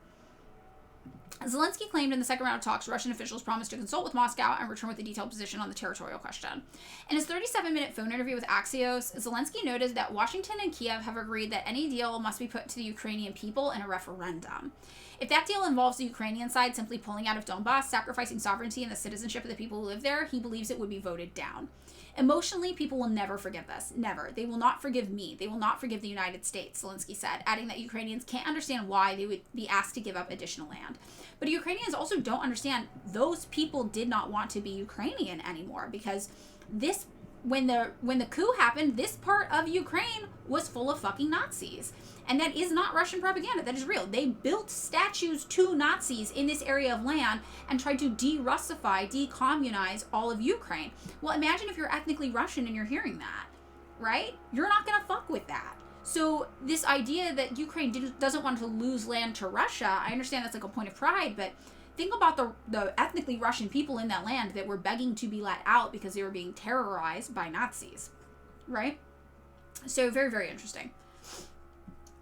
Zelensky claimed in the second round of talks, Russian officials promised to consult with Moscow and return with a detailed position on the territorial question. In his 37-minute phone interview with Axios, Zelensky noted that Washington and Kiev have agreed that any deal must be put to the Ukrainian people in a referendum. If that deal involves the Ukrainian side simply pulling out of Donbass, sacrificing sovereignty and the citizenship of the people who live there, he believes it would be voted down. Emotionally, people will never forgive this. Never. They will not forgive me. They will not forgive the United States, Zelensky said, adding that Ukrainians can't understand why they would be asked to give up additional land. But Ukrainians also don't understand those people did not want to be Ukrainian anymore because when the coup happened, this part of Ukraine was full of fucking Nazis. And that is not Russian propaganda. That is real. They built statues to Nazis in this area of land and tried to de-Russify, decommunize all of Ukraine. Well, imagine if you're ethnically Russian and you're hearing that, right? You're not going to fuck with that. So this idea that Ukraine doesn't want to lose land to Russia, I understand that's like a point of pride, but think about the ethnically Russian people in that land that were begging to be let out because they were being terrorized by Nazis, right? So very, very interesting.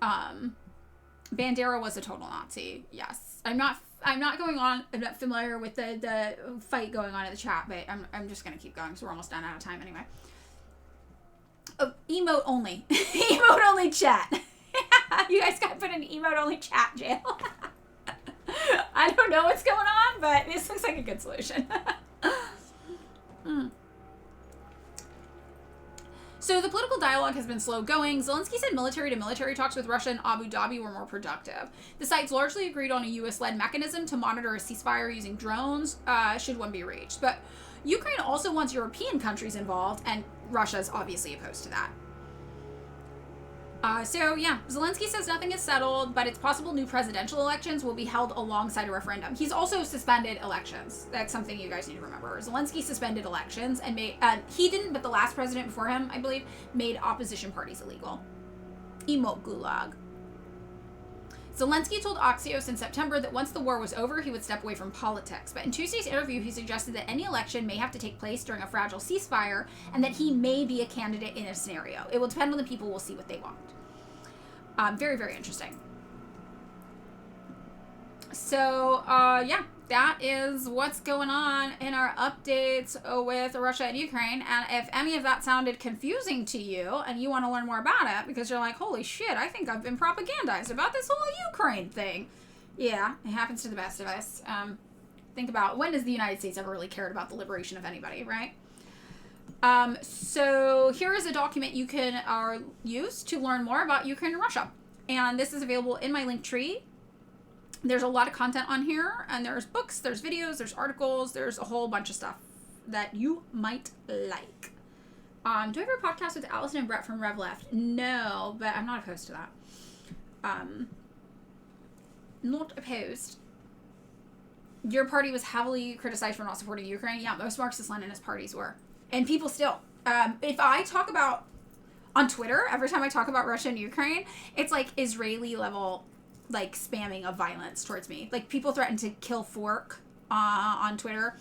Bandera was a total Nazi. Yes. I'm not going on. I'm not familiar with the fight going on in the chat, but I'm just going to keep going. So we're almost done out of time anyway. Oh, emote only. Emote only chat. You guys got to put an emote only chat jail. I don't know what's going on, but this looks like a good solution. So the political dialogue has been slow going. Zelensky said military-to-military talks with Russia and Abu Dhabi were more productive. The sides largely agreed on a U.S.-led mechanism to monitor a ceasefire using drones, should one be reached. But Ukraine also wants European countries involved, and Russia is obviously opposed to that. Zelensky says nothing is settled, but it's possible new presidential elections will be held alongside a referendum. He's also suspended elections. That's something you guys need to remember. Zelensky suspended elections and he didn't, but the last president before him, I believe, made opposition parties illegal. Emote gulag. Zelensky told Axios in September that once the war was over, he would step away from politics. But in Tuesday's interview, he suggested that any election may have to take place during a fragile ceasefire and that he may be a candidate in a scenario. It will depend on the people. We'll see what they want. Very, very interesting. So, that is what's going on in our updates with Russia and Ukraine. And if any of that sounded confusing to you and you want to learn more about it because you're like, holy shit, I think I've been propagandized about this whole Ukraine thing. Yeah, it happens to the best of us. Think about, when has the United States ever really cared about the liberation of anybody, right? So here is a document you can use to learn more about Ukraine and Russia. And this is available in my link tree. There's a lot of content on here, and there's books, there's videos, there's articles, there's a whole bunch of stuff that you might like. Do I have a podcast with Allison and Brett from Rev Left? No, but I'm not opposed to that. Not opposed. Your party was heavily criticized for not supporting Ukraine. Yeah, most Marxist-Leninist parties were. And people still. If I talk about, on Twitter, every time I talk about Russia and Ukraine, it's like Israeli level like spamming of violence towards me. Like people threaten to kill Fork on Twitter.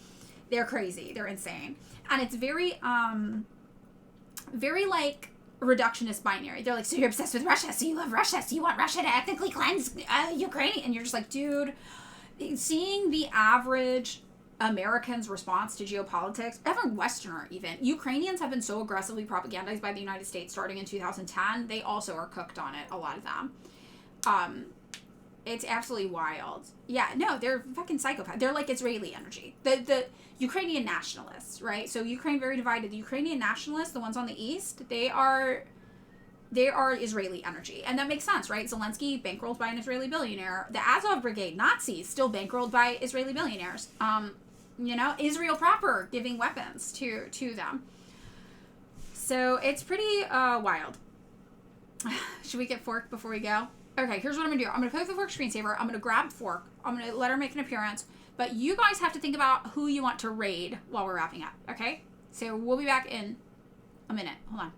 They're crazy. They're insane. And it's very very like reductionist binary. They're like, so you're obsessed with Russia, so you love Russia, so you want Russia to ethnically cleanse Ukraine. And you're just like, dude, seeing the average American's response to geopolitics, every Westerner even, Ukrainians have been so aggressively propagandized by the United States starting in 2010. They also are cooked on it, a lot of them. It's absolutely wild. Yeah, no, they're fucking psychopaths. They're like Israeli energy. The Ukrainian nationalists, right? So Ukraine very divided. The Ukrainian nationalists, the ones on the east, they are Israeli energy. And that makes sense, right? Zelensky bankrolled by an Israeli billionaire. The Azov Brigade, Nazis, still bankrolled by Israeli billionaires. You know, Israel proper giving weapons to them. So it's pretty wild. Should we get Fork before we go? Okay, here's what I'm going to do. I'm going to put the Fork screensaver. I'm going to grab Fork. I'm going to let her make an appearance. But you guys have to think about who you want to raid while we're wrapping up, okay? So we'll be back in a minute. Hold on.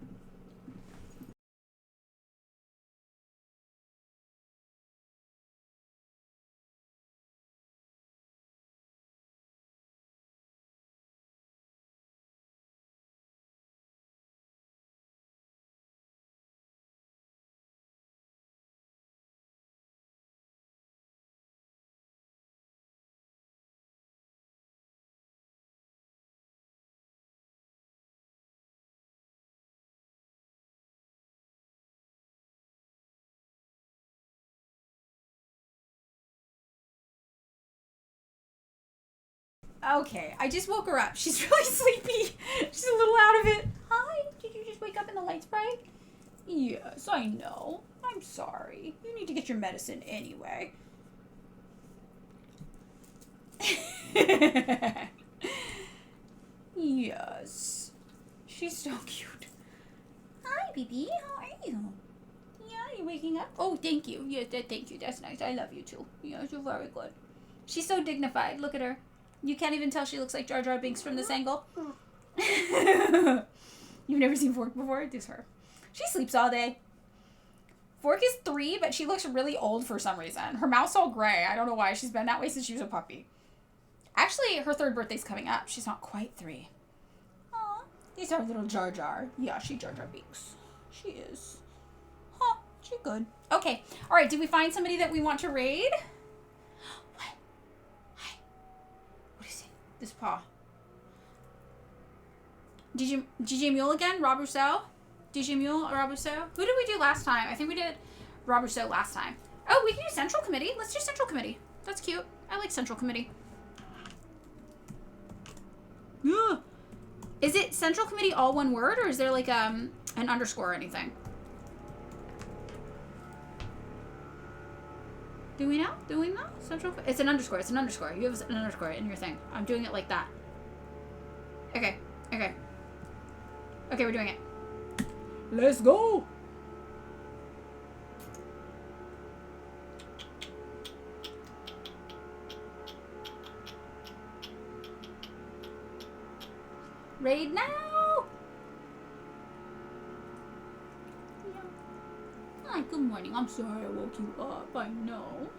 Okay, I just woke her up. She's really sleepy. She's a little out of it. Hi, did you just wake up and the light's bright? Yes, I know. I'm sorry. You need to get your medicine anyway. Yes. She's so cute. Hi, baby. How are you? Yeah, you waking up? Oh, thank you. Yes, thank you. That's nice. I love you too. Yes, you're very good. She's so dignified. Look at her. You can't even tell she looks like Jar Jar Binks from this angle. You've never seen Fork before? This is her. She sleeps all day. Fork is 3, but she looks really old for some reason. Her mouth's all gray. I don't know why. She's been that way since she was a puppy. Actually, her 3rd birthday's coming up. She's not quite 3. Aw, he's our little Jar Jar. Yeah, she Jar Jar Binks. She is. Huh, she good. Okay. All right, did we find somebody that we want to raid? This paw. DJ Mule again? Rob Rousseau? DJ Mule or Rob Rousseau? Who did we do last time? I think we did Rob Rousseau last time. Oh, we can do Central Committee. Let's do Central Committee. That's cute. I like Central Committee. Ugh. Is it Central Committee all one word, or is there like an underscore or anything? Do we know? Do we know? Central? It's an underscore. It's an underscore. You have an underscore in your thing. I'm doing it like that. Okay. Okay. Okay, we're doing it. Let's go! Raid now! Yeah. Hi, good morning. I'm sorry I woke you up. I know.